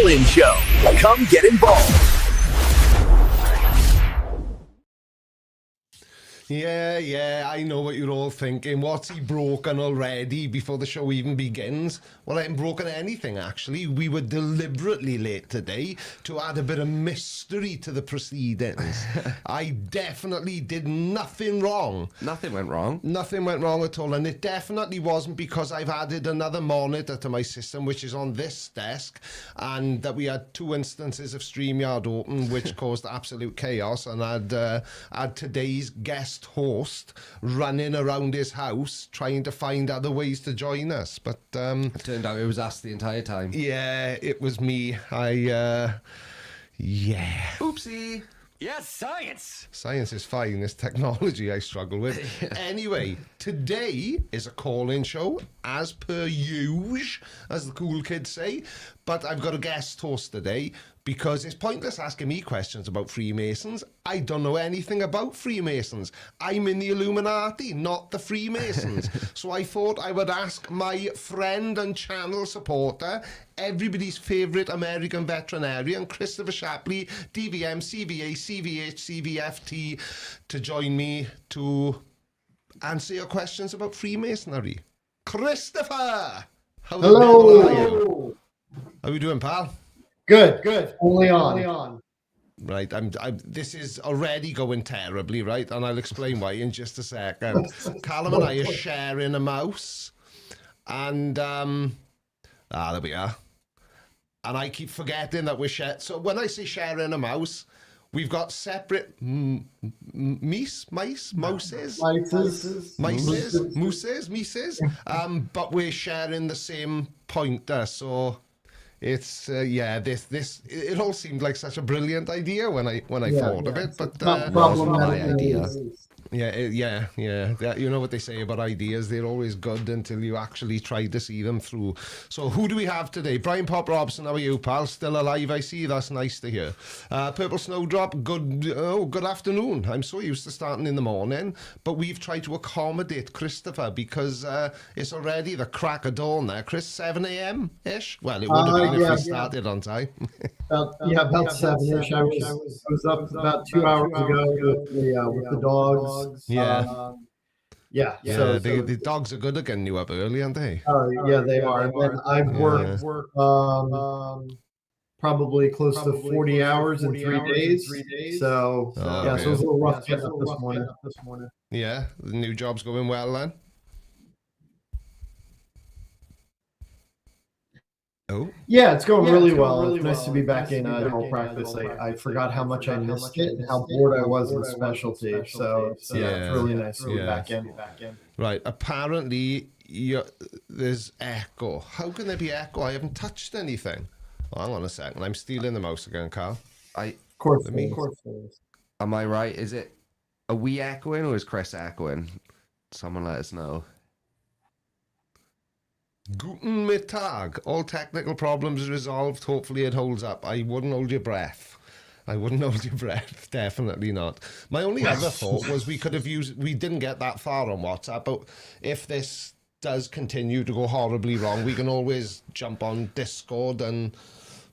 call-in show. Come get involved. Yeah, I know what you're all thinking. What's he broken already before the show even begins? Well, I haven't broken anything, actually. We were deliberately late today to add a bit of mystery to the proceedings. I definitely did nothing wrong. Nothing went wrong. Nothing went wrong at all, and it definitely wasn't because I've added another monitor to my system, which is on this desk, and that we had 2 instances of StreamYard open, which caused absolute chaos, and had today's guest host running around his house trying to find other ways to join us. But It turned out it was us the entire time. yeah, it was me. Yeah. Oopsie. Yes, science. Science is fine. It's technology I struggle with. Anyway, today is a call-in show, as per usual, as the cool kids say. But I've got a guest host today because it's pointless asking me questions about Freemasons. I don't know anything about Freemasons. I'm in the Illuminati, not the Freemasons. So I thought I would ask my friend and channel supporter, everybody's favourite American veterinarian, Christopher Shapley, DVM, CVA, CVH, CVFT, to join me to answer your questions about Freemasonry. Christopher! How the devil are you? How are you doing, pal? Good. Only on. Right, this is already going terribly, right? And I'll explain why in just a second. Callum and I are sharing a mouse. And, there we are. And I keep forgetting that we're sharing. So when I say sharing a mouse, we've got separate mooses, but we're sharing the same pointer. So it's this it all seemed like such a brilliant idea when I thought of it, but my idea. Yeah. You know what they say about ideas, they're always good until you actually try to see them through. So who do we have today? Brian Pop Robson, how are you, pal? Still alive, I see. That's nice to hear. Purple Snowdrop, good afternoon. I'm so used to starting in the morning, but we've tried to accommodate Christopher because it's already the crack of dawn there. Chris, 7 a.m.-ish? Well, it would have been if we started on time. About 7-ish. I was up about 2 hours ago with the dogs. Yeah. So the dogs are good at getting you up early, aren't they? Oh, yeah, they are. And then I've worked probably close to 40 hours in 3 days. So so it was a little rough getting up this morning. Yeah, the new job's going well then. Oh. Yeah, it's going really well. It's nice to be back in general practice. I forgot how much I missed it and how bored I was in specialty. So it's really nice to be back in. Right, apparently there's echo. How can there be echo? I haven't touched anything. Oh, hang on a second. I'm stealing the mouse again, Carl. Of course. Am I right? Are we echoing or is Chris echoing? Someone let us know. Guten Mittag. All technical problems resolved. Hopefully it holds up. I wouldn't hold your breath. Definitely not. My only other thought was we didn't get that far on WhatsApp, but if this does continue to go horribly wrong, we can always jump on Discord,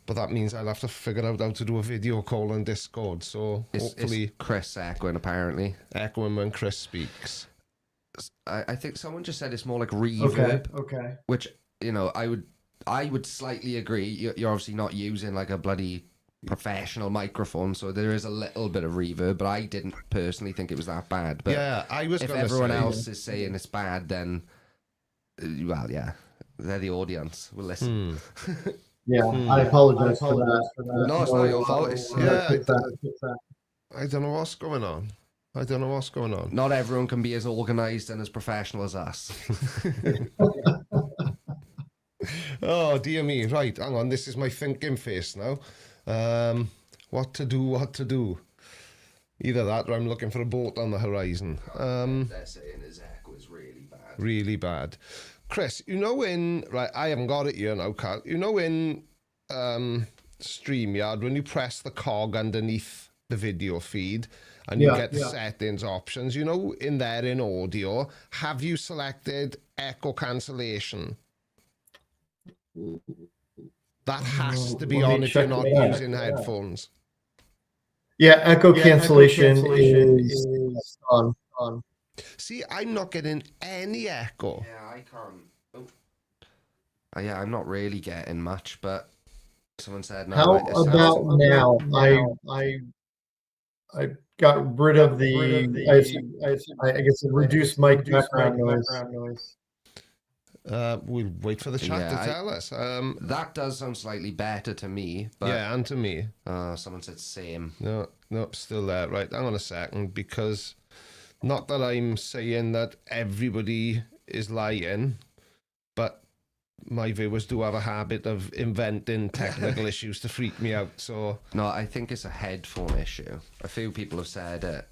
but that means I'll have to figure out how to do a video call on Discord. So hopefully it's Chris echoing, apparently. Echoing when Chris speaks. I think someone just said it's more like reverb. Okay. Which, I would slightly agree. You're obviously not using like a bloody professional microphone, so there is a little bit of reverb, but I didn't personally think it was that bad. But yeah, I was. If everyone else is saying it's bad, then they're the audience. We'll listen. Yeah, I apologize for that. No, it's not your fault. I don't know what's going on. Not everyone can be as organised and as professional as us. Oh, dear me. Right, hang on. This is my thinking face now. What to do? Either that or I'm looking for a boat on the horizon. They're saying his echo is really bad. Really bad. Chris, I haven't got it here now, Carl. In StreamYard, when you press the cog underneath the video feed, and you get the settings options, in there in audio, have you selected echo cancellation? That has to be Let me on if you're check not that. using headphones. Yeah, echo cancellation is on. See, I'm not getting any echo. Yeah, I can't. Yeah, I'm not really getting much, but someone said no. How it sounds- about now? I got rid of I guess it reduced mic background noise. We'll wait for the chat Yeah, to tell us. That does sound slightly better to me, but Yeah, and to me. someone said same. No, still there. Right, hang on a second, because not that I'm saying that everybody is lying, but my viewers do have a habit of inventing technical issues to freak me out. So No, I think it's a headphone issue. A few people have said it.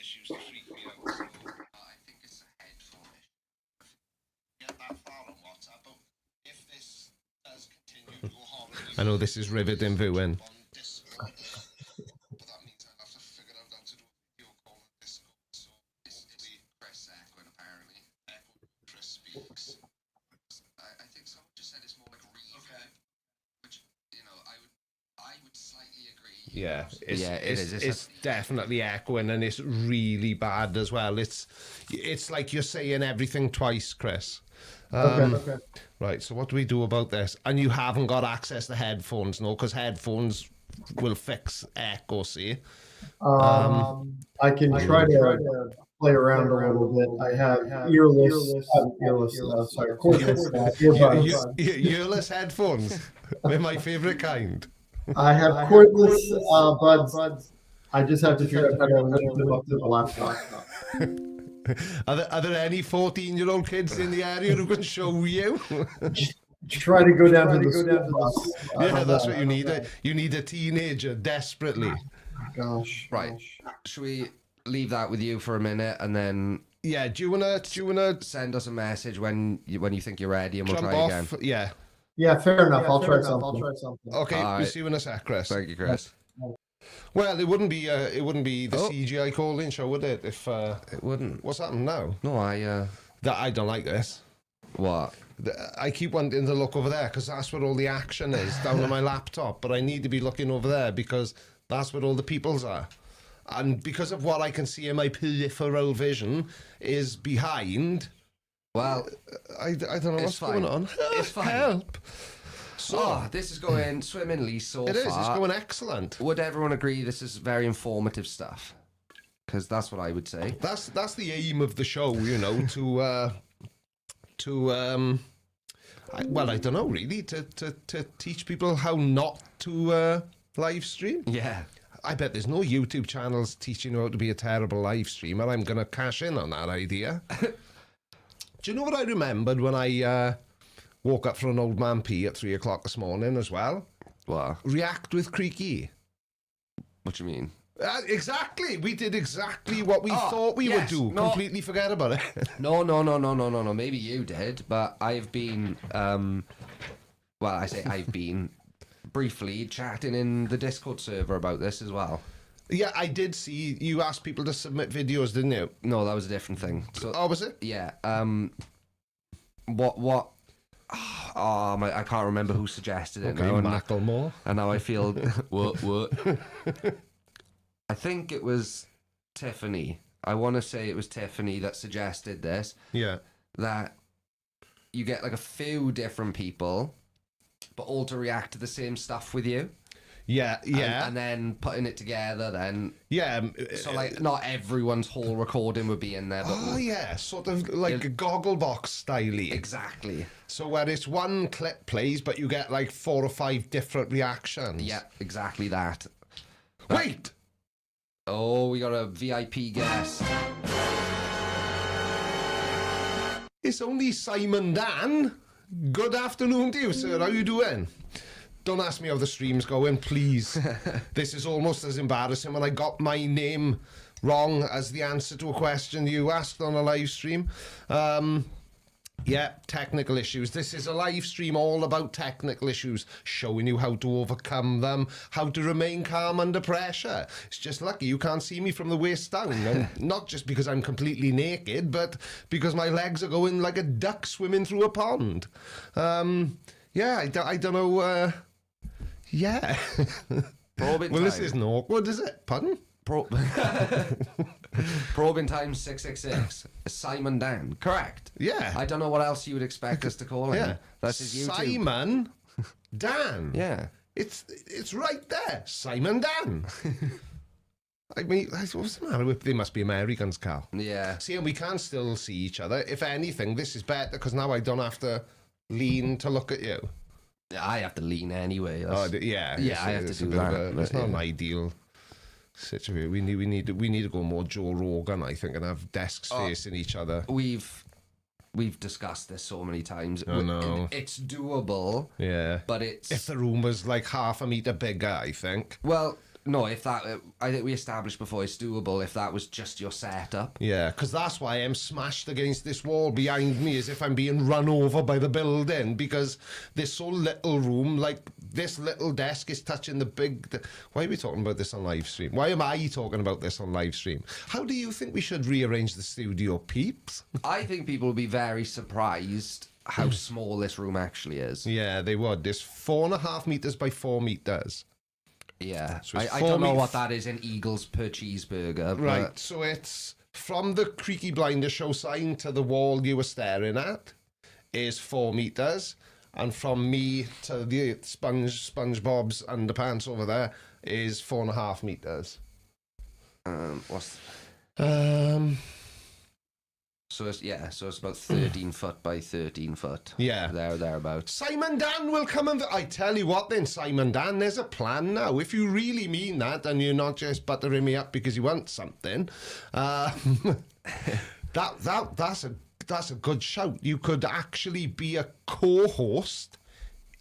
issues to freak me out. So I think it's a headphone issue. Get that far on WhatsApp, but if this does continue to go horribly, I know this is riveting viewing. But that means I'll have to figure out how to do a video call on Discord. So basically, press echo and apparently echo Chris speaks. I think someone just said it's more like reverb, which I would slightly agree. Yeah, it is. It's definitely echoing, and it's really bad as well. It's like you're saying everything twice, Chris. Okay. Right, so what do we do about this? And you haven't got access to headphones, no? Because headphones will fix echo, see? I can try to play around a little bit. I have cordless earbuds. Earless headphones. They're my favourite kind. I have cordless buds. I just have to figure out how to lift them up to the laptop. Are there any 14-year-old kids in the area who can show you? Try to go down to the school bus. Yeah, that's what you need. You need a teenager desperately. Gosh. Right. Should we leave that with you for a minute and then Yeah, do you wanna send us a message when you think you're ready and we'll jump try off? again? Yeah. Yeah, fair enough. I'll try something. Okay, All we'll right. see you in a sec, Chris. Thank you, Chris. Well, it wouldn't be the Oh. CGI call-in show, would it? If It wouldn't. what's happened now? No, I I don't like this. what? I keep wanting to look over there because that's where all the action is, down on my laptop. But I need to be looking over there because that's where all the peoples are. And because of what I can see in my peripheral vision is behind, Well, I don't know what's fine. going on. It's fine. Help. So, this is going swimmingly so it is. far. It's going excellent. Would everyone agree this is very informative stuff? Because that's what I would say. That's the aim of the show, I don't know really, to teach people how not to live stream. Yeah. I bet there's no YouTube channels teaching you how to be a terrible live streamer. I'm going to cash in on that idea. Do you know what I remembered when I woke up for an old man pee at 3 o'clock this morning as well? What? React with Creaky. What do you mean? Exactly. We did exactly what we thought we would do. No. Completely forget about it. No. Maybe you did, but I've been, I've been briefly chatting in the Discord server about this as well. Yeah, I did see you asked people to submit videos, didn't you? No, that was a different thing. So, Oh, was it? yeah. What? I can't remember who suggested it. Okay, now, Macklemore. and now I feel what? I think it was Tiffany. I want to say it was Tiffany that suggested this. Yeah. That you get like a few different people, but all to react to the same stuff with you. Yeah. And then putting it together then. Yeah. So like not everyone's whole recording would be in there. But Oh, yeah. Sort of like a Gogglebox style-y. Exactly. So where it's one clip plays, but you get like 4 or 5 different reactions. Yeah, exactly that. Wait! Oh, we got a VIP guest. It's only Simon Dan. Good afternoon to you, sir. How you doing? Don't ask me how the stream's going, please. This is almost as embarrassing when I got my name wrong as the answer to a question you asked on a live stream. Yeah, technical issues. This is a live stream all about technical issues, showing you how to overcome them, how to remain calm under pressure. It's just lucky you can't see me from the waist down, and not just because I'm completely naked, but because my legs are going like a duck swimming through a pond. Yeah, I don't know. Yeah. Probing Well, time. this isn't awkward, is it? Pardon? Probing time 666. Simon Dan. Correct. Yeah. I don't know what else you would expect us to call him. Yeah. That's his YouTube. Simon Dan. Yeah. It's right there. Simon Dan. I mean, what's the matter with... They must be Americans, Carl. Yeah. See, and we can still see each other. If anything, this is better because now I don't have to lean to look at you. I have to lean anyway. Oh, yeah. Yeah, I have to do that. It's not an ideal situation. We need to go more Joe Rogan, I think, and have desks facing each other. We've discussed this so many times. I know. It's doable. Yeah. But it's... If the room was like half a metre bigger, I think. Well, no, if that... I think we established before it's doable if that was just your setup. Yeah, because that's why I'm smashed against this wall behind me as if I'm being run over by the building because there's so little room. Like, this little desk is touching the big... Why are we talking about this on live stream? Why am I talking about this on live stream? How do you think we should rearrange the studio, peeps? I think people will be very surprised how small this room actually is. Yeah, they would. There's 4.5 metres by 4 metres. Yeah, So it's I 4 don't know metre- what that is in eagles per cheeseburger. Right, But so it's from the Creaky Blinder show sign to the wall you were staring at is 4 metres, and from me to the SpongeBob's underpants over there is 4.5 metres. what's... So it's about 13 foot by 13 foot. Yeah. Thereabouts. Simon Dan will come and... I tell you what then, Simon Dan, there's a plan now. If you really mean that and you're not just buttering me up because you want something, that's a good shout. You could actually be a co-host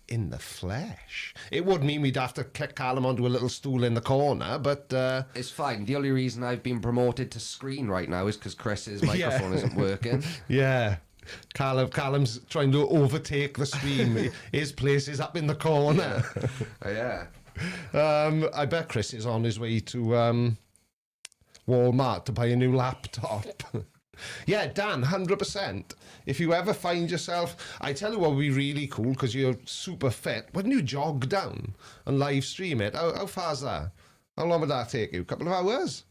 in the flesh. It would mean we'd have to kick Callum onto a little stool in the corner, but... It's fine. The only reason I've been promoted to screen right now is because Chris's microphone isn't working. Yeah. Callum's trying to overtake the stream. His place is up in the corner. Yeah. I bet Chris is on his way to Walmart to buy a new laptop. Yeah, Dan, 100%. If you ever find yourself... I tell you what would be really cool, because you're super fit. Why don't you jog down and live stream it? How far's that? How long would that take you? A couple of hours?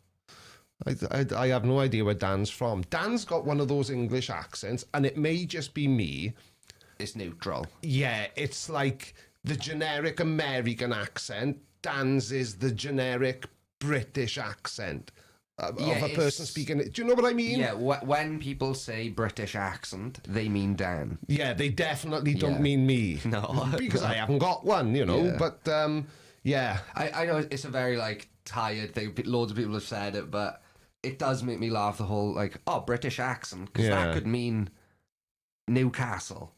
I have no idea where Dan's from. Dan's got one of those English accents, and it may just be me. It's neutral. Yeah, it's like the generic American accent. Dan's is the generic British accent of a person speaking. Do you know what I mean? Yeah, when people say British accent, they mean Dan. Yeah, they definitely don't mean me. No. Because I haven't got one, you know. Yeah. But, yeah. I know it's a very, like, tired thing. Loads of people have said it, but it does make me laugh, the whole, like, British accent. Because that could mean Newcastle.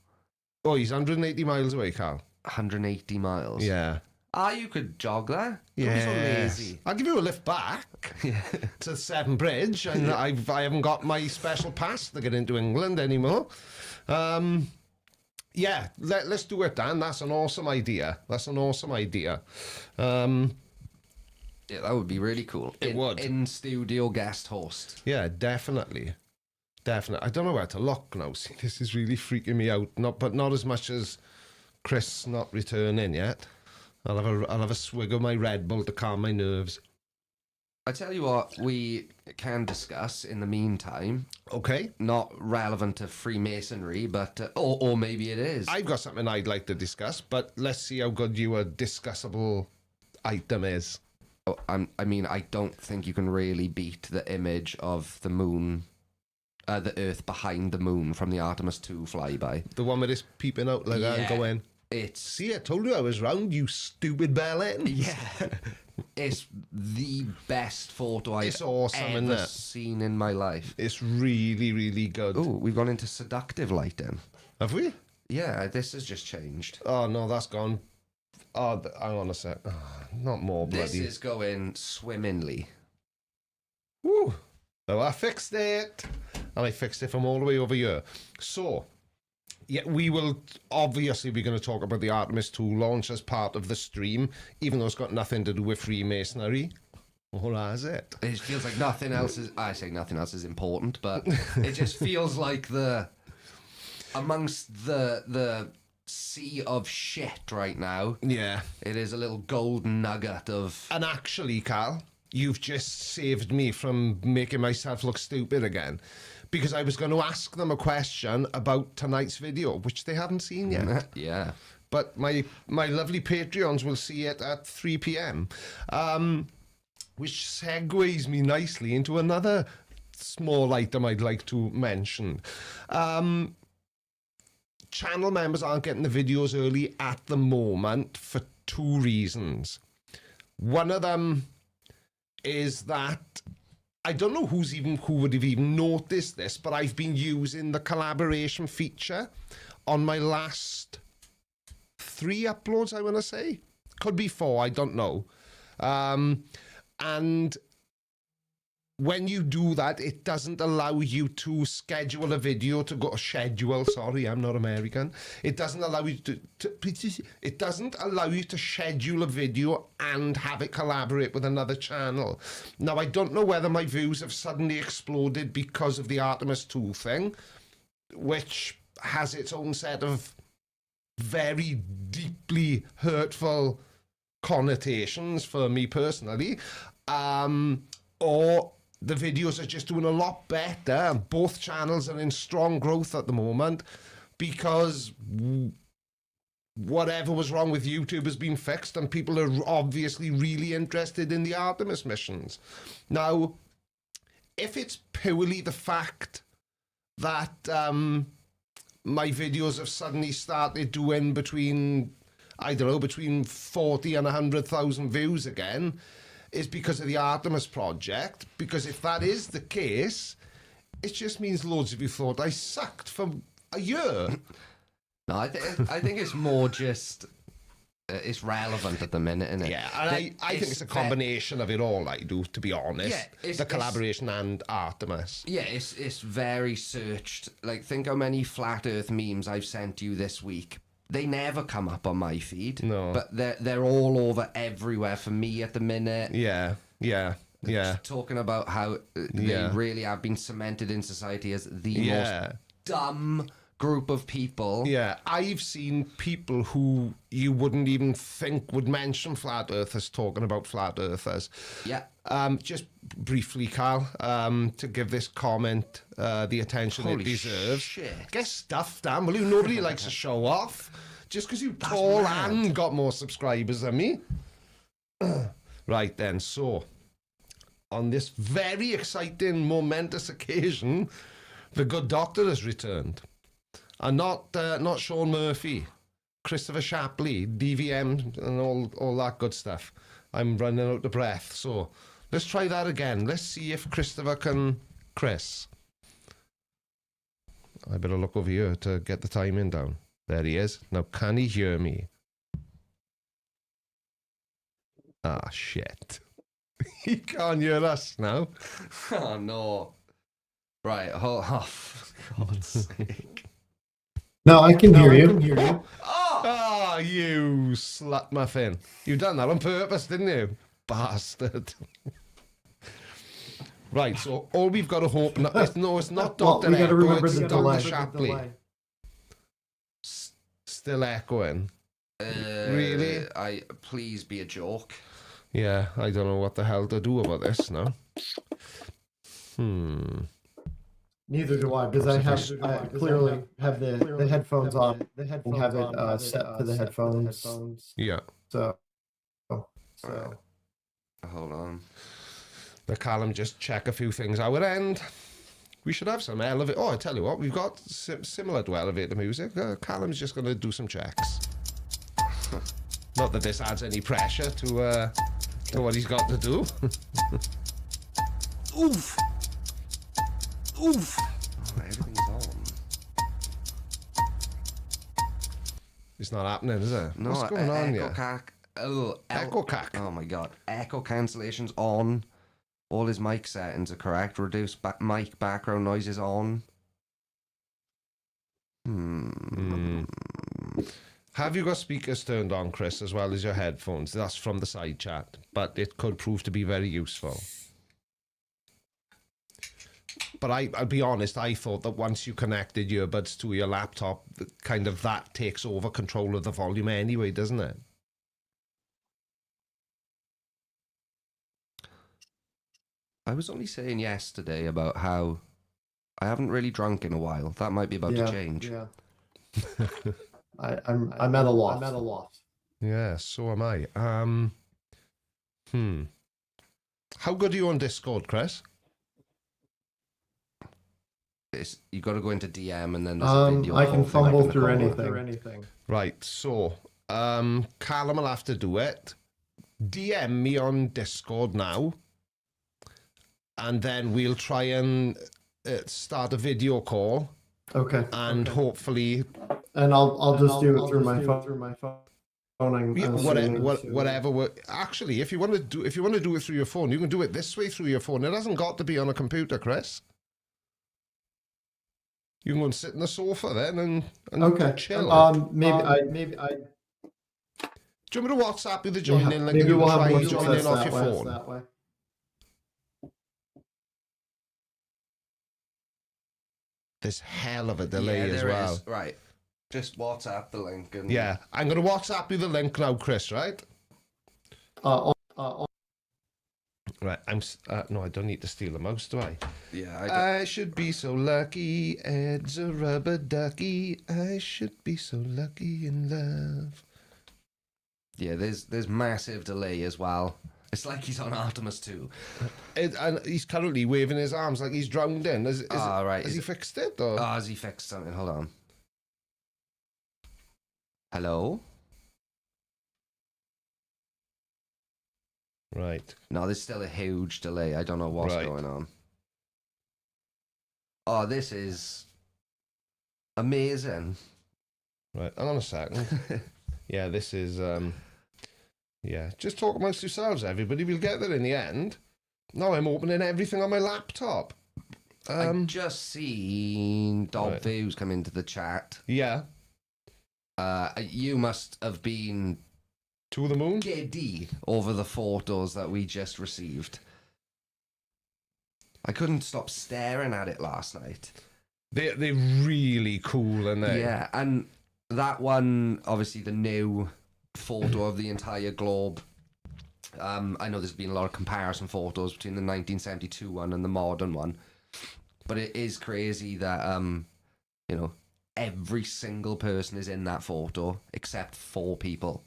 Oh, he's 180 miles away, Carl. 180 miles. Yeah. You could jog there. Don't be so Yes. lazy. I'll give you a lift back to Severn Bridge, and I haven't got my special pass to get into England anymore. Yeah, let's do it, Dan. That's an awesome idea. Yeah, that would be really cool. It would. In studio guest host. Yeah, definitely. I don't know where to look now. See, this is really freaking me out. Not as much as Chris not returning yet. I'll have a swig of my Red Bull to calm my nerves. I tell you what, we can discuss in the meantime. Okay. Not relevant to Freemasonry, but or maybe it is. I've got something I'd like to discuss, but let's see how good your discussable item is. I mean, I don't think you can really beat the image of the moon, the Earth behind the moon from the Artemis 2 flyby. The one with this peeping out like that and going... See, I told you I was round, you stupid Berlin. Yeah. It's the best photo I've ever seen in my life. It's really, really good. Oh, we've gone into seductive lighting. Have we? Yeah, this has just changed. Oh, no, that's gone. Oh, hang on a sec. Oh, not more bloody. This is going swimmingly. Woo. Oh, I fixed it. And I fixed it from all the way over here. So... yeah, we will obviously be going to talk about the Artemis 2 launch as part of the stream, even though it's got nothing to do with Freemasonry. Or has it? It feels like nothing else is... I say nothing else is important, but it just feels like amongst the sea of shit right now. Yeah. It is a little golden nugget of... And actually, Carl, you've just saved me from making myself look stupid again. Because I was going to ask them a question about tonight's video, which they haven't seen yet. Yeah. But my lovely Patreons will see it at 3 p.m. Which segues me nicely into another small item I'd like to mention. Channel members aren't getting the videos early at the moment for 2 reasons. One of them is that I don't know who would have even noticed this, but I've been using the collaboration feature on my last 3 uploads, I want to say. Could be 4, I don't know. And when you do that, it doesn't allow you to schedule a video to go schedule. Sorry, I'm not American. It doesn't allow you it doesn't allow you to schedule a video and have it collaborate with another channel. Now, I don't know whether my views have suddenly exploded because of the Artemis 2 thing, which has its own set of very deeply hurtful connotations for me personally, or the videos are just doing a lot better. Both channels are in strong growth at the moment because whatever was wrong with YouTube has been fixed and people are obviously really interested in the Artemis missions. Now, if it's purely the fact that my videos have suddenly started doing between 40 and 100,000 views again, is because of the Artemis project. Because if that is the case, it just means loads of you thought I sucked for a year. No, I think it's more just it's relevant at the minute, isn't it? Yeah, and I think it's a combination of it all. I do, to be honest. Yeah, the collaboration and Artemis. Yeah, it's very searched. Like, think how many flat Earth memes I've sent you this week. They never come up on my feed. No. But they're all over everywhere for me at the minute. Yeah. Just talking about how they really have been cemented in society as the most dumb group of people. Yeah, I've seen people who you wouldn't even think would mention flat earthers talking about flat earthers. Yeah. Just briefly, Carl, to give this comment the attention it deserves. Shit. Get stuffed, Dan, will you? Nobody likes to show off. Just because you're tall and got more subscribers than me. Right then, so on this very exciting, momentous occasion, the good doctor has returned. And not Sean Murphy, Christopher Shapley, DVM, and all that good stuff. I'm running out of breath, so let's try that again. Let's see if Christopher can... Chris. I better look over here to get the timing down. There he is. Now, can he hear me? Ah, shit. He can't hear us now. Oh, no. Right, hold off. For God's sake. No, I can hear you. Oh, you slut muffin. You done that on purpose, didn't you? Bastard. Right, so all we've got to hope... it's not Dr. We got to Echo, remember it's the Dr. delay. Shapley. Still echoing. Really? Please be a joke. Yeah, I don't know what the hell to do about this now. Neither do I, because I clearly have the headphones on and have it set to the headphones. Yeah. So. Hold on. The Callum just check a few things our end. We should have some elevator. Oh, I tell you what, we've got similar to elevator music. Callum's just going to do some checks. Not that this adds any pressure to what he's got to do. Oof. Oof. Oh, everything's on. It's not happening, is it? No, what's going on here? Echo cack. Oh my god. Echo cancellation's on. All his mic settings are correct. Reduce mic background noise is on. Have you got speakers turned on, Chris, as well as your headphones? That's from the side chat, but it could prove to be very useful. but I'll be honest, I thought that once you connected your earbuds to your laptop, kind of that takes over control of the volume anyway, doesn't it? I was only saying yesterday about how I haven't really drunk in a while. That might be about to change. Yeah. I'm at a loss. Yeah, so am I. How good are you on Discord, Chris? You got to go into DM and then there's a video. I can fumble through anything. Right, so Callum will have to do it. DM me on Discord now, and then we'll try and start a video call. Okay. And hopefully, and I'll just do it through my phone. Whatever. Actually, if you want to do it through your phone, you can do it this way through your phone. It hasn't got to be on a computer, Chris. You can go and sit on the sofa then and chill. Maybe I. Do you want me to WhatsApp you the joining link? Maybe we'll have try more joining off your success phone. that way. There's hell of a delay as well. Is. Right. Just WhatsApp the link. And... Yeah, I'm going to WhatsApp you the link now, Chris, right? Right, no, I don't need to steal the mouse, do I? Yeah, I should be so lucky, Ed's a rubber ducky. I should be so lucky in love. Yeah, there's massive delay as well. It's like he's on Artemis too. And he's currently waving his arms like he's drowned in. Has he fixed it? Or? Oh, has he fixed something? Hold on. Hello? Right. No, there's still a huge delay. I don't know what's going on. Oh, this is amazing. Right, hang on a second. Yeah, this is... Yeah, just talk amongst yourselves, everybody. We'll get there in the end. Now I'm opening everything on my laptop. I've just seen Dob Views come into the chat. Yeah. You must have been... To the moon? Giddy over the photos that we just received. I couldn't stop staring at it last night. They're really cool, aren't they? Yeah, and that one, obviously the new photo of the entire globe. I know there's been a lot of comparison photos between the 1972 one and the modern one. But it is crazy that, every single person is in that photo except 4 people.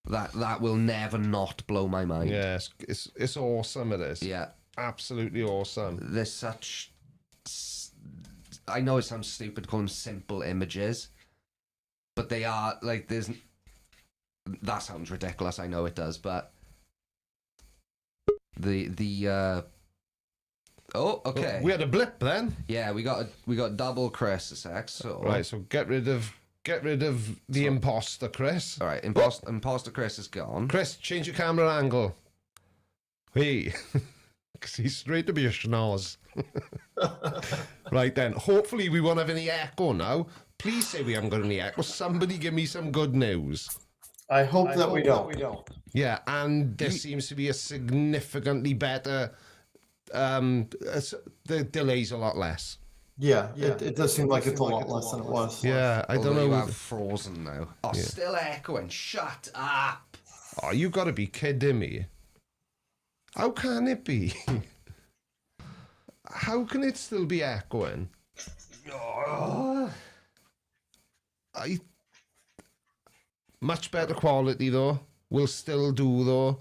That will never not blow my mind. Yes, it's awesome, it is. Yeah. Absolutely awesome. There's such... I know it sounds stupid to call them simple images, but they are, like, there's... That sounds ridiculous, I know it does, but... Oh, okay. We had a blip then. Yeah, we got double Chris a sec, so... Right, so get rid of the imposter, Chris. All right, imposter Chris is gone. Chris, change your camera angle. Hey, because he's straight to be a schnoz. Right then, hopefully we won't have any echo now. Please say we haven't got any echo. Somebody give me some good news. I hope that we don't. Yeah, and there seems to be a significantly better... the delay's a lot less. Yeah, it does seem like it's a lot less than it was. Yeah, I don't know. You have frozen now. Oh, yeah. Still echoing. Shut up. Oh, you got to be kidding me. How can it be? How can it still be echoing? Much better quality though. Will still do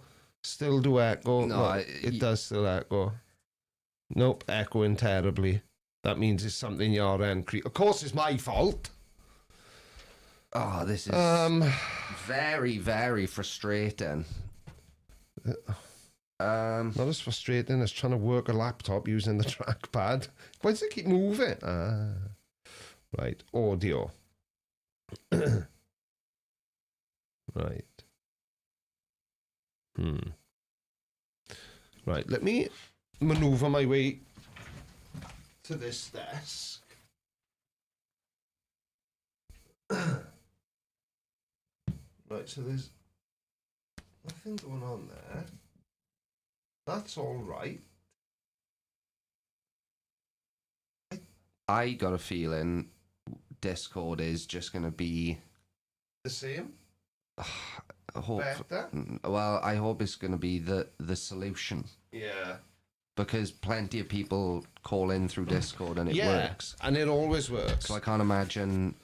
echo. No, it does still echo. Nope, echoing terribly. That means it's something your end. Of course, it's my fault. Oh, this is very, very frustrating. Not as frustrating as trying to work a laptop using the trackpad. Why does it keep moving? Right, audio. Right. Right, let me maneuver my way to this desk. Right, so there's nothing going on there. That's all right. I got a feeling Discord is just going to be The same? I hope. Better? Well, I hope it's going to be the solution, Yeah. because plenty of people call in through Discord and it works. And it always works. So I can't imagine.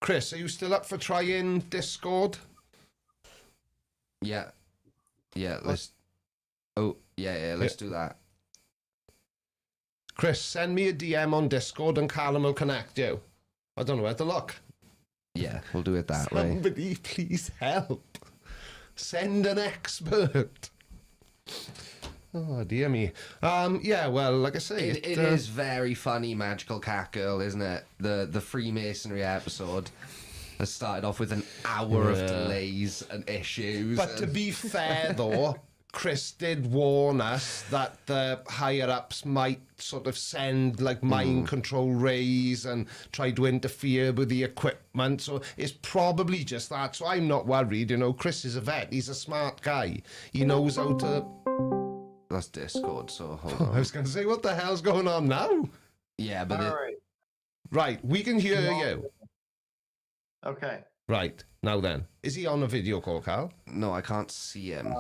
Chris, are you still up for trying Discord? Yeah, let's. Oh, yeah, let's do that. Chris, send me a DM on Discord and Callum will connect you. I don't know where to look. Yeah, we'll do it that way. Somebody please help. Send an expert. Oh, dear me. Yeah, well, like I say... It is very funny, Magical Cat Girl, isn't it? The Freemasonry episode has started off with an hour of delays and issues. But to be fair, though, Chris did warn us that the higher-ups might sort of send, like, mind control rays and try to interfere with the equipment. So it's probably just that. So I'm not worried, you know. Chris is a vet. He's a smart guy. He knows how to... That's Discord, so hold on. I was going to say, what the hell's going on now? Yeah, but... All right. Right, we can hear you. Okay. Right, now then. Is he on a video call, Carl? No, I can't see him.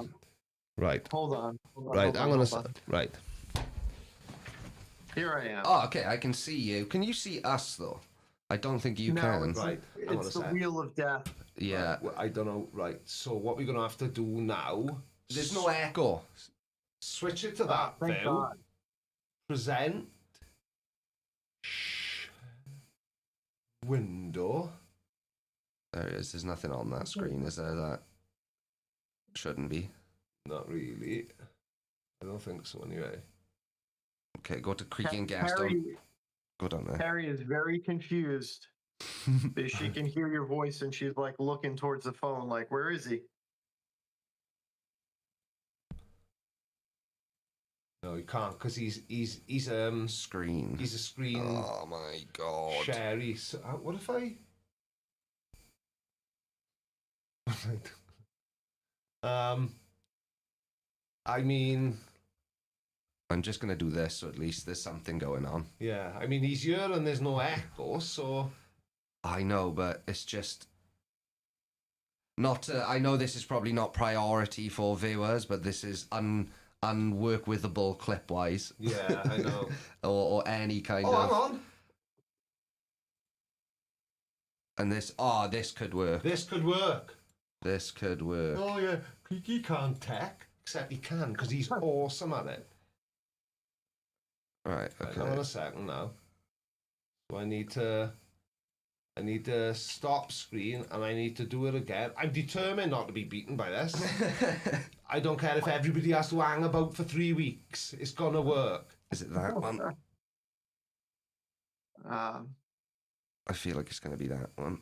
Right. Hold on. Right, I'm going to... Right. Here I am. Oh, okay, I can see you. Can you see us, though? I don't think you can. Right. It's the wheel of death. Yeah. Right, well, I don't know. Right, so what we're going to have to do now... There's no echo. Switch it to that Thank view. God. Present. Window. There it is. There's nothing on that screen, is there? That shouldn't be. Not really. I don't think so anyway. Okay, go to Creaky and Gas. Go down there. Harry is very confused because she can hear your voice and she's like looking towards the phone, like, where is he? No, you can't because he's Screen. He's a screen Oh my god. sherry. So, what if I? I mean, I'm just gonna do this, so at least there's something going on. yeah. I mean, he's here and there's no echo, so I know, but it's just not. I know this is probably not priority for viewers, but this is unworkwithable clip-wise. yeah, I know. or any kind Oh, hang of. on. And this could work. This could work. This could work. Oh yeah, he can't tech, except he can because he's awesome at it. Right. Right, hang on Okay. a second now. So I need to stop screen and I need to do it again. I'm determined not to be beaten by this. I don't care if everybody has to hang about for 3 weeks. It's gonna work. Is it that one? I feel like it's gonna be that one.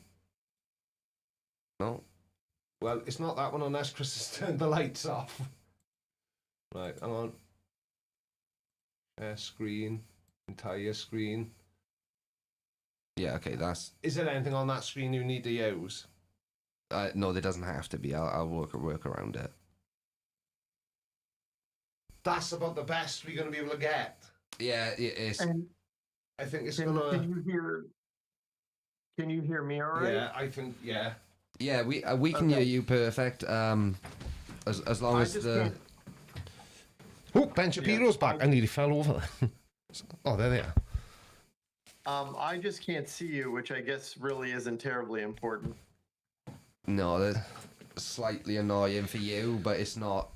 No. Well, it's not that one unless Chris has turned the lights off. Right, hang on. Share screen, entire screen. Yeah. Okay. That's. Is there anything on that screen you need to use? No, there doesn't have to be. I'll work around it. That's about the best we're going to be able to get. Yeah. It's. And I think it's can going to... you hear me all right? Yeah, I think, yeah. Yeah. We can hear you perfect. As long as the. Can't. Oh, Ben Shapiro's back. I nearly fell over. Oh, there they are. I just can't see you, which I guess really isn't terribly important. No, that's slightly annoying for you, but it's not.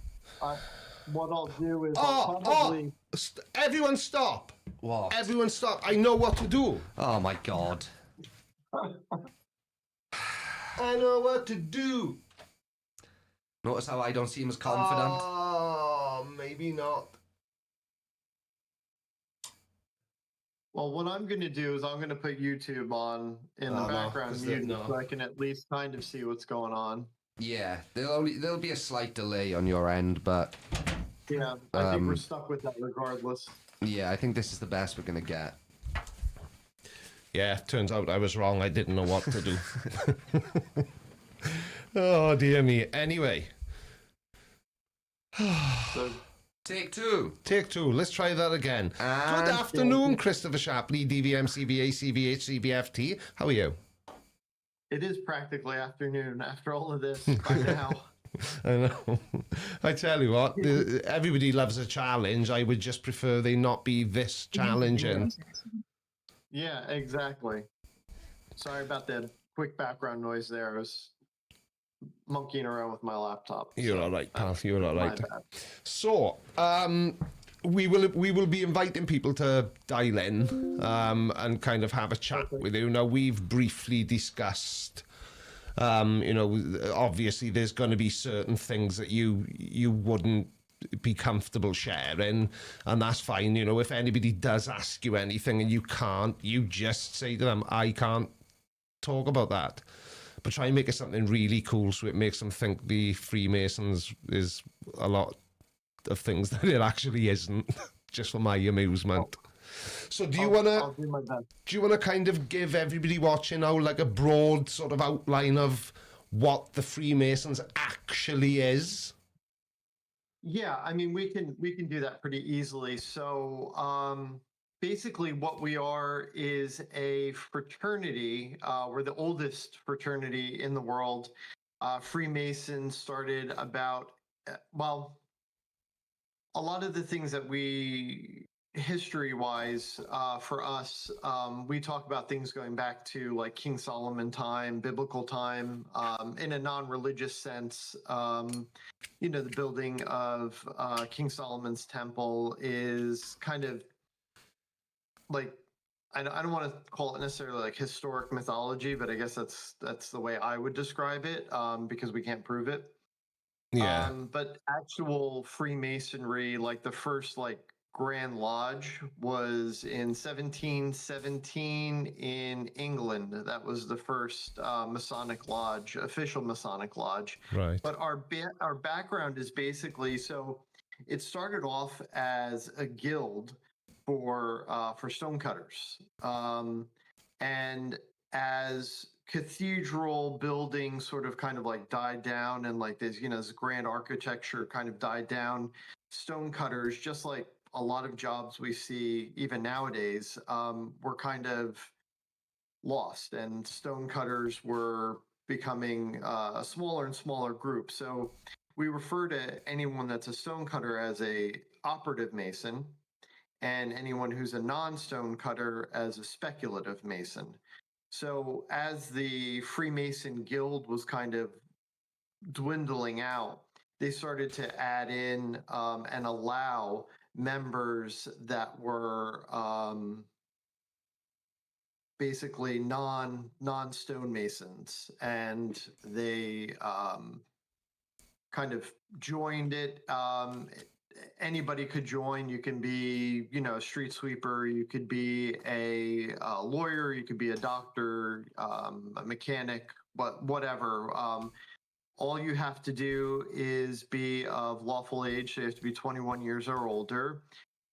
What I'll do is I'll probably... Everyone stop. What? Everyone stop. I know what to do. Oh my god. I know what to do. Notice how I don't seem as confident? Oh, maybe not. Well, what I'm going to do is I'm going to put YouTube on in the background 'cause muted no. so I can at least kind of see what's going on. Yeah, there'll be a slight delay on your end, but Yeah, I think we're stuck with that regardless. yeah, I think this is the best we're gonna get. Yeah, turns out I was wrong. I didn't know what to do. Oh, dear me. Anyway. So Take two. Take two. Let's try that again. And good afternoon, Christopher Shapley, DVM, CVA, CVH, CVFT. How are you? It is practically afternoon after all of this by now. I know. I tell you what, everybody loves a challenge. I would just prefer they not be this challenging. Yeah, exactly. Sorry about that quick background noise there. I was monkeying around with my laptop. You're all right, pal. You're all right. bad. So, we will be inviting people to dial in and kind of have a chat with you. Now, we've briefly discussed. Obviously there's going to be certain things that you wouldn't be comfortable sharing, and that's fine. If anybody does ask you anything and you can't, you just say to them, I can't talk about that. But try and make it something really cool so it makes them think the Freemasons is a lot of things that it actually isn't, just for my amusement. So do you wanna kind of give everybody watching now like a broad sort of outline of what the Freemasons actually is? Yeah, I mean we can do that pretty easily. So basically what we are is a fraternity. We're the oldest fraternity in the world. Freemasons started about a lot of the things that we history-wise, for us, we talk about things going back to like King Solomon time, biblical time, in a non-religious sense. The building of King Solomon's temple is kind of like, I don't want to call it necessarily like historic mythology, but I guess that's the way I would describe it, because we can't prove it. Yeah. But actual Freemasonry, like the first like Grand Lodge, was in 1717 in England. That was the first Masonic lodge, official Masonic lodge. Right. But our background is basically, so it started off as a guild for stonecutters, and as cathedral buildings sort of kind of like died down, and like this grand architecture kind of died down, stonecutters, just like a lot of jobs we see even nowadays, were kind of lost, and stonecutters were becoming a smaller and smaller group. So we refer to anyone that's a stonecutter as a operative mason, and anyone who's a non-stonecutter as a speculative mason. So as the Freemason Guild was kind of dwindling out, they started to add in and allow members that were basically non-stonemasons, and they kind of joined it. Anybody could join. You can be, a street sweeper. You could be a lawyer. You could be a doctor, a mechanic, whatever. All you have to do is be of lawful age. So you have to be 21 years or older.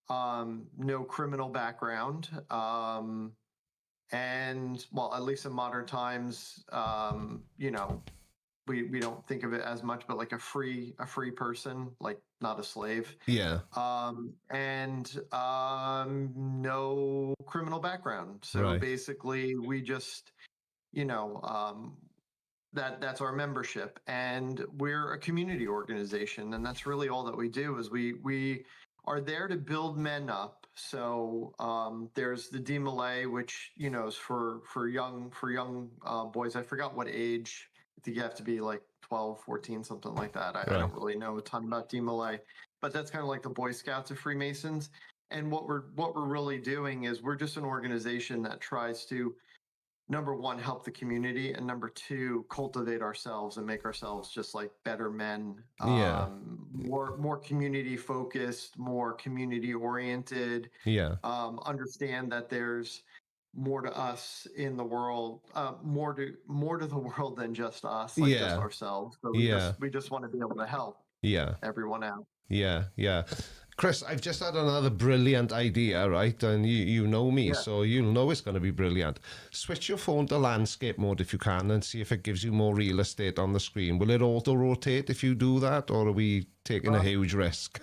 No criminal background. And at least in modern times, we don't think of it as much, but like a free person, like not a slave. Yeah. And no criminal background. So basically we just, that's our membership, and we're a community organization, and that's really all that we do. Is we are there to build men up. So there's the DMLA, which is for young boys. I forgot what age. I think you have to be like 12, 14, something like that. I don't really know a ton about DMLA, but that's kind of like the Boy Scouts of Freemasons. And what we're really doing is we're just an organization that tries to, number one, help the community, and number two, cultivate ourselves and make ourselves just like better men. More community focused, more community oriented. Understand that there's more to us in the world, more to the world than just us, like just ourselves. So we just want to be able to help everyone out. Chris, I've just had another brilliant idea, right? And you know me, so you'll know it's going to be brilliant. Switch your phone to landscape mode if you can, and see if it gives you more real estate on the screen. Will it auto-rotate if you do that, or are we taking a huge risk?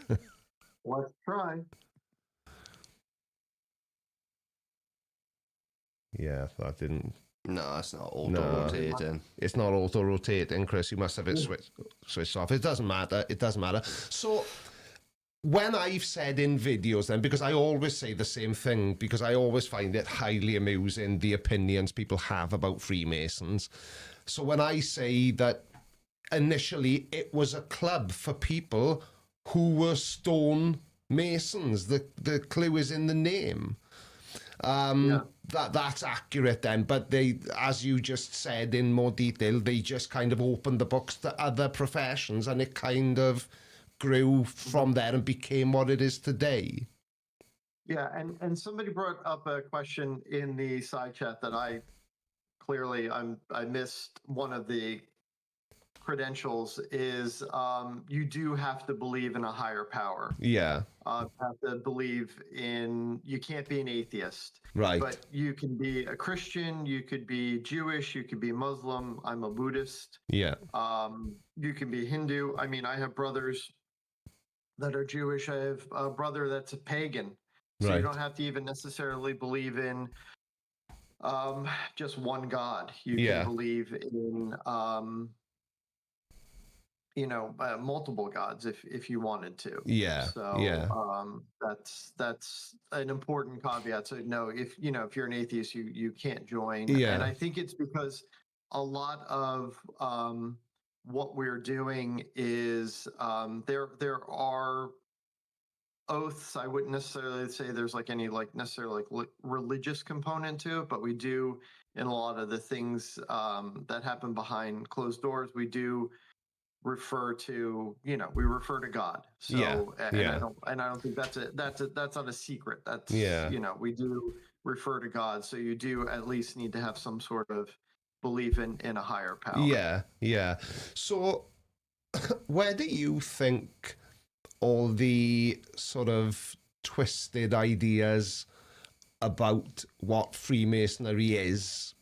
Let's try. Yeah, that didn't. No, it's not auto-rotating. It's not auto-rotating, Chris. You must have it switched off. It doesn't matter. It doesn't matter. So when I've said in videos then, because I always say the same thing, because I always find it highly amusing, the opinions people have about Freemasons. So when I say that initially it was a club for people who were stone masons, the clue is in the name. That's accurate then, but they, as you just said in more detail, they just kind of opened the books to other professions, and it kind of grew from there and became what it is today. Yeah, and somebody brought up a question in the side chat that I missed. One of the credentials is you do have to believe in a higher power. Yeah. You have to believe in, you can't be an atheist. Right. But you can be a Christian, you could be Jewish, you could be Muslim. I'm a Buddhist. Yeah. You can be Hindu. I mean, I have brothers that are Jewish. I have a brother that's a pagan. So Right. you don't have to even necessarily believe in just one God. You Yeah. can believe in multiple gods if you wanted to. Yeah. So Yeah. that's an important caveat. So no, if you're an atheist, you can't join. Yeah. And I think it's because a lot of what we're doing is there are oaths. I wouldn't necessarily say there's like any religious component to it, but we do, in a lot of the things that happen behind closed doors, we do refer to God. So Yeah. I don't think that's not a secret. That's we do refer to God. So you do at least need to have some sort of belief in a higher power. Yeah. So where do you think all the sort of twisted ideas about what Freemasonry is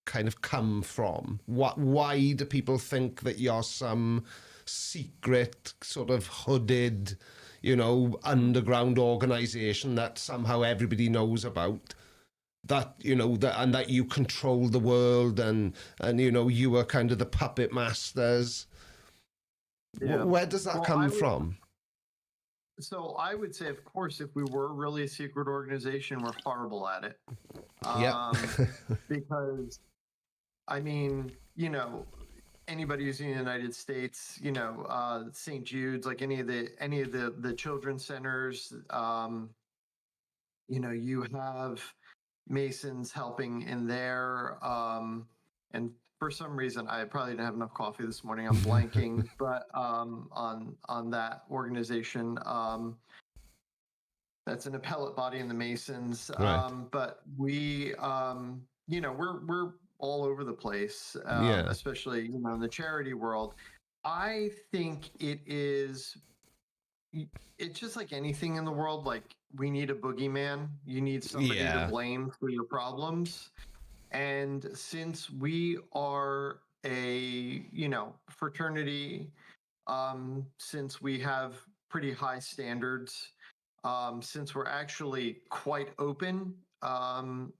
kind of come from? Why do people think that you're some secret sort of hooded, underground organization that somehow everybody knows about? That and that you control the world, and you are kind of the puppet masters. Yeah. Where does that come from? So I would say, of course, if we were really a secret organization, we're horrible at it. Because, I mean, anybody who's in the United States, St. Jude's, like any of the children's centers, you have Masons helping in there. And for some reason, I probably didn't have enough coffee this morning. I'm blanking, but on that organization, that's an appellate body in the Masons. Right. But we, we're all over the place, especially in the charity world. I think it's just like anything in the world. Like, we need a boogeyman. You need somebody to blame for your problems. And since we are a, fraternity, since we have pretty high standards, since we're actually quite open, and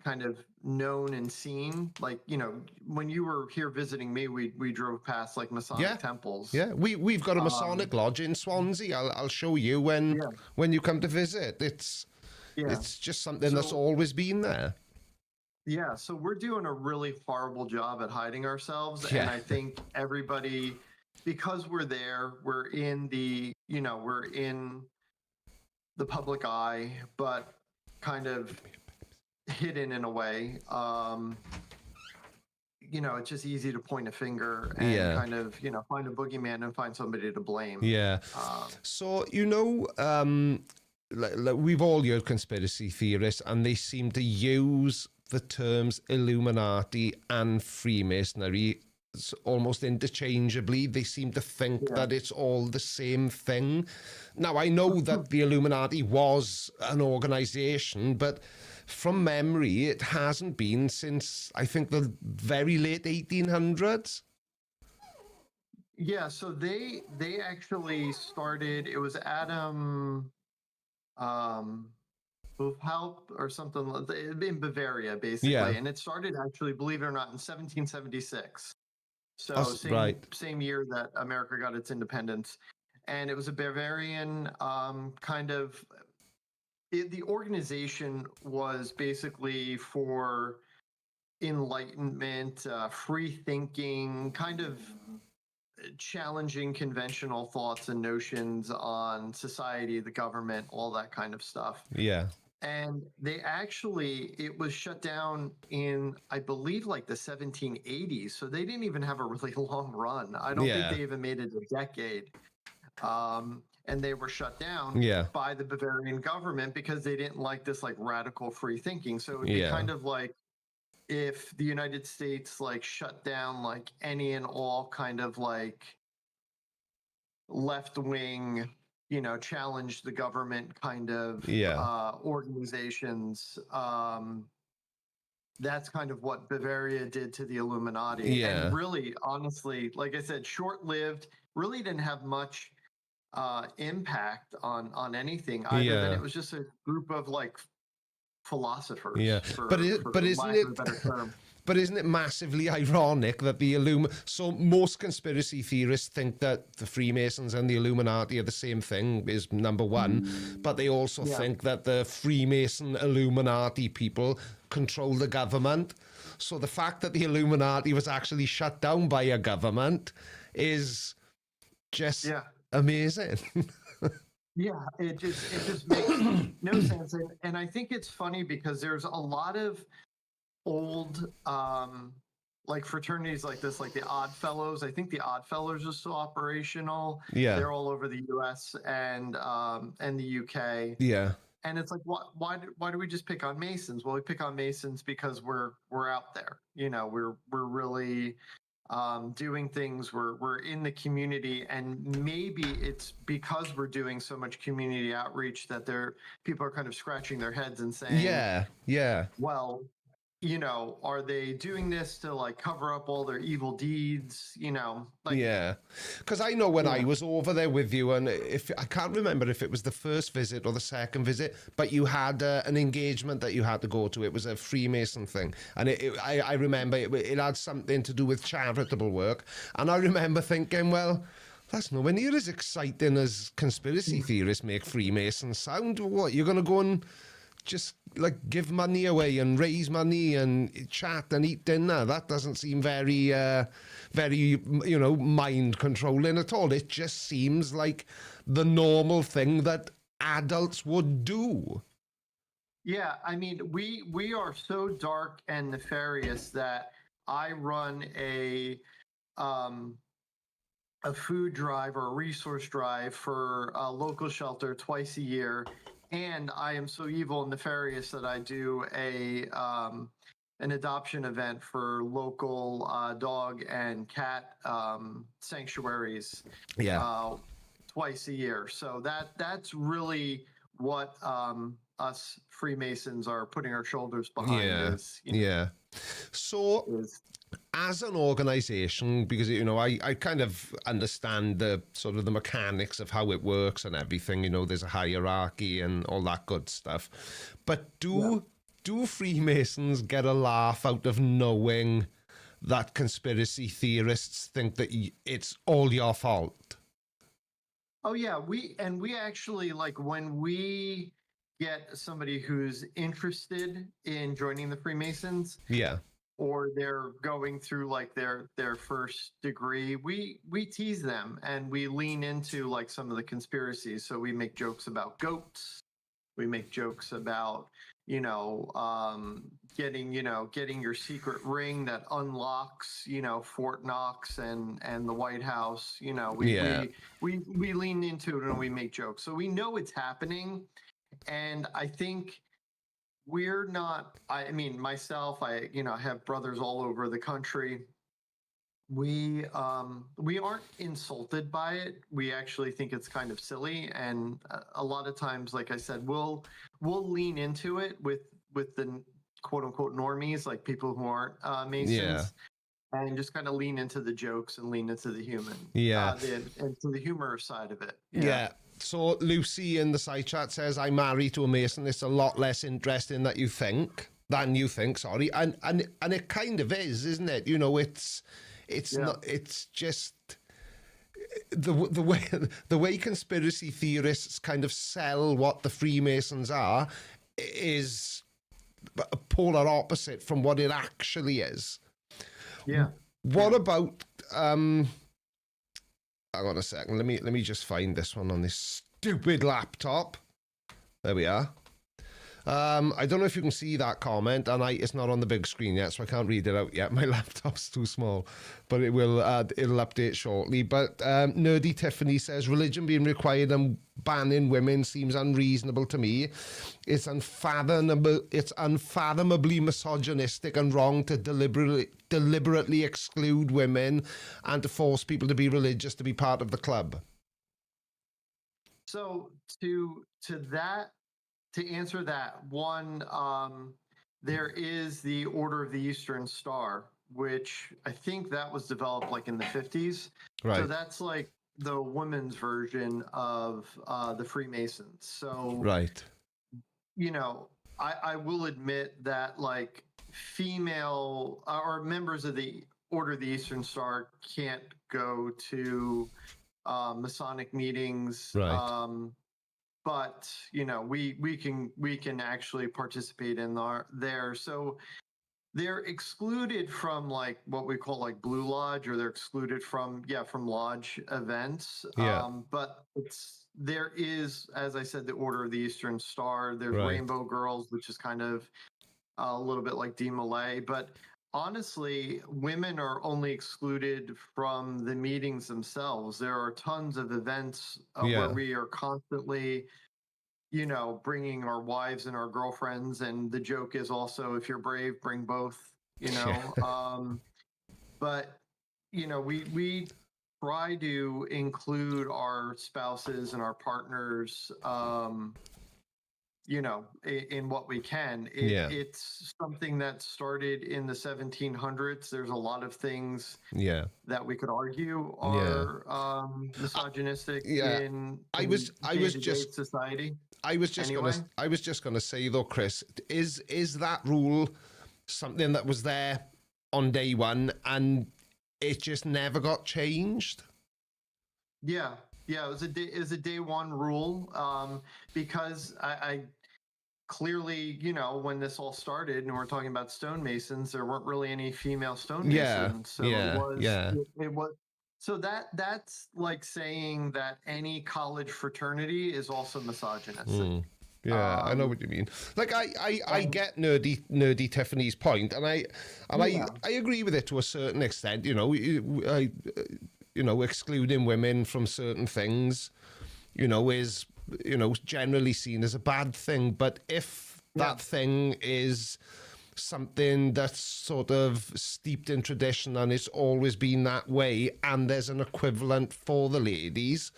kind of known and seen, like, when you were here visiting me, we drove past like Masonic temples. Yeah, we've got a Masonic lodge in Swansea. I'll show you when you come to visit. It's just something that's always been there. Yeah, so we're doing a really horrible job at hiding ourselves, Yeah. and I think everybody, because we're there, we're in the public eye, but kind of hidden in a way. It's just easy to point a finger and kind of, find a boogeyman and find somebody to blame. Yeah. So, we've all heard conspiracy theorists, and they seem to use the terms Illuminati and Freemasonry almost interchangeably. They seem to think that it's all the same thing. Now, I know that the Illuminati was an organization, but from memory, it hasn't been since, I think, the very late 1800s. Yeah, so they actually started. It was Adam Buchhaupt or something in Bavaria, basically, Yeah. and it started actually, believe it or not, in 1776. So Right. same year that America got its independence, and it was a Bavarian kind of. The organization was basically for enlightenment, free thinking, kind of challenging conventional thoughts and notions on society, the government, all that kind of stuff. Yeah. And it was shut down in, I believe, like the 1780s. So they didn't even have a really long run. I don't think Yeah. they even made it a decade. And they were shut down Yeah. by the Bavarian government because they didn't like this like radical free thinking. So it would be Yeah. kind of like if the United States like shut down like any and all kind of like left wing, challenge the government kind of organizations. That's kind of what Bavaria did to the Illuminati. Yeah. And really, honestly, like I said, short lived, really didn't have much impact on anything other than it was just a group of like philosophers. Yeah, for but isn't lack it? of a better term. But isn't it massively ironic that so most conspiracy theorists think that the Freemasons and the Illuminati are the same thing, is number one, but they also think that the Freemason Illuminati people control the government. So the fact that the Illuminati was actually shut down by a government is just amazing. Yeah, it just makes no sense. And I think it's funny because there's a lot of old like fraternities like this, like the Odd Fellows. I think the Odd Fellows are still operational. Yeah. They're all over the US and the UK. Yeah. And it's like, why do we just pick on Masons? Well, we pick on Masons because we're out there. We're really doing things. We're in the community, and maybe it's because we're doing so much community outreach that people are kind of scratching their heads and saying, yeah. Well, are they doing this to like cover up all their evil deeds? Because I know when I was over there with you, and I can't remember if it was the first visit or the second visit, but you had an engagement that you had to go to. It was a Freemason thing, and I remember it had something to do with charitable work, and I remember thinking, well, that's nowhere near as exciting as conspiracy theorists make Freemasons sound. What, you're going to go and just like give money away and raise money and chat and eat dinner? That doesn't seem very mind controlling at all. It just seems like the normal thing that adults would do. Yeah, I mean, we are so dark and nefarious that I run a food drive or a resource drive for a local shelter twice a year. And I am so evil and nefarious that I do an adoption event for local dog and cat sanctuaries twice a year. So that's really what us Freemasons are putting our shoulders behind. So as an organization, because I kind of understand the sort of the mechanics of how it works and everything, there's a hierarchy and all that good stuff, but do Freemasons get a laugh out of knowing that conspiracy theorists think that it's all your fault? Oh yeah, we actually, like, when we get somebody who's interested in joining the Freemasons, or they're going through like their first degree, we tease them and we lean into like some of the conspiracies. So we make jokes about goats. We make jokes about getting your secret ring that unlocks Fort Knox and the White House. We lean into it and we make jokes. So we know it's happening, and I think we're not, I mean, myself, I have brothers all over the country. We aren't insulted by it. We actually think it's kind of silly, and a lot of times, like I said, we'll lean into it with the quote unquote normies, like people who aren't Masons. and just kind of lean into the jokes and lean into the human, into the humor side of it. Yeah. So Lucy in the side chat says, I'm married to a Mason. It's a lot less interesting than you think, sorry. And it kind of is, isn't it? You know, it's not, it's just the way conspiracy theorists kind of sell what the Freemasons are is a polar opposite from what it actually is. Yeah. What about hang on a second, let me just find this one on this stupid laptop. There we are. I don't know if you can see that comment, and it's not on the big screen yet, so I can't read it out yet. My laptop's too small, but it'll update shortly. But Nerdy Tiffany says, religion being required and banning women seems unreasonable to me. It's unfathomably misogynistic and wrong to deliberately exclude women and to force people to be religious to be part of the club. So to answer that one, there is the Order of the Eastern Star, which I think that was developed like in the 50s. Right. So that's like the women's version of the Freemasons. So, right. You know, I will admit that like female or members of the Order of the Eastern Star can't go to Masonic meetings. Right. But you know, we can actually participate in there. So they're excluded from like what we call like Blue Lodge, or they're excluded from lodge events. Yeah. But there is, as I said, the Order of the Eastern Star. There's Right. Rainbow Girls, which is kind of a little bit like DeMolay, but honestly, women are only excluded from the meetings themselves. There are tons of events where we are constantly, you know, bringing our wives and our girlfriends. And the joke is also, if you're brave, bring both, you know. But, you know, we try to include our spouses and our partners, you know, in what we can. It's something that started in the 1700s. There's a lot of things that we could argue are misogynistic in society. I was just gonna say though, Chris, is that rule something that was there on day one and it just never got changed? Yeah, it was a day one rule, because I clearly, you know, when this all started and we're talking about stonemasons, there weren't really any female stonemasons. So it was. So that's like saying that any college fraternity is also misogynistic. Yeah, I know what you mean. Like I get nerdy Tiffany's point, and I agree with it to a certain extent. You know, excluding women from certain things, you know, is, you know, generally seen as a bad thing. But if that thing is something that's sort of steeped in tradition and it's always been that way, and there's an equivalent for the ladies,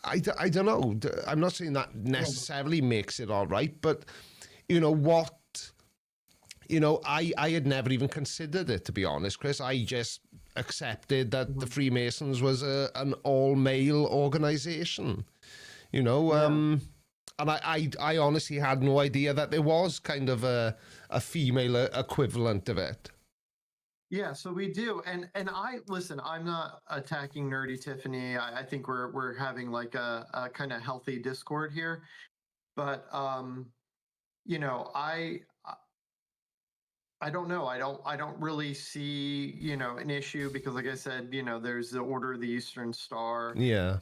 I don't know. I'm not saying that necessarily makes it all right, but you know what? You know, I had never even considered it, to be honest, Chris. I just accepted that the Freemasons was an all-male organization, you know, and I honestly had no idea that there was kind of a female equivalent of it. Yeah, so we do, and listen. I'm not attacking Nerdy Tiffany. I think we're having like a kind of healthy discord here, but you know, I don't know. I don't really see, you know, an issue, because like I said, you know, there's the Order of the Eastern Star. Yeah.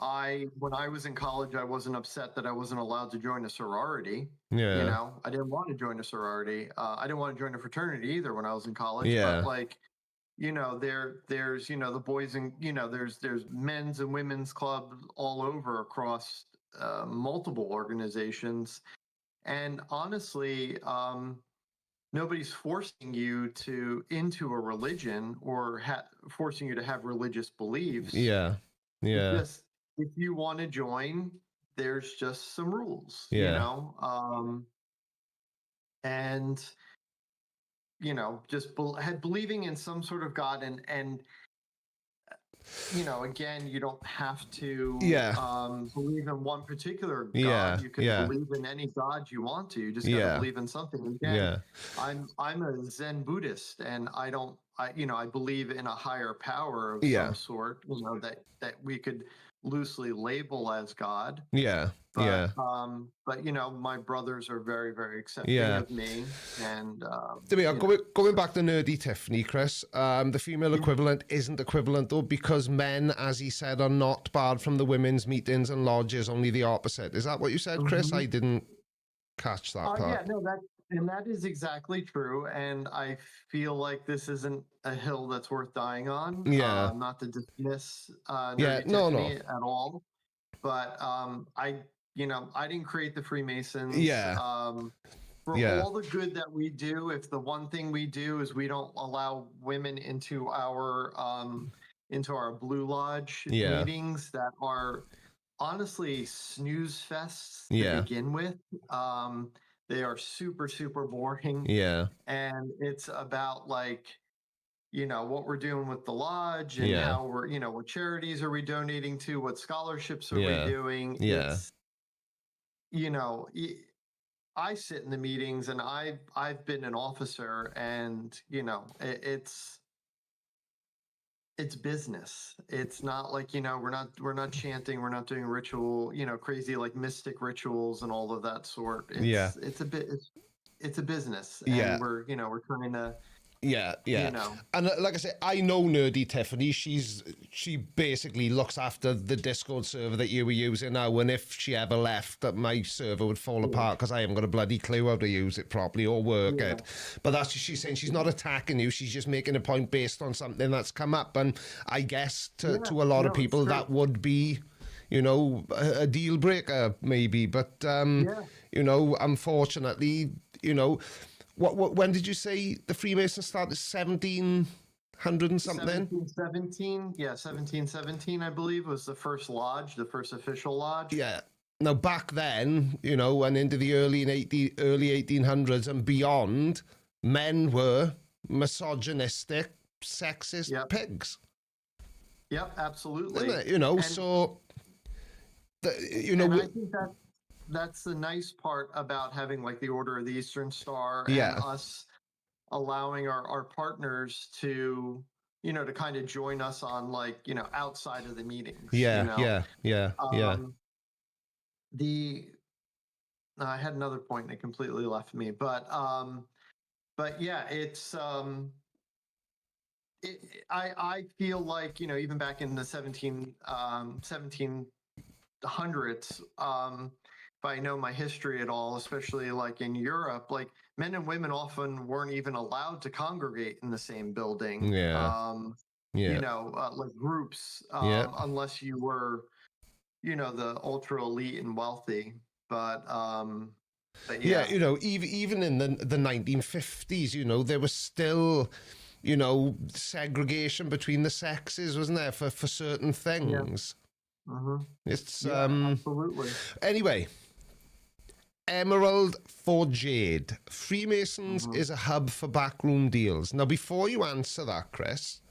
When I was in college, I wasn't upset that I wasn't allowed to join a sorority. Yeah. You know, I didn't want to join a sorority. I didn't want to join a fraternity either when I was in college. Yeah. But like, you know, there's, you know, the boys and, you know, there's men's and women's clubs all over across multiple organizations. And honestly, nobody's forcing you into a religion or forcing you to have religious beliefs. Yeah. Just, if you want to join, there's just some rules, you know? And just believing in some sort of God, and again, you don't have to believe in one particular God. Yeah, You can yeah. believe in any God you want to. You just Yeah. gotta believe in something. Again, Yeah. I'm a Zen Buddhist, and I believe in a higher power of Yeah. some sort, that we could loosely label as God. Yeah. But my brothers are very, very accepting of me, and going back to nerdy Tiffany, Chris. The female equivalent isn't equivalent though, because men, as he said, are not barred from the women's meetings and lodges. Only the opposite. Is that what you said, Chris? I didn't catch that part. That is exactly true, and I feel like this isn't a hill that's worth dying on. Yeah. Not to dismiss Yeah. nerdy No. Tiffany at all, but I didn't create the Freemasons. Yeah. For all the good that we do, if the one thing we do is we don't allow women into our Blue Lodge meetings that are honestly snooze fests to begin with. They are super, super boring. Yeah. And it's about what we're doing with the lodge and how we're, what charities are we donating to, what scholarships are we doing. Yeah. It's, I sit in the meetings, and I've been an officer, and it's business. It's not like, we're not chanting, we're not doing ritual, crazy like mystic rituals and all of that sort. It's a business, and we're trying to And like I say, I know nerdy Tiffany. She basically looks after the Discord server that you were using now, and if she ever left, that my server would fall apart because I haven't got a bloody clue how to use it properly or work it. But that's what she's saying. She's not attacking you. She's just making a point based on something that's come up. And I guess to a lot of people that would be, a deal breaker maybe. But unfortunately, when did you say the Freemasons started? 1700 and something? 1717, I believe, was the first lodge, the first official lodge. Yeah. Now, back then, and into the early 1800s and beyond, men were misogynistic, sexist pigs. Yep, absolutely. Isn't it? I think that's the nice part about having the Order of the Eastern Star and us allowing our partners to to kind of join us on outside of the meetings. I had another point and it completely left me, but yeah, it's I feel like even back in the 1700s, if I know my history at all, especially in Europe, men and women often weren't even allowed to congregate in the same building. Groups, unless you were, the ultra elite and wealthy. But even in the 1950s, there was still, segregation between the sexes, wasn't there, for certain things. It's absolutely. Anyway, Emerald for Jade. Freemasons is a hub for backroom deals. Now, before you answer that, Chris,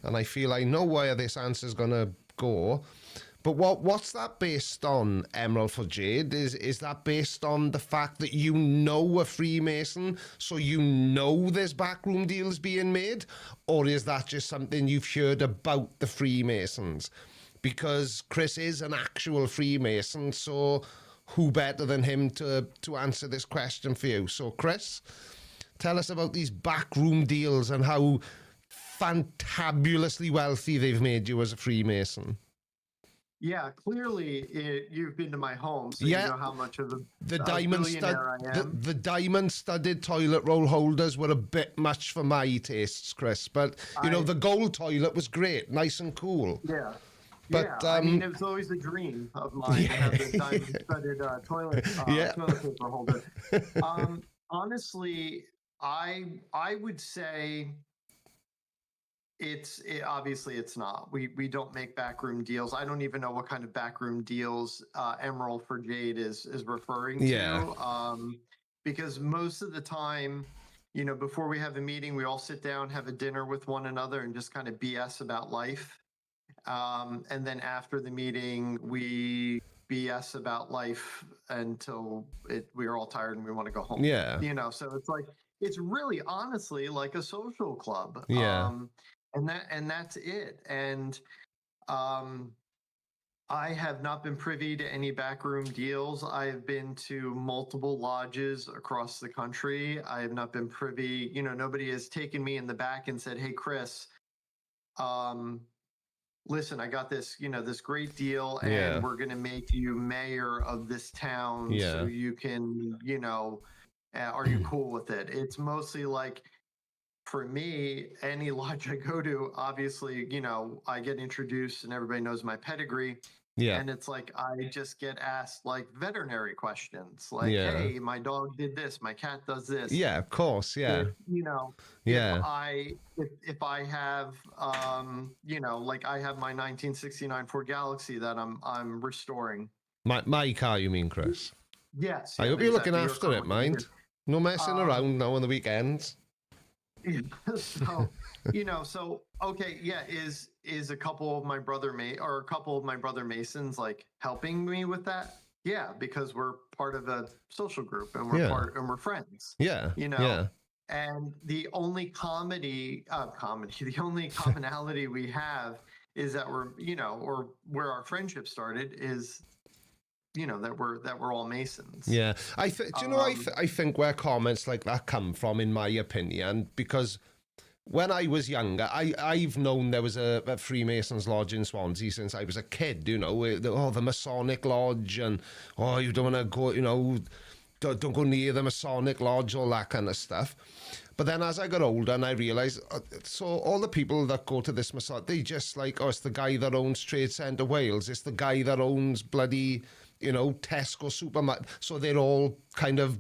and I feel I know where this answer is going to go, but what's that based on, Emerald for Jade? Is that based on the fact that you know a Freemason, so there's backroom deals being made? Or is that just something you've heard about the Freemasons? Because Chris is an actual Freemason, so who better than him to answer this question for you? So, Chris, tell us about these backroom deals and how fantabulously wealthy they've made you as a Freemason. Yeah, clearly you've been to my home, so you know how much of the diamond-studded toilet roll holders were a bit much for my tastes, Chris. But the gold toilet was great, nice and cool. Yeah. But I mean, it was always a dream of mine to have this diamond-studded toilet paper holder. Honestly, I would say obviously it's not. We don't make backroom deals. I don't even know what kind of backroom deals Emerald for Jade is referring to. Because most of the time, before we have a meeting, we all sit down, have a dinner with one another, and just kind of BS about life. And then after the meeting, we BS about life until we're all tired and we want to go home. Yeah. So it's like, it's really honestly like a social club. Yeah. And that's it. And I have not been privy to any backroom deals. I have been to multiple lodges across the country. I have not been privy, nobody has taken me in the back and said, "Hey, Chris, listen, I got this, this great deal, and we're going to make you mayor of this town so you can, are you cool with it?" It's mostly like, for me, any lodge I go to, obviously, I get introduced and everybody knows my pedigree. Yeah. And it's like, I just get asked like veterinary questions, like, "Hey, my dog did this, my cat does this." Yeah, of course. Yeah. If I have, like I have my 1969 Ford Galaxy that I'm restoring. My car, you mean, Chris? Yes. I hope you're looking after it, mind. No messing around now on the weekends. So, okay, yeah, is a couple of my brother Masons like helping me with that? Yeah, because we're part of a social group and we're friends. Yeah. And the only the only commonality we have is that we're, or where our friendship started is, that we're all Masons. Yeah, I think where comments like that come from, in my opinion, because when I was younger, I've known there was a Freemasons lodge in Swansea since I was a kid. The Masonic lodge, and you don't want to go, don't go near the Masonic lodge, all that kind of stuff. But then as I got older and I realised, so all the people that go to this Masonic, they just like, it's the guy that owns Trade Centre Wales, it's the guy that owns bloody, Tesco supermarket. So they're all kind of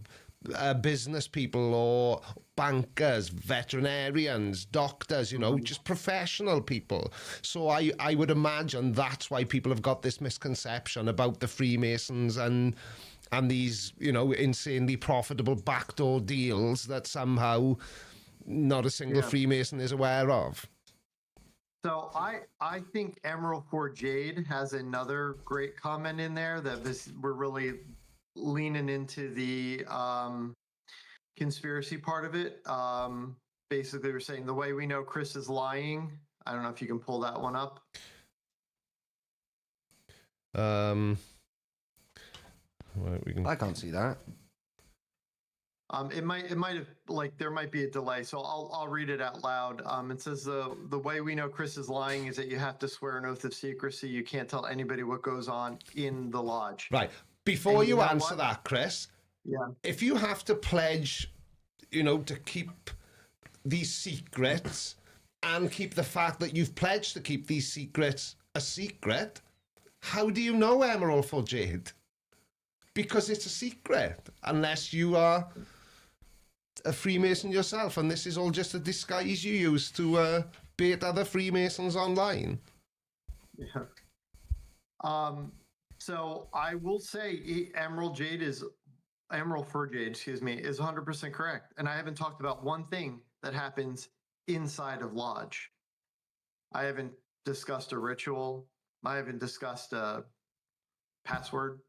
business people or bankers, veterinarians, doctors, just professional people. So I would imagine that's why people have got this misconception about the Freemasons and these, insanely profitable backdoor deals that somehow not a single Freemason is aware of. So I think Emerald for Jade has another great comment in there that we're really leaning into the conspiracy part of it. Basically, we're saying the way we know Chris is lying. I don't know if you can pull that one up. I can't see that. It might have, like, there might be a delay, so I'll read it out loud. It says the way we know Chris is lying is that you have to swear an oath of secrecy. You can't tell anybody what goes on in the lodge. Right. Before you answer that, Chris, if you have to pledge, to keep these secrets and keep the fact that you've pledged to keep these secrets a secret, how do you know Emerald for Jade? Because it's a secret, unless you are a Freemason yourself, and this is all just a disguise you use to bait other Freemasons online. Yeah. So I will say Emerald for Jade, is 100% correct. And I haven't talked about one thing that happens inside of lodge. I haven't discussed a ritual. I haven't discussed a password,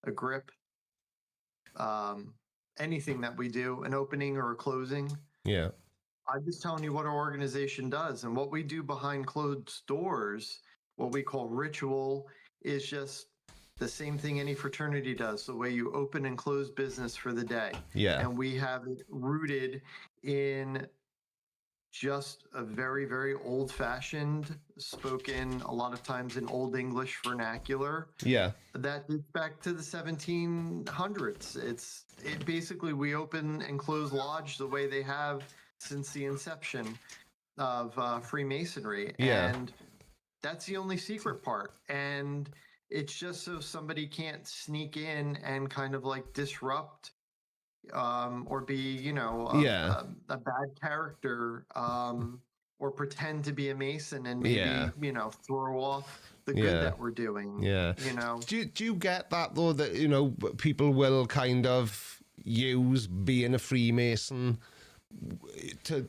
a grip, anything that we do, an opening or a closing. Yeah. I'm just telling you what our organization does, and what we do behind closed doors, what we call ritual, is just the same thing any fraternity does, the way you open and close business for the day. Yeah. And we have it rooted in just a very, very old-fashioned, spoken a lot of times in Old English vernacular. Yeah. That dates back to the 1700s. It basically, we open and close lodge the way they have since the inception of Freemasonry. Yeah. And that's the only secret part. And it's just so somebody can't sneak in and kind of like disrupt or be, a bad character, or pretend to be a Mason and maybe, throw off the good that we're doing. Yeah. Do you get that though, that, people will kind of use being a Freemason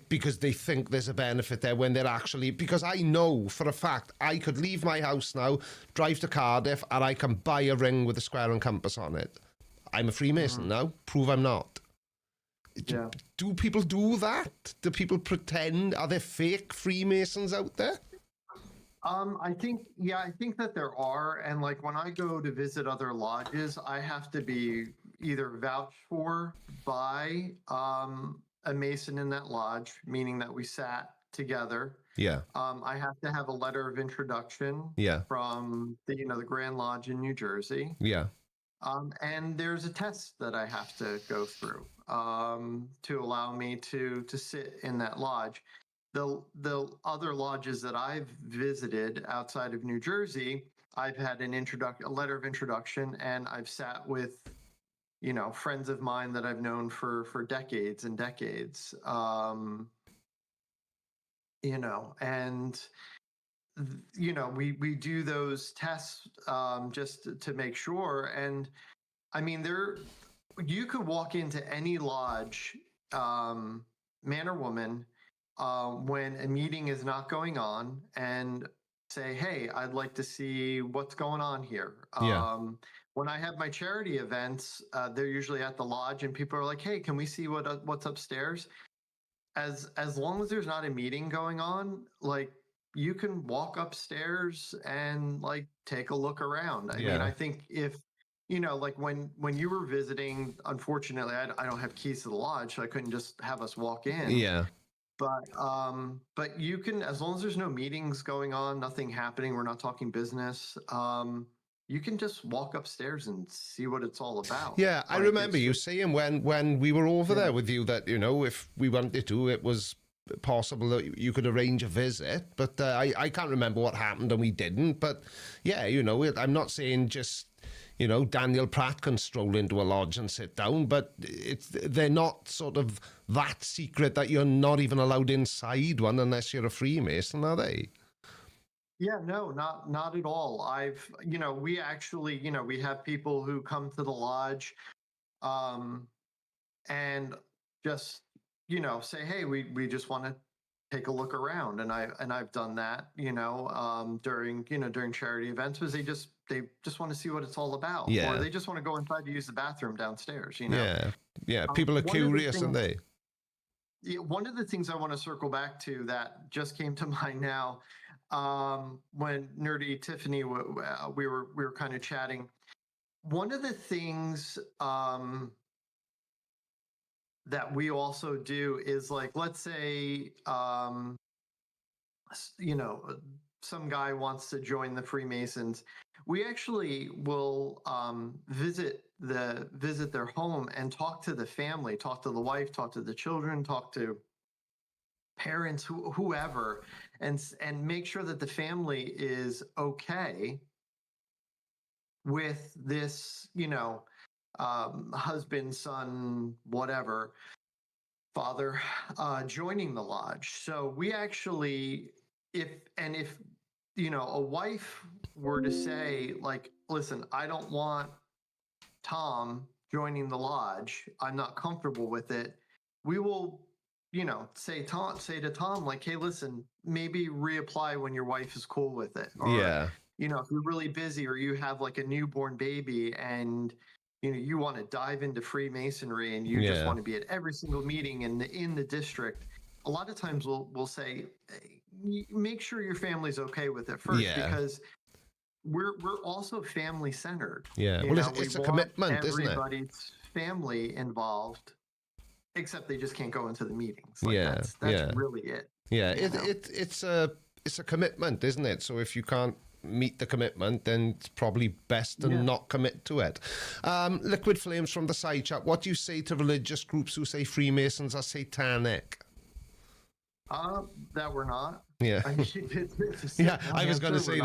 because they think there's a benefit there when they're actually, because I know for a fact I could leave my house now, drive to Cardiff, and I can buy a ring with a square and compass on it. I'm a Freemason now. Prove I'm not. Yeah. Do people do that? Do people pretend? Are there fake Freemasons out there? I think that there are. And like when I go to visit other lodges, I have to be either vouched for by a Mason in that lodge, meaning that we sat together. Yeah. I have to have a letter of introduction from the Grand Lodge in New Jersey. Yeah. And there's a test that I have to go through to allow me to sit in that lodge. The other lodges that I've visited outside of New Jersey, I've had a letter of introduction, and I've sat with, friends of mine that I've known for decades and decades. And we do those tests just to make sure. And I mean, you could walk into any lodge, man or woman, when a meeting is not going on, and say, hey, I'd like to see what's going on here. When I have my charity events, they're usually at the lodge, and people are like, hey, can we see what's upstairs? As long as there's not a meeting going on, like, you can walk upstairs and like take a look around. I mean, I think if, like when you were visiting, unfortunately, I don't have keys to the lodge, so I couldn't just have us walk in. Yeah. But you can, as long as there's no meetings going on, nothing happening, we're not talking business, you can just walk upstairs and see what it's all about. Yeah, I remember you saying when we were over there with you that, if we wanted to, it was possible that you could arrange a visit, but I can't remember what happened and we didn't. But yeah, I'm not saying just, Daniel Pratt can stroll into a lodge and sit down, but they're not sort of that secret that you're not even allowed inside one unless you're a Freemason, are they? Yeah, no, not at all. We actually, we have people who come to the lodge, and just, say, hey, we just want to take a look around, and I've done that, during charity events, because they just want to see what it's all about, or they just want to go inside to use the bathroom downstairs. Yeah. People are curious, aren't they? Yeah, one of the things I want to circle back to that just came to mind now, when Nerdy Tiffany, we were kind of chatting. One of the things that we also do is, like, let's say, some guy wants to join the Freemasons. We actually will visit their home and talk to the family, talk to the wife, talk to the children, talk to parents, whoever, and make sure that the family is okay with this, husband, son, whatever, father, joining the lodge. So we actually, if a wife were to say, like, listen, I don't want Tom joining the lodge, I'm not comfortable with it, we will, say to Tom, like, hey, listen, maybe reapply when your wife is cool with it. Or, if you're really busy, or you have like a newborn baby and you want to dive into Freemasonry and you just want to be at every single meeting in the district, a lot of times we'll say, hey, make sure your family's okay with it first, because we're also family centered. Yeah, well, it's a commitment, isn't it? Everybody's family involved, except they just can't go into the meetings. Like, that's really it. Yeah, it's a commitment, isn't it? So if you can't meet the commitment, then it's probably best to not commit to it. Liquid Flames from the side chat, what do you say to religious groups who say Freemasons are satanic? That we're not. Yeah. I was going to say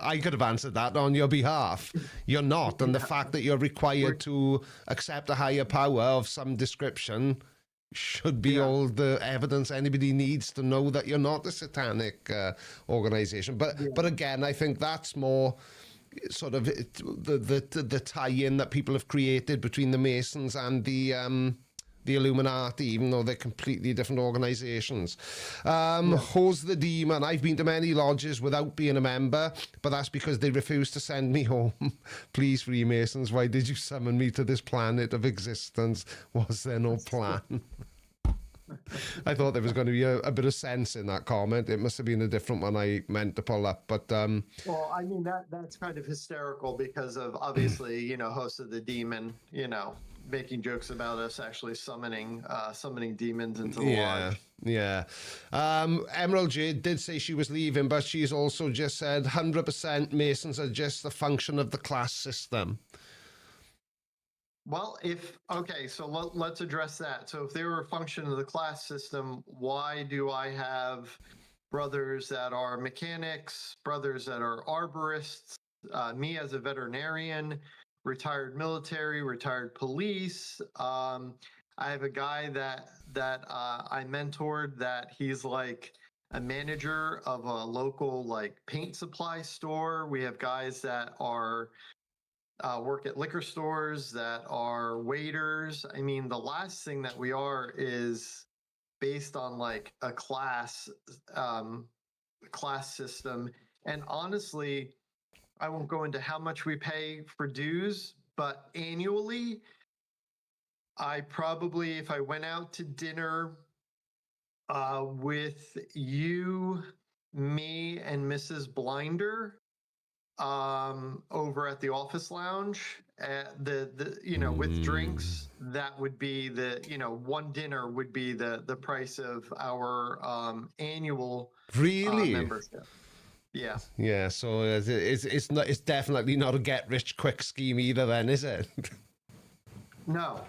I could have answered that on your behalf. You're not, and the fact that you're required to accept a higher power of some description should be all the evidence anybody needs to know that you're not a satanic organization. But again, I think that's more sort of the tie-in that people have created between the Masons and the the Illuminati, even though they're completely different organisations. Who's the demon? I've been to many lodges without being a member, but that's because they refuse to send me home. Please, Freemasons, why did you summon me to this planet of existence? Was there no plan? I thought there was going to be a bit of sense in that comment. It must have been a different one I meant to pull up, but well, I mean that's kind of hysterical because of obviously, you know, host of the demon, you know, making jokes about us actually summoning demons into the lodge. Yeah. Emerald Jade did say she was leaving, but she's also just said 100% Masons are just a function of the class system. Well, so let's address that. So if they were a function of the class system, why do I have brothers that are mechanics, brothers that are arborists, me as a veterinarian, retired military, retired police? I have a guy that I mentored that he's like a manager of a local like paint supply store. We have guys that are work at liquor stores, that are waiters. I mean, the last thing that we are is based on like a class system. And honestly, I won't go into how much we pay for dues, but annually, I probably, if I went out to dinner with you, me, and Mrs. Blinder, over at the office lounge, the you know, with drinks, that would be the, you know, one dinner would be the price of our annual membership. Yeah. So it's definitely not a get rich quick scheme either then, is it? No.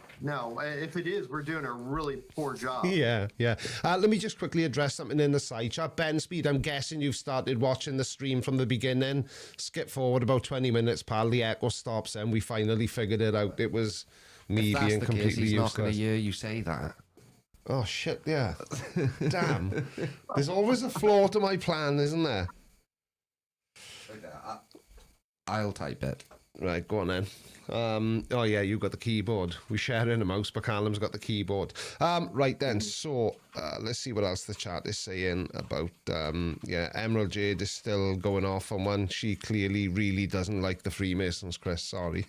If it is, we're doing a really poor job. Yeah. Let me just quickly address something in the side chat. Ben Speed, I'm guessing you've started watching the stream from the beginning. Skip forward about 20 minutes, pal. The echo stops and we finally figured it out. It was me being completely he's useless. not going to hear you say that. Oh, shit, yeah. Damn. There's always a flaw to my plan, isn't there? I'll type it. Right, go on then. Oh yeah, you got the keyboard. We share in a mouse, but Callum's got the keyboard. Right then, so let's see what else the chat is saying about Emerald Jade is still going off on one. She clearly really doesn't like the Freemasons, Chris. Sorry.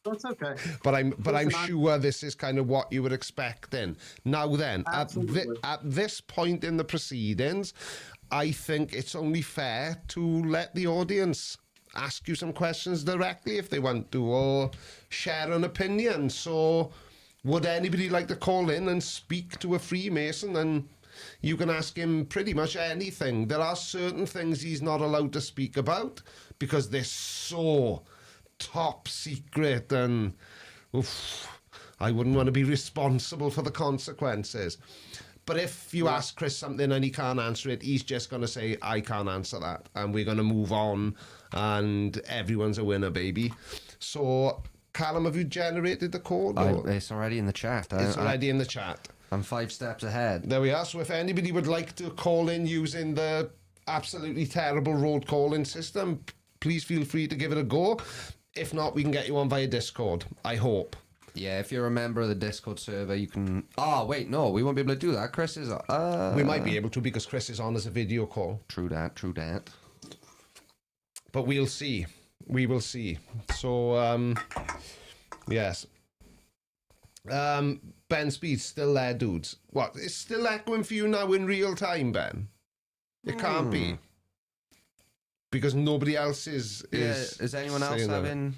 That's okay. But I'm sure this is kind of what you would expect then. Now then, at this point in the proceedings, I think it's only fair to let the audience ask you some questions directly if they want to, or share an opinion. So would anybody like to call in and speak to a Freemason? And you can ask him pretty much anything. There are certain things he's not allowed to speak about because they're so top secret, and I wouldn't want to be responsible for the consequences. But if you ask Chris something and he can't answer it, he's just going to say, I can't answer that. And we're going to move on and everyone's a winner, baby. So, Callum, have you generated the code? It's already in the chat. It's already in the chat. I'm 5 steps ahead. There we are. So if anybody would like to call in using the absolutely terrible road calling system, please feel free to give it a go. If not, we can get you on via Discord, I hope. Yeah, if you're a member of the Discord server, you can... Oh, wait, no, we won't be able to do that. Chris is... We might be able to because Chris is on as a video call. True that. But we'll see. We will see. So, yes. Ben Speed's still there, dudes. What? It's still echoing for you now in real time, Ben? It can't be. Because nobody else is is anyone else saying having...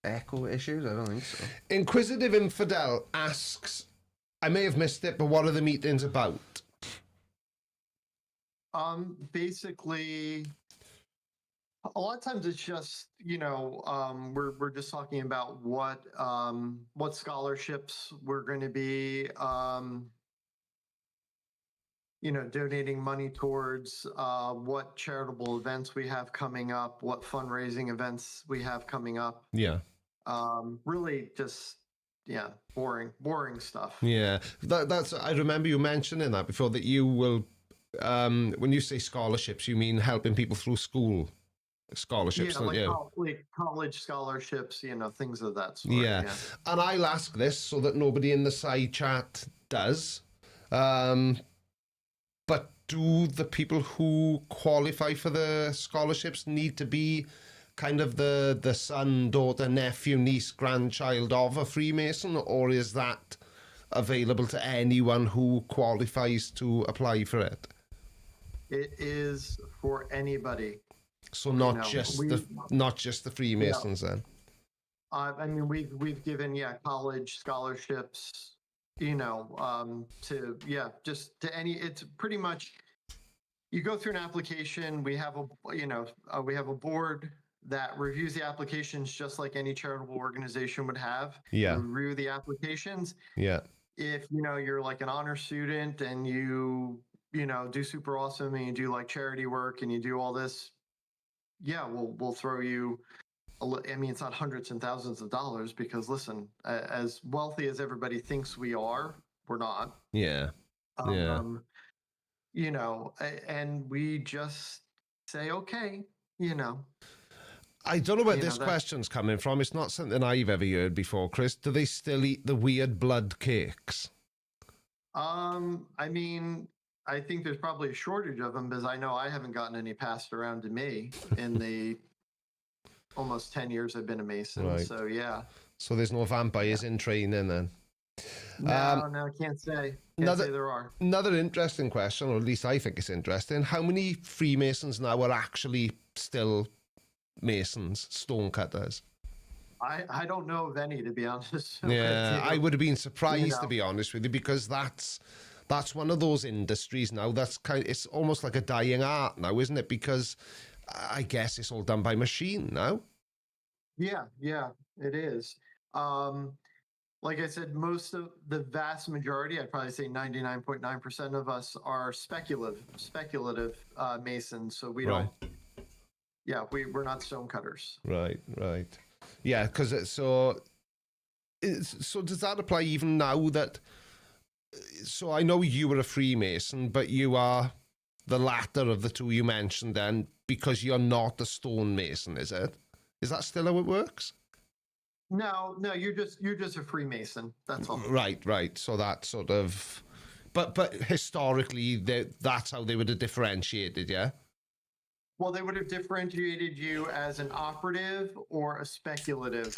echo issues? I don't think so. Inquisitive Infidel asks, I may have missed it, but what are the meetings about? Basically, a lot of times it's just, you know, we're just talking about what scholarships we're going to be, you know, donating money towards, what charitable events we have coming up, what fundraising events we have coming up. Yeah. Really just, boring stuff. Yeah. That's, I remember you mentioning that before, that you will, when you say scholarships, you mean helping people through school. scholarships, don't you? Like college scholarships, things of that sort. Yeah. And I'll ask this so that nobody in the side chat does. But do the people who qualify for the scholarships need to be kind of the son, daughter, nephew, niece, grandchild of a Freemason, or is that available to anyone who qualifies to apply for it? It is for anybody. So not just the Freemasons then. I mean, we've given college scholarships, just to any. It's pretty much you go through an application. We have a board that reviews the applications just like any charitable organization would have. Yeah. Review the applications. Yeah. If you're like an honor student and you do super awesome and you do like charity work and you do all this, we'll throw you. I mean, it's not hundreds and thousands of dollars because listen, as wealthy as everybody thinks we are, we're not. Yeah. And we just say, okay, I don't know where this question's coming from. It's not something I've ever heard before, Chris. Do they still eat the weird blood cakes? I mean, I think there's probably a shortage of them because I know I haven't gotten any passed around to me in the almost 10 years I've been a Mason. Right. So, yeah. So there's no vampires in training then? No, I can't say. Can't say there are. Another interesting question, or at least I think it's interesting. How many Freemasons now are actually still Masons, stonecutters? I don't know of any, to be honest. Yeah, I would have been surprised, to be honest with you, because that's one of those industries now that's it's almost like a dying art now, isn't it? Because I guess it's all done by machine now. Yeah, it is. Like I said, most of the vast majority, I'd probably say 99.9% of us are speculative Masons. So we don't. Yeah, we're not stonecutters. Right. Yeah, because so does that apply even now that? So I know you were a Freemason, but you are the latter of the two you mentioned then, because you're not a stonemason, is it? Is that still how it works? No, you're just a Freemason. That's all. Right. So that sort of, but historically, that's how they would have differentiated, yeah. Well, they would have differentiated you as an operative or a speculative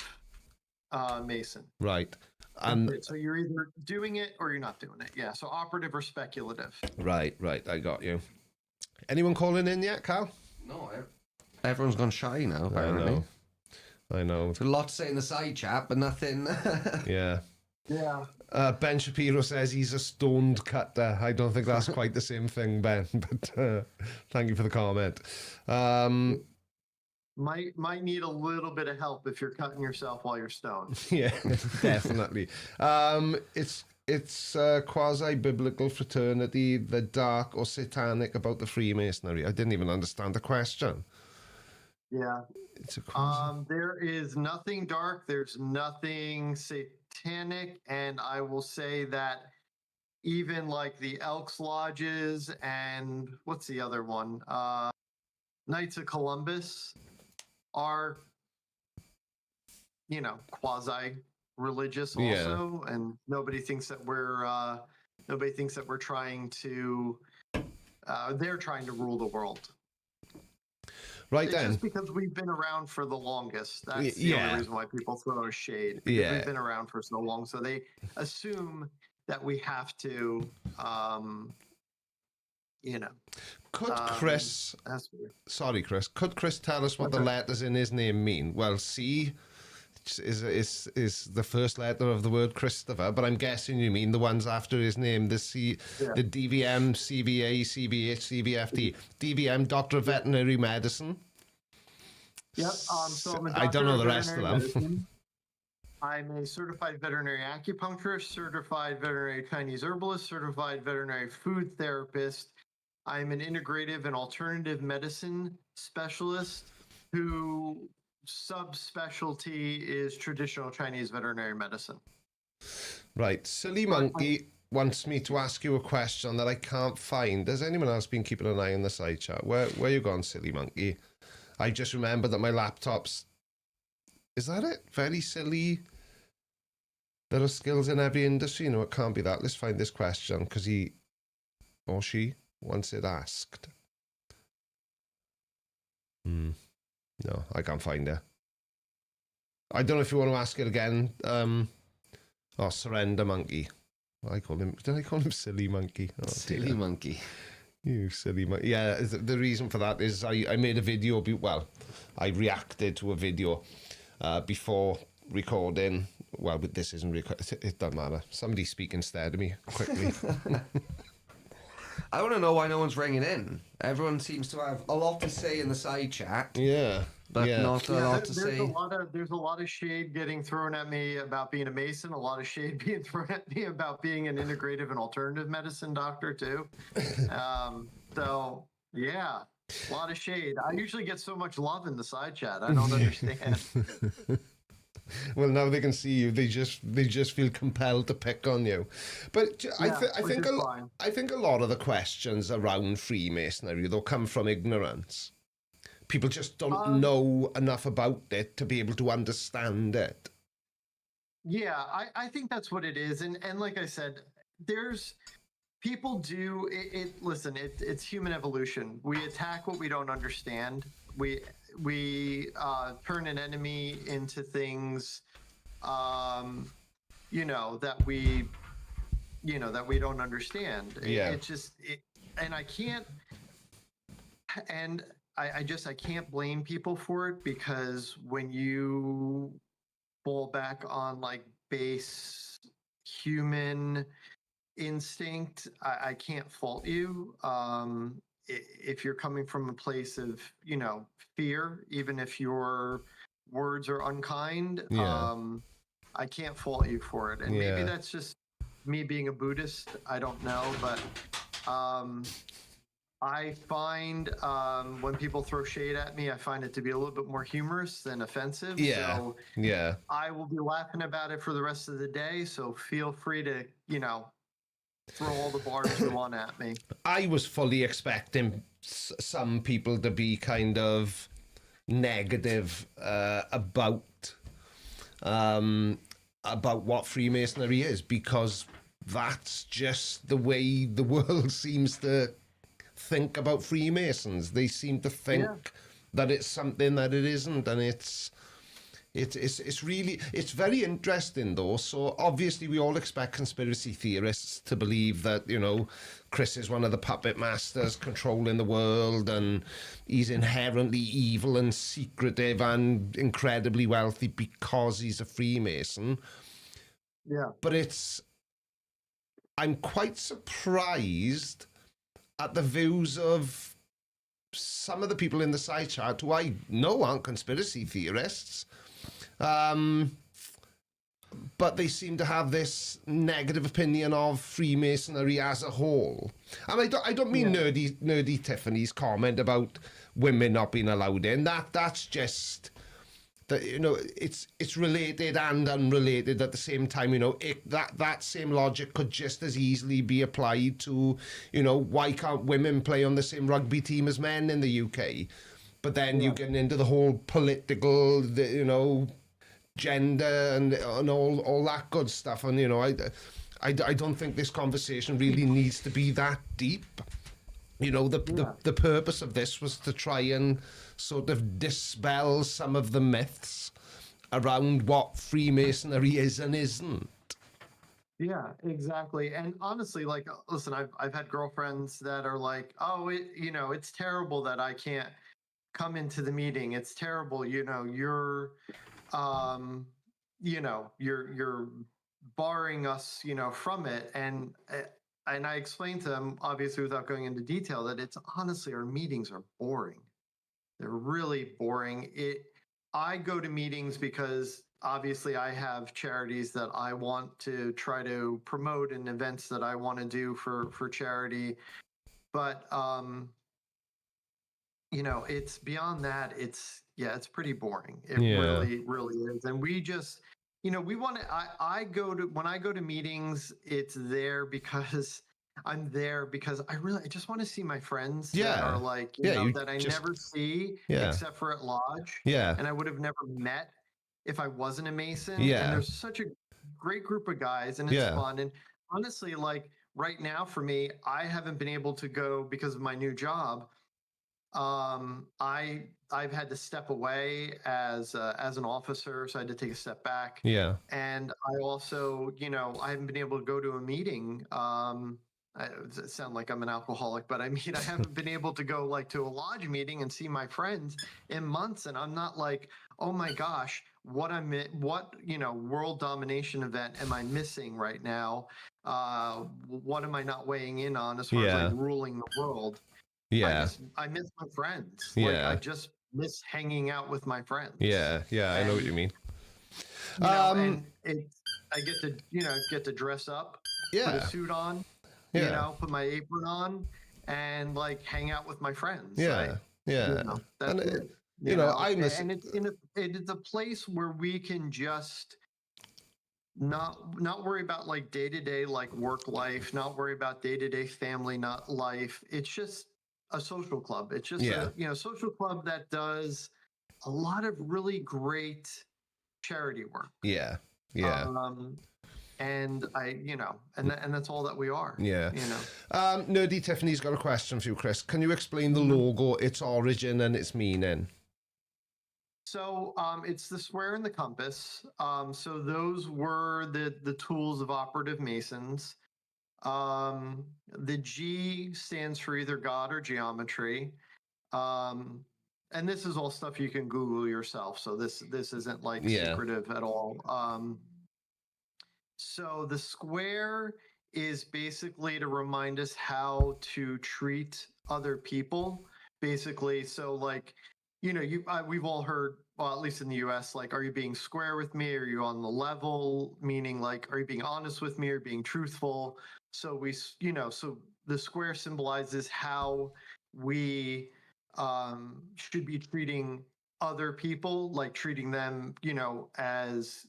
Mason. Right. And so you're either doing it or you're not doing it. Yeah. So operative or speculative. Right. I got you. Anyone calling in yet, Cal? No, everyone's gone shy now, apparently. I know. There's a lot to say in the side chat, but nothing. Yeah. Yeah. Ben Shapiro says he's a stoned cutter. I don't think that's quite the same thing, Ben, but thank you for the comment. Might need a little bit of help if you're cutting yourself while you're stoned. Yeah, definitely. It's quasi-biblical fraternity, the dark or satanic about the Freemasonry. I didn't even understand the question. Yeah. It's a there is nothing dark. There's nothing satanic. And I will say that even like the Elks Lodges and what's the other one? Knights of Columbus are, quasi-religious also. Yeah. And nobody thinks that we're trying to, they're trying to rule the world. Right it's then. Just because we've been around for the longest. That's the only reason why people throw shade. Because we've been around for so long. So they assume that we have to, Could Chris... Sorry, Chris. Could Chris tell us what the letters in his name mean? Well, C is the first letter of the word Christopher, but I'm guessing you mean the ones after his name. The C, the DVM, CVA, CVH, CVFT. DVM, Doctor of Veterinary Medicine. Yep. So I'm a doctor I don't know the rest of them. Medicine. I'm a certified veterinary acupuncturist, certified veterinary Chinese herbalist, certified veterinary food therapist. I'm an integrative and alternative medicine specialist who subspecialty is traditional Chinese veterinary medicine. Right. Silly Monkey wants me to ask you a question that I can't find. Has anyone else been keeping an eye on the side chat? Where you gone, Silly Monkey? I just remember that my laptop's, is that it? Very silly. There are skills in every industry. No, it can't be that. Let's find this question because he or she wants it asked. No, I can't find it. I don't know if you want to ask it again. Surrender monkey. I call him. Did I call him silly monkey? Oh, Silly dear. monkey. You silly monkey. Yeah, the reason for that is I made a video. Well, I reacted to a video before recording. Well, but this isn't recorded. It doesn't matter. Somebody speak instead of me quickly. I want to know why no one's ringing in. Everyone seems to have a lot to say in the side chat, Yeah. but yeah. not a lot to there's say. there's a lot of shade getting thrown at me about being a Mason. A lot of shade being thrown at me about being an integrative and alternative medicine doctor too. So yeah, a lot of shade. I usually get so much love in the side chat. I don't understand. Well, now they can see you. They just feel compelled to pick on you. But I think a lot of the questions around Freemasonry they'll come from ignorance. People just don't know enough about it to be able to understand it. Yeah, I think that's what it is. And like I said, there's people do it. Listen, it's human evolution. We attack what we don't understand. We turn an enemy into things, that we don't understand. Yeah. It's just, and I can't, and I can't blame people for it because when you fall back on like base human instinct, I can't fault you. If you're coming from a place of, fear, even if your words are unkind, I can't fault you for it. And maybe that's just me being a Buddhist. I don't know, but I find when people throw shade at me, I find it to be a little bit more humorous than offensive. Yeah. So Yeah. I will be laughing about it for the rest of the day. So feel free to, throw all the barbs you want at me. I was fully expecting some people to be kind of negative about what Freemasonry is, because that's just the way the world seems to think about Freemasons. They seem to think that it's something that it isn't, and it's very interesting though. So obviously we all expect conspiracy theorists to believe that, Chris is one of the puppet masters controlling the world and he's inherently evil and secretive and incredibly wealthy because he's a Freemason. Yeah. But I'm quite surprised at the views of some of the people in the side chat who I know aren't conspiracy theorists. But they seem to have this negative opinion of Freemasonry as a whole. And I don't mean nerdy Tiffany's comment about women not being allowed in. That's just that, it's related and unrelated at the same time. That same logic could just as easily be applied to, why can't women play on the same rugby team as men in the UK? But then you get into the whole political, gender and all that good stuff. And, I don't think this conversation really needs to be that deep. The purpose of this was to try and sort of dispel some of the myths around what Freemasonry is and isn't. Yeah, exactly. And honestly, like, listen, I've had girlfriends that are like, oh, it's terrible that I can't come into the meeting. It's terrible. You're barring us, from it. And I explained to them, obviously, without going into detail, that it's honestly, our meetings are boring. They're really boring. I go to meetings because obviously I have charities that I want to try to promote and events that I want to do for charity. But, it's beyond that. It's pretty boring. It really, really is. And we just, we want to, when I go to meetings, it's there because I'm there because I just want to see my friends that Yeah. are like, Yeah, you that I just- never see Yeah. except for at lodge. Yeah. And I would have never met if I wasn't a Mason. Yeah. And there's such a great group of guys and it's Yeah. fun. And honestly, like right now for me, I haven't been able to go because of my new job. I've had to step away as an officer, so I had to take a step back. Yeah. And I also, I haven't been able to go to a meeting. It sound like I'm an alcoholic, but I mean, I haven't been able to go like to a lodge meeting and see my friends in months. And I'm not like, oh my gosh, what world domination event am I missing right now? What am I not weighing in on as far as Yeah. like ruling the world? Yeah. I miss my friends. Yeah. Like I just miss hanging out with my friends. Yeah. Yeah. I know what you mean. And I get to dress up, put Yeah. a suit on, Yeah. put my apron on, and like hang out with my friends. Yeah. Yeah. That's And it. And it's a place where we can just not worry about like day-to-day like work life, not worry about day-to-day family not life. It's just a social club. It's just a social club that does a lot of really great charity work. Yeah. Yeah. And and that's all that we are. Yeah. Nerdy Tiffany's got a question for you, Chris. Can you explain the logo, its origin and its meaning? So it's the square and the compass. So those were the tools of operative Masons. The G stands for either God or geometry. And this is all stuff you can Google yourself. So this isn't like secretive at all. So the square is basically to remind us how to treat other people. Basically, so like, we've all heard, well, at least in the US, like, are you being square with me? Are you on the level? Meaning like, are you being honest with me or being truthful? So so the square symbolizes how we should be treating other people, like treating them, as,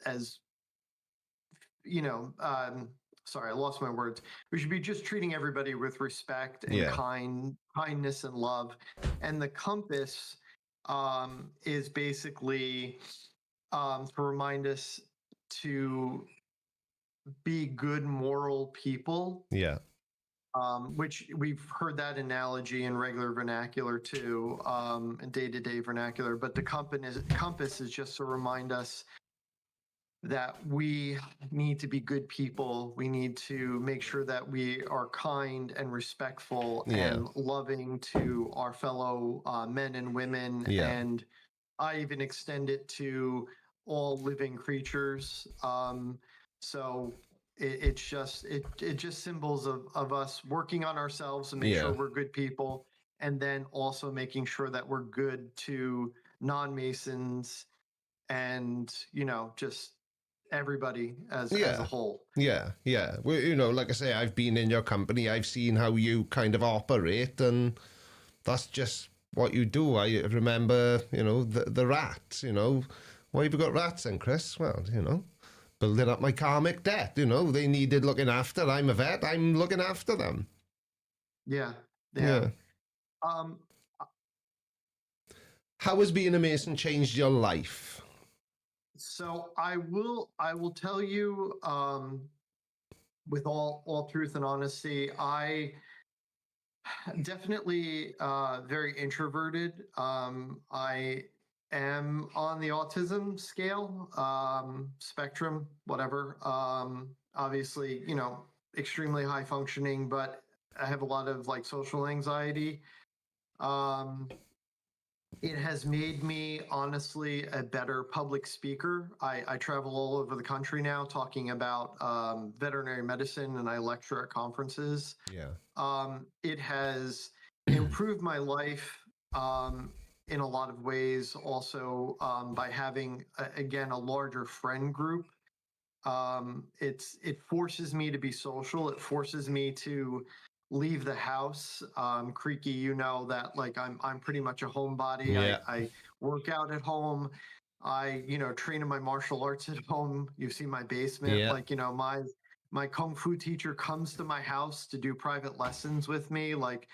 as, sorry, I lost my words. We should be just treating everybody with respect and kindness and love. And the compass is basically to remind us to be good moral people. Yeah. Which we've heard that analogy in regular vernacular too, and day-to-day vernacular. But the compass is just to remind us that we need to be good people. We need to make sure that we are kind and respectful and loving to our fellow men and women. Yeah. And I even extend it to all living creatures. So it's just symbols of us working on ourselves and make sure we're good people. And then also making sure that we're good to non-Masons and, just everybody as a whole. Yeah. Well, like I say, I've been in your company. I've seen how you kind of operate, and that's just what you do. I remember, the rats. Why have you got rats then, Chris? Well, building up my karmic debt. They needed looking after. I'm a vet. I'm looking after them. Yeah. How has being a Mason changed your life? So I will tell you, with all truth and honesty, I definitely very introverted. I am on the autism scale, spectrum, whatever. Obviously, extremely high functioning, but I have a lot of like social anxiety. It has made me honestly a better public speaker. I travel all over the country now talking about veterinary medicine, and I lecture at conferences. Yeah. It has improved my life in a lot of ways, also by having, again, a larger friend group. It forces me to be social. It forces me to leave the house. Creaky, that like I'm pretty much a homebody. Yeah. I work out at home. I train in my martial arts at home. You see my basement. Yeah. Like my kung fu teacher comes to my house to do private lessons with me. Like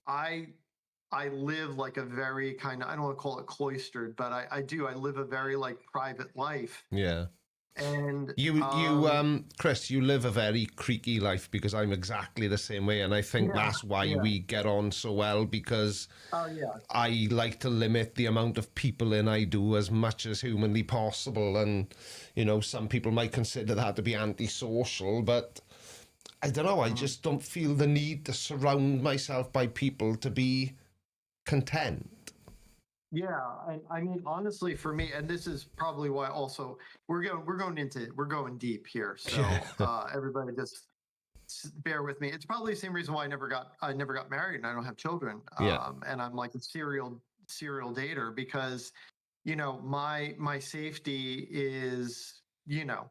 I live like a very kind of, I don't want to call it cloistered, but I do. I live a very like private life. Yeah. And Chris, you live a very creaky life, because I'm exactly the same way, and I think that's why we get on so well, because I like to limit the amount of people in I do as much as humanly possible, and you know, some people might consider that to be antisocial, but I don't know, I just don't feel the need to surround myself by people to be content. Yeah, I mean, honestly, for me, and this is probably why also we're going deep here. So everybody just bear with me. It's probably the same reason why I never got married and I don't have children. And I'm like a serial dater, because, you know, my safety is, you know,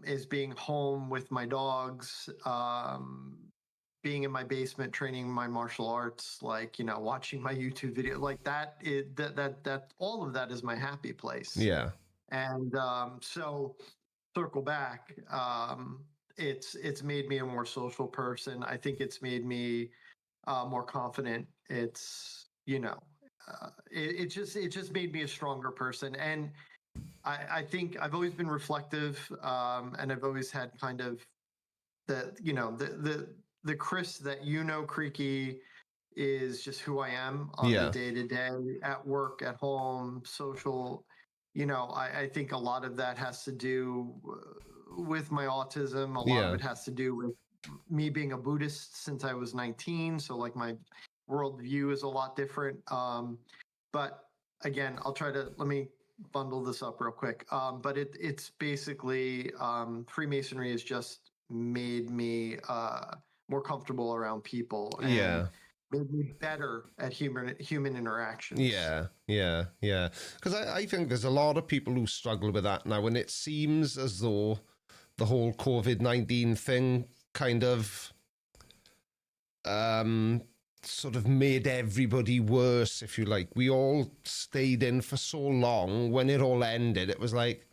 is being home with my dogs, being in my basement training my martial arts, like, you know, watching my YouTube video, like that all of that is my happy place. Yeah. And so circle back, it's made me a more social person. I think it's made me more confident. It's, you know, it just made me a stronger person. And I think I've always been reflective, and I've always had kind of the Chris that you know, Creaky, is just who I am on the day-to-day, at work, at home, social. You know, I think a lot of that has to do with my autism. A lot of it has to do with me being a Buddhist since I was 19. So like my worldview is a lot different. But again, let me bundle this up real quick. But it's basically Freemasonry has just made me more comfortable around people, and made me better at human interactions. Yeah. Because I think there's a lot of people who struggle with that now, and it seems as though the whole COVID-19 thing kind of sort of made everybody worse, if you like. We all stayed in for so long. When it all ended, it was like,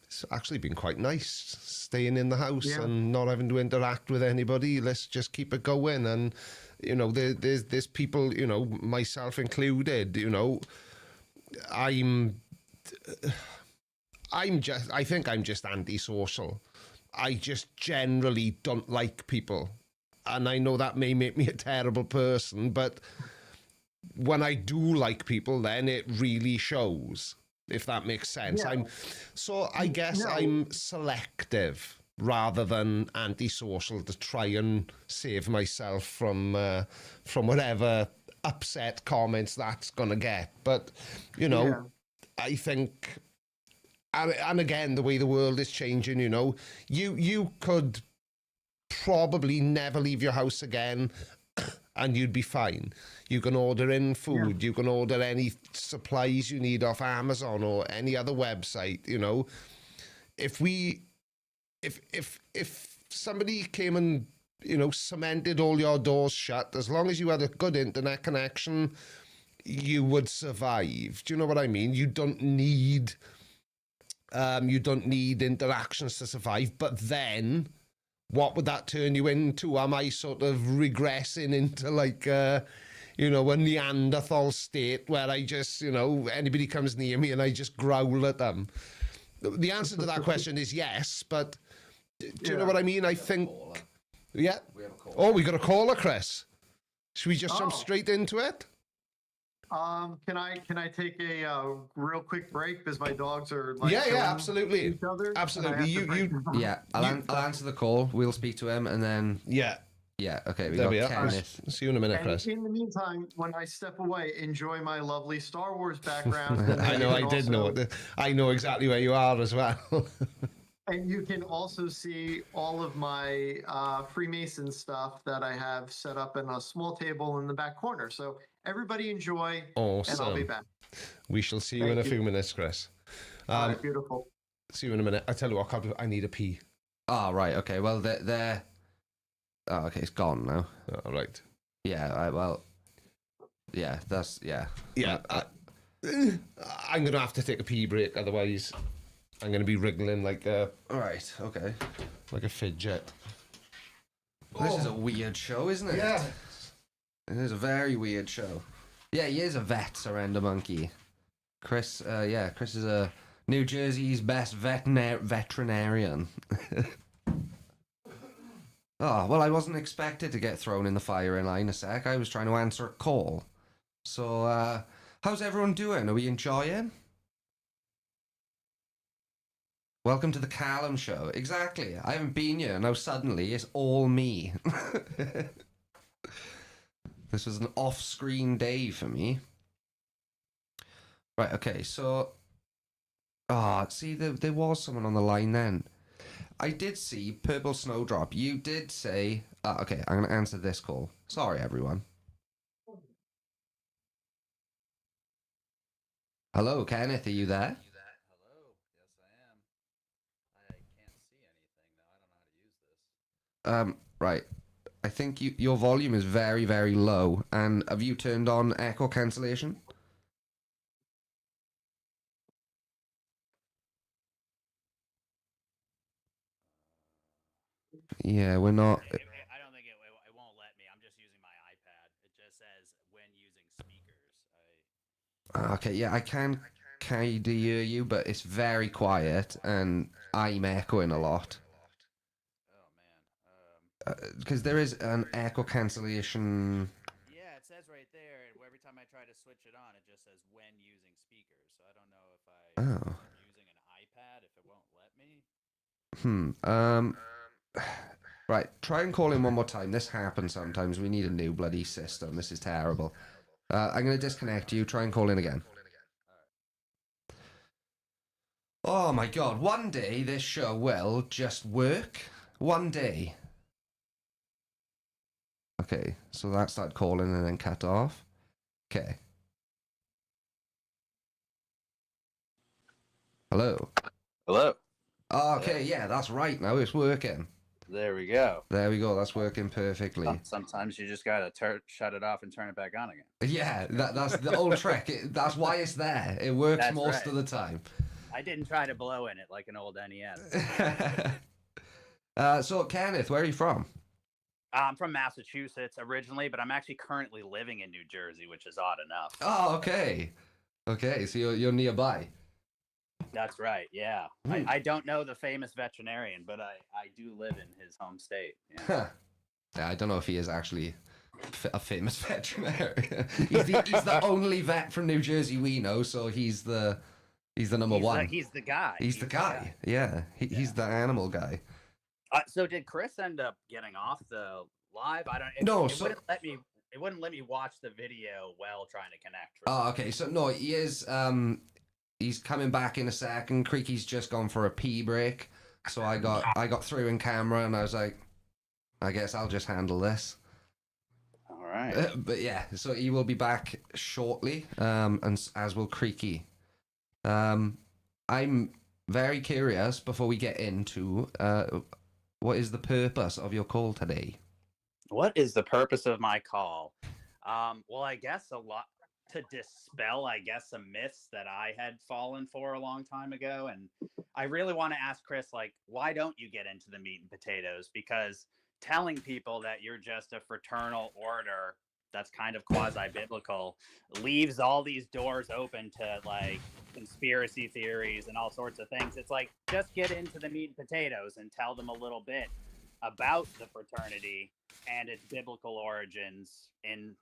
it's actually been quite nice staying in the house and not having to interact with anybody. Let's just keep it going. And, you know, there's people, you know, myself included, you know, I think I'm just antisocial. I just generally don't like people. And I know that may make me a terrible person, but when I do like people, then it really shows, if that makes sense. I guess I'm selective rather than antisocial, to try and save myself from whatever upset comments that's gonna get. But you know, I think, and again, the way the world is changing, you know, you could probably never leave your house again and you'd be fine. You can order in food, you can order any supplies you need off Amazon or any other website, you know. If somebody came and, you know, cemented all your doors shut, as long as you had a good internet connection, you would survive. Do you know what I mean? You don't need interactions to survive. But then what would that turn you into? Am I sort of regressing into like, you know, a Neanderthal state where I just, you know, anybody comes near me and I just growl at them? The answer to that question is yes, but do you know what I mean? I think, we have a caller. Oh, we got a caller, Chris. Should we just jump straight into it? Can I take a real quick break, because my dogs are like absolutely, each other, absolutely. I'll answer the call. We'll speak to him, and then okay. There we are. Kenneth. See you in a minute, Chris. In the meantime, when I step away, enjoy my lovely Star Wars background. I know. I did know it. I know exactly where you are as well. And you can also see all of my Freemason stuff that I have set up in a small table in the back corner. So everybody enjoy, awesome. And I'll be back. We shall see you in a few minutes, Chris. All right, beautiful. See you in a minute. I tell you what, I need a pee. Oh, right. Okay. Well, they're... Oh, okay. It's gone now. All right. Yeah. Yeah. That's... Yeah. Yeah. I'm going to have to take a pee break, otherwise I'm going to be wriggling like a Okay. fidget. This is a weird show, isn't it? Yeah. It is a very weird show. Yeah, he is a vet, Surrender Monkey. Chris is a New Jersey's best veterinarian. Oh, well, I wasn't expected to get thrown in the firing line a sec. I was trying to answer a call. So, how's everyone doing? Are we enjoying? Welcome to the Callum Show. Exactly. I haven't been here. Now suddenly it's all me. This was an off-screen day for me. Right, okay, so... see, there was someone on the line then. I did see Purple Snowdrop. You did say... okay, I'm going to answer this call. Sorry, everyone. Hello, Kenneth, are you there? Hello. Yes, I am. I can't see anything though. I don't know how to use this. Right. I think your volume is very, very low. And have you turned on echo cancellation? Yeah, we're not... I don't think it won't let me. I'm just using my iPad. It just says when using speakers. Okay, yeah, I can kind of hear you, but it's very quiet, and I'm echoing a lot. Oh man. Because there is an echo cancellation... Yeah, it says right there. And every time I try to switch it on, it just says when using speakers. So I don't know if Oh. I'm using an iPad if it won't let me. Right, try and call in one more time. This happens sometimes. We need a new bloody system. This is terrible. I'm going to disconnect you. Try and call in again. Oh my god, one day this show will just work. One day. Okay, so that started calling and then cut off. Okay. Hello. Hello. Okay, yeah, that's right now. It's working. There we go. There we go. That's working perfectly. Sometimes you just gotta shut it off and turn it back on again. Yeah, that's the old trick. That's why it's there. It works That's most right. of the time. I didn't try to blow in it like an old NES. So, Kenneth, where are you from? I'm from Massachusetts originally, but I'm actually currently living in New Jersey, which is odd enough. Oh, okay. Okay, so you're nearby. That's right. Yeah. I don't know the famous veterinarian, but I do live in his home state. Yeah. Huh. Yeah, I don't know if he is actually a famous veterinarian. he's the only vet from New Jersey we know, so he's the number one. He's the guy. He's the guy. Yeah, he's the animal guy. So did Chris end up getting off the live? I don't. No, it wouldn't let me. It wouldn't let me watch the video while trying to connect. Oh, okay. So no, he is. He's coming back in a second. Creaky's just gone for a pee break, so I got through in camera, and I was like, I guess I'll just handle this. All right. But yeah, so he will be back shortly, and as will Creaky. I'm very curious before we get into what is the purpose of your call today? What is the purpose of my call? Well, I guess a lot to dispel, some myths that I had fallen for a long time ago. And I really want to ask Chris, why don't you get into the meat and potatoes? Because telling people that you're just a fraternal order that's kind of quasi-biblical leaves all these doors open to conspiracy theories and all sorts of things. It's just get into the meat and potatoes and tell them a little bit about the fraternity and its biblical origins in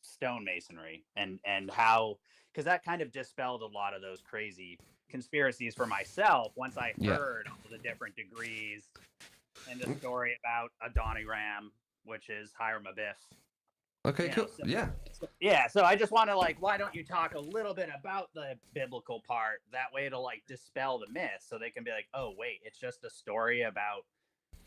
stonemasonry and how, because that kind of dispelled a lot of those crazy conspiracies for myself once I heard all the different degrees and the story about Adoniram, which is Hiram Abiff. Okay, cool. So I just want to why don't you talk a little bit about the biblical part? That way it'll dispel the myth, so they can be oh wait, it's just a story about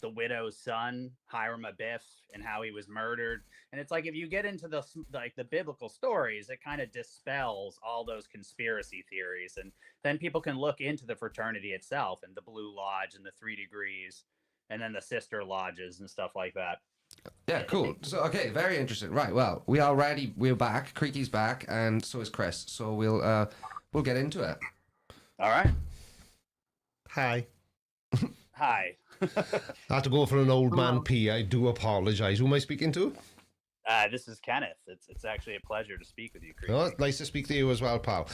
the widow's son, Hiram Abiff, and how he was murdered. And it's if you get into the biblical stories, it kind of dispels all those conspiracy theories, and then people can look into the fraternity itself and the Blue Lodge and the 3 degrees, and then the sister lodges and stuff like that. Yeah, cool. So, okay, very interesting. Right, well, we are ready. We're back. Creaky's back, and so is Chris. So we'll get into it. All right. Hi. Hi. I had to go for an old man Hello. pee. I do apologise. Who am I speaking to? This is Kenneth. It's actually a pleasure to speak with you, Creaky. Oh, nice to speak to you as well, pal.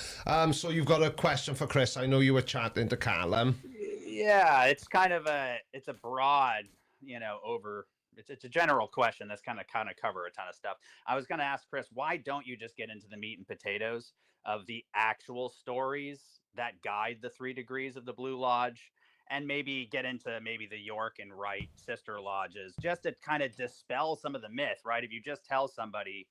So you've got a question for Chris. I know you were chatting to Callum. Yeah, it's kind of it's a broad, it's a general question that's kind of cover a ton of stuff. I was going to ask Chris, why don't you just get into the meat and potatoes of the actual stories that guide the 3 degrees of the Blue Lodge, and maybe get into maybe the York and Wright sister lodges, just to kind of dispel some of the myth, right? If you just tell somebody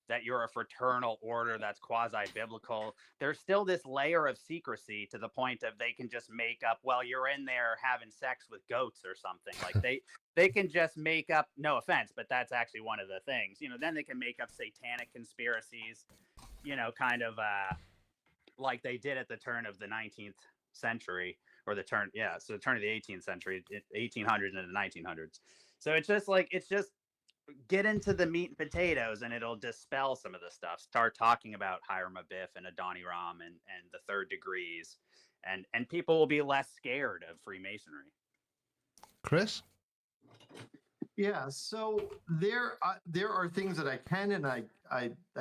that you're a fraternal order that's quasi-biblical, there's still this layer of secrecy to the point of they can just make up, well, you're in there having sex with goats or something. Like they can just make up, no offense, but that's actually one of the things. Then they can make up satanic conspiracies, kind of like they did at the turn of the 19th century, or the turn of the 18th century, 1800s into the 1900s. So it's just get into the meat and potatoes, and it'll dispel some of the stuff. Start talking about Hiram Abiff and Adoniram and the 3rd degrees, and people will be less scared of Freemasonry. Chris? Yeah, so there are things that I can and I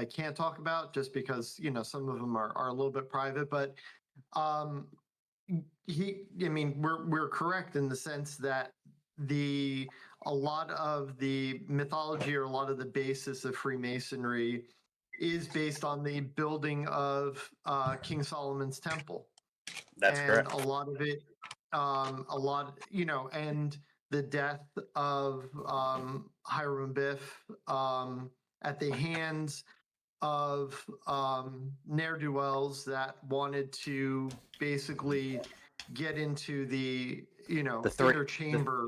can't talk about just because some of them are a little bit private, but we're correct in the sense that a lot of the mythology, or a lot of the basis of Freemasonry, is based on the building of King Solomon's temple. That's and correct. a lot of it, and the death of Hiram Abiff at the hands of ne'er-do-wells that wanted to basically get into the inner chamber,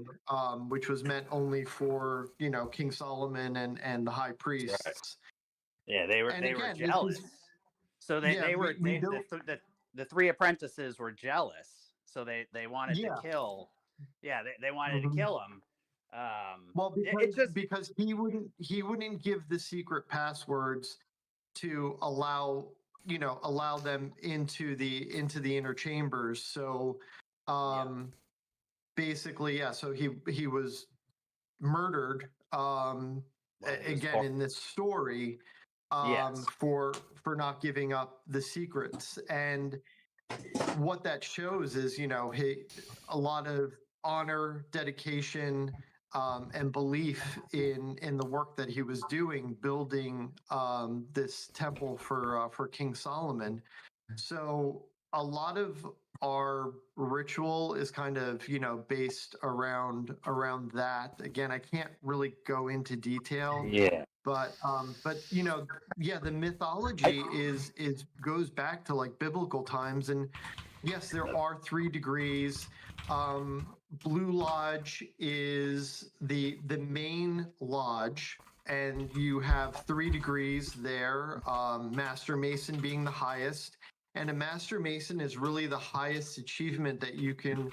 which was meant only for King Solomon and the high priests. Right. Yeah, they were jealous. So the 3 apprentices were jealous. So they wanted to kill. Yeah, they wanted to kill him. Well, because he wouldn't give the secret passwords to allow them into the inner chambers. So basically, so he was murdered again in this story for not giving up the secrets. And what that shows is a lot of honor, dedication, and belief in the work that he was doing, building this temple for King Solomon. So a lot of our ritual is kind of based around that. Again, I can't really go into detail. Yeah. But the mythology is goes back to like biblical times, and yes, there are 3 degrees. Blue Lodge is the main lodge, and you have 3 degrees there. Master Mason being the highest, and a Master Mason is really the highest achievement that you can,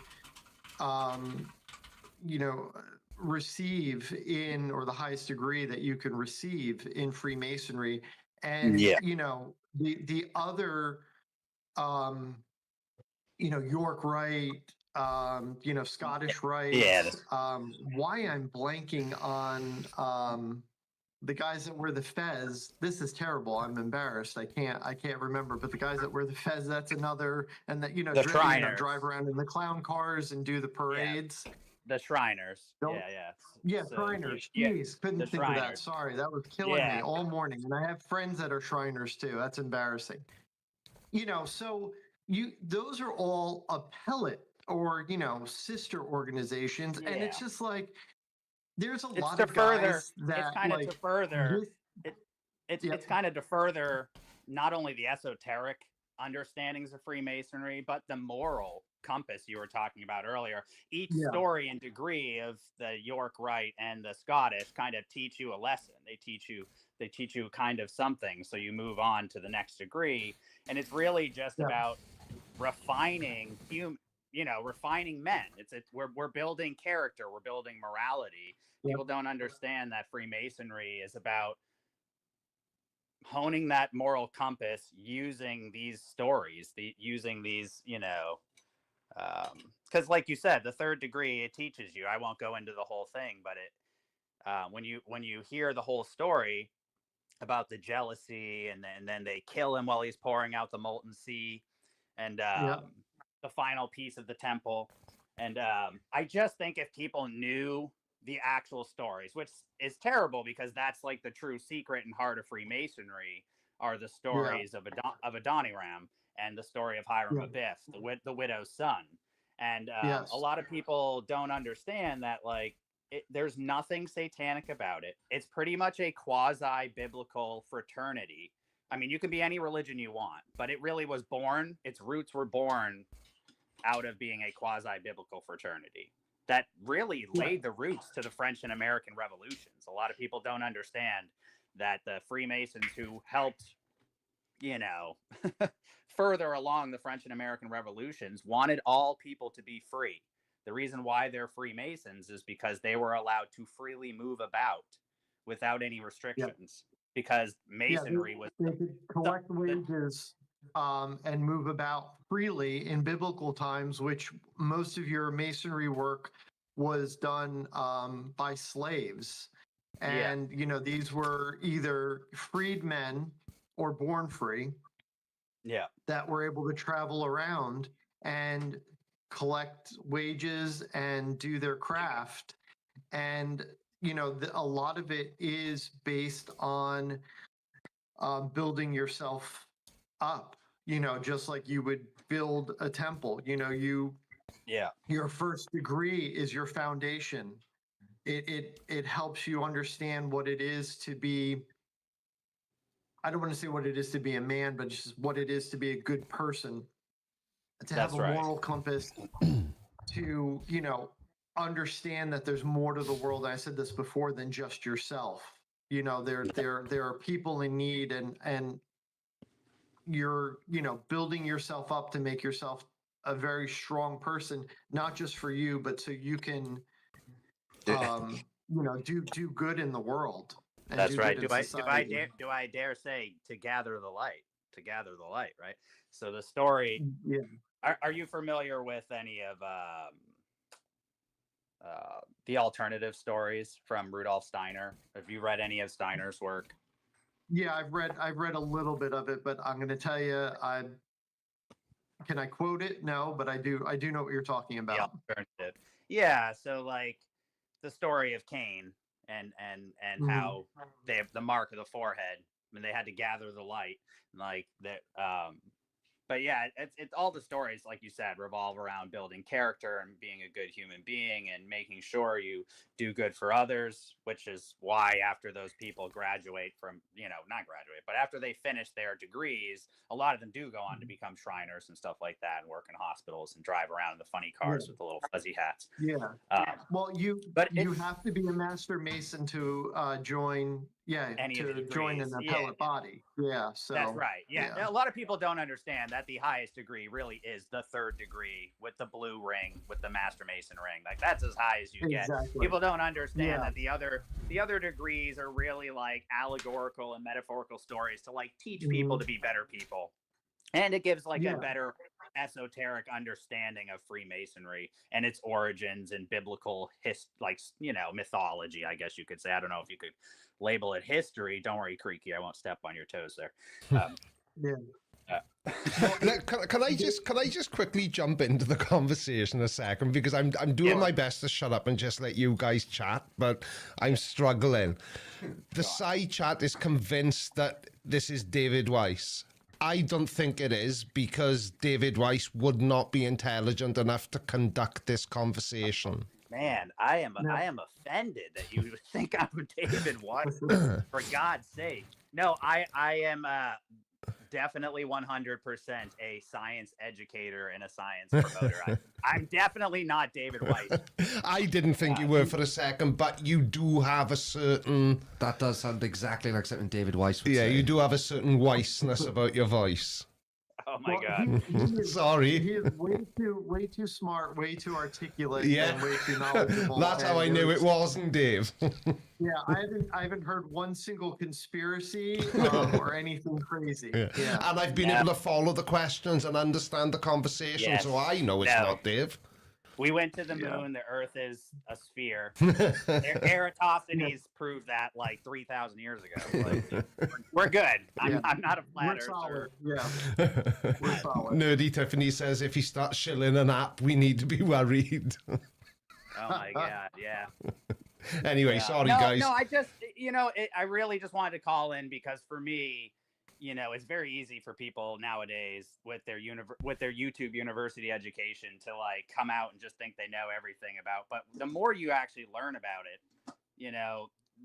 receive in, or the highest degree that you can receive in Freemasonry. And the other York Rite, Scottish Rite, why I'm blanking on the guys that wear the fez. This is terrible. I'm embarrassed. I can't remember. But the guys that wear the fez, that's another. And that drive around in the clown cars and do the parades. Yeah. The Shriners. Shriners. Jeez, couldn't think of that. Sorry, that was killing me all morning. And I have friends that are Shriners too. That's embarrassing. So those are all appellate or sister organizations, and it's just like there's a lot of guys that it's kind of to further. It's kind of to further not only the esoteric understandings of Freemasonry, but the moral compass you were talking about earlier. Each story and degree of the York Rite and the Scottish kind of teach you a lesson. They teach you kind of something, so you move on to the next degree, and it's really just about refining refining men. We're building character, we're building morality. People don't understand that Freemasonry is about honing that moral compass using these stories, using these because like you said, the third degree, it teaches you. I won't go into the whole thing, but when you hear the whole story about the jealousy, and then they kill him while he's pouring out the molten sea, and the final piece of the temple. And I just think if people knew the actual stories, which is terrible because that's like the true secret and heart of Freemasonry, are the stories of Adoniram and the story of Hiram Abiff, the widow's son. And a lot of people don't understand that, like, there's nothing satanic about it. It's pretty much a quasi-biblical fraternity. I mean, you can be any religion you want, but it really was born, its roots were born out of being a quasi-biblical fraternity that really laid the roots to the French and American revolutions. A lot of people don't understand that the Freemasons who helped, further along the French and American revolutions wanted all people to be free. The reason why they're Freemasons is because they were allowed to freely move about without any restrictions. Because Masonry they could collect wages and move about freely in biblical times, which most of your Masonry work was done by slaves. And, these were either freedmen or born free that were able to travel around and collect wages and do their craft. And, a lot of it is based on building yourself up, just like you would build a temple. Your first degree is your foundation. It helps you understand what it is to be, I don't want to say what it is to be a man, but just what it is to be a good person, to have a moral compass, to, understand that there's more to the world. I said this before, than just yourself. There are people in need, and you're, building yourself up to make yourself a very strong person, not just for you, but so you can, do good in the world. That's right. Do I dare say to gather the light? To gather the light, right? So the story. Yeah. Are you familiar with any of the alternative stories from Rudolf Steiner? Have you read any of Steiner's work? Yeah, I've read a little bit of it, but I'm going to tell you, can I quote it? No, but I do know what you're talking about. The alternative. Yeah, so like the story of Cain and how they have the mark of the forehead, and they had to gather the light, like that. But yeah, it's all the stories, like you said, revolve around building character and being a good human being and making sure you do good for others, which is why after those people graduate from, not graduate, but after they finish their degrees, a lot of them do go on to become Shriners and stuff like that and work in hospitals and drive around in the funny cars with the little fuzzy hats. Yeah. Well, you have to be a Master Mason to join. Yeah, to join an appellate body. Yeah, so that's right. Yeah, a lot of people don't understand that the highest degree really is the third degree with the blue ring, with the Master Mason ring. Like that's as high as you get. People don't understand that the other degrees are really like allegorical and metaphorical stories to like teach people to be better people. And it gives like a better esoteric understanding of Freemasonry and its origins and biblical mythology, I guess you could say. I don't know if you could label it history. Don't worry, Creaky, I won't step on your toes there. Can I just quickly jump into the conversation a second, because I'm doing my best to shut up and just let you guys chat, but I'm struggling. The side chat is convinced that this is David Weiss. I don't think it is, because David Weiss would not be intelligent enough to conduct this conversation. Man, I am offended that you think I'm David Weiss. For God's sake. No, I am definitely 100% a science educator and a science promoter. I'm definitely not David Weiss. I didn't think you were for a second, but you do have a certain... That does sound exactly like something David Weiss would say. Yeah, you do have a certain Weissness about your voice. Oh my Well, God. Sorry. He is way too smart, way too articulate, Yeah. and way too knowledgeable. That's how I and knew it wasn't Dave. Yeah, I haven't heard one single conspiracy or anything crazy. Yeah. And I've been No. able to follow the questions and understand the conversation, Yes. so I know it's No. not Dave. We went to the Yeah. moon. The Earth is a sphere. Eratosthenes proved that like 3,000 years ago. Like, we're good. Yeah. I'm not a flat We're earther. solid. Yeah. We're solid. Nerdy Tiffany says if he starts shilling an app, we need to be worried. Oh my God. Yeah. Anyway, Yeah. sorry, no, guys. No, I just, I really just wanted to call in because for me, it's very easy for people nowadays with their YouTube university education to like come out and just think they know everything about. But the more you actually learn about it,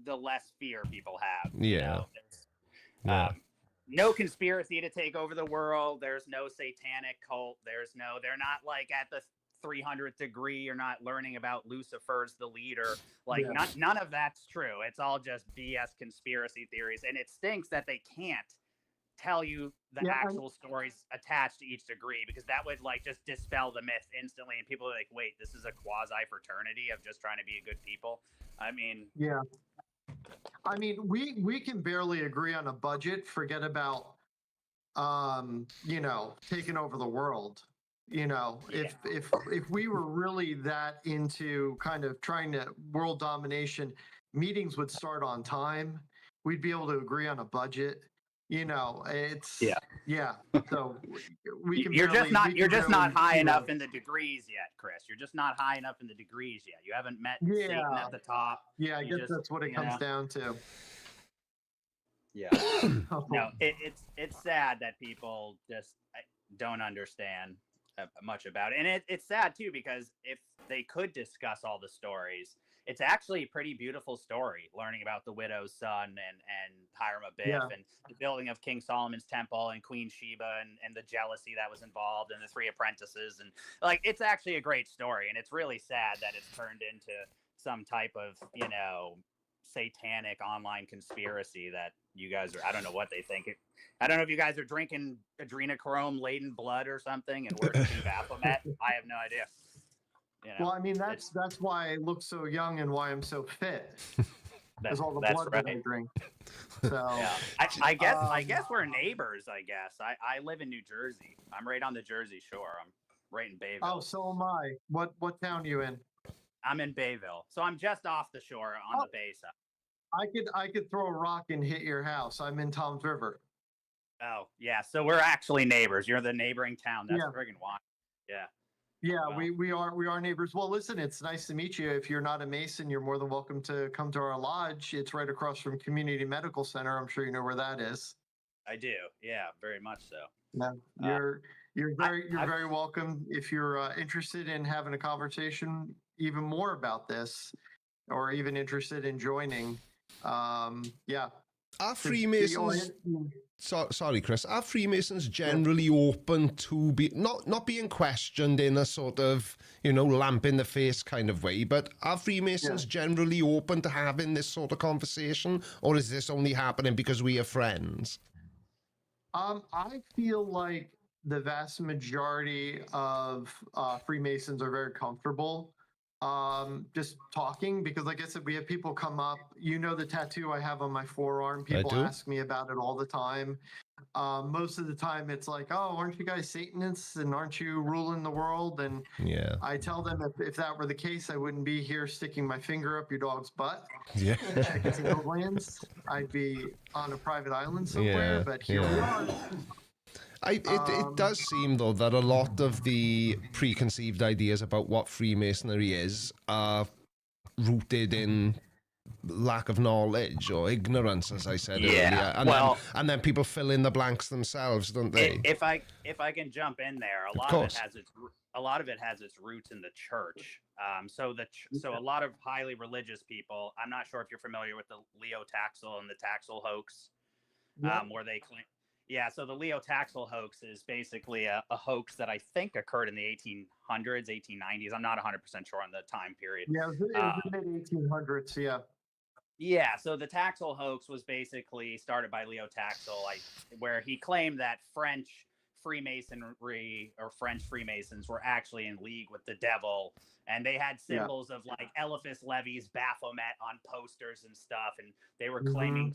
the less fear people have. Yeah. There's, no conspiracy to take over the world. There's no satanic cult. They're not like at the 300th degree. You're not learning about Lucifer's the leader. Like none of that's true. It's all just BS conspiracy theories. And it stinks that they can't tell you the actual stories attached to each degree, because that would like just dispel the myth instantly. And people are like, wait, this is a quasi fraternity of just trying to be good people. I mean, yeah. I mean, we can barely agree on a budget. Forget about, taking over the world. If we were really that into kind of trying to world domination, meetings would start on time. We'd be able to agree on a budget. It's yeah. So we can. You're just not high barely, enough in the degrees yet, Chris. You're just not high enough in the degrees yet. You haven't met Satan at the top. Yeah, I guess that's what it comes down to. Yeah. No, it's sad that people just don't understand much about it, and it's sad too, because if they could discuss all the stories, it's actually a pretty beautiful story, learning about the widow's son and Hiram Abiff and the building of King Solomon's temple and Queen Sheba and the jealousy that was involved and the three apprentices, and like it's actually a great story, and it's really sad that it's turned into some type of satanic online conspiracy that you guys are. I don't know what they think. I don't know if you guys are drinking adrenochrome laden blood or something and working Baphomet. I have no idea. Well, I mean, that's why I look so young and why I'm so fit. Because all the blood that I drink. So yeah, I guess we're neighbors. I guess I live in New Jersey. I'm right on the Jersey Shore. I'm right in Bayville. Oh, so am I. What town are you in? I'm in Bayville, so I'm just off the shore on the bay side. I could throw a rock and hit your house. I'm in Tom's River. Oh yeah, so we're actually neighbors. You're the neighboring town. That's friggin' wild. Yeah. Yeah, well, we are neighbors. Well, listen, it's nice to meet you. If you're not a Mason, you're more than welcome to come to our lodge. It's right across from Community Medical Center. I'm sure you know where that is. I do. Yeah, very much so. Yeah, you're very welcome. If you're interested in having a conversation even more about this, or even interested in joining, yeah. Are Freemasons? Sorry, Chris. Are Freemasons generally open to not being questioned in a sort of lamp in the face kind of way, but are Freemasons generally open to having this sort of conversation, or is this only happening because we are friends? I feel like the vast majority of Freemasons are very comfortable just talking, because like I said, we have people come up, the tattoo I have on my forearm, people ask me about it all the time. Most of the time it's like, oh, aren't you guys Satanists and aren't you ruling the world? And I tell them if that were the case, I wouldn't be here sticking my finger up your dog's butt. Yeah. Checking single glands. I'd be on a private island somewhere, but here we are. It does seem, though, that a lot of the preconceived ideas about what Freemasonry is are rooted in lack of knowledge or ignorance, as I said earlier. And then people fill in the blanks themselves, don't they? If I can jump in there, a lot of it has its roots in the church. So a lot of highly religious people. I'm not sure if you're familiar with the Leo Taxel and the Taxel hoax, where they claim. Yeah, so the Leo Taxel hoax is basically a hoax that I think occurred in the 1800s, 1890s. I'm not 100% sure on the time period. Yeah, it was the mid-1800s, yeah. Yeah, so the Taxel hoax was basically started by Leo Taxel, where he claimed that French Freemasonry or French Freemasons were actually in league with the devil, and they had symbols of like Eliphas Levi's Baphomet on posters and stuff, and they were claiming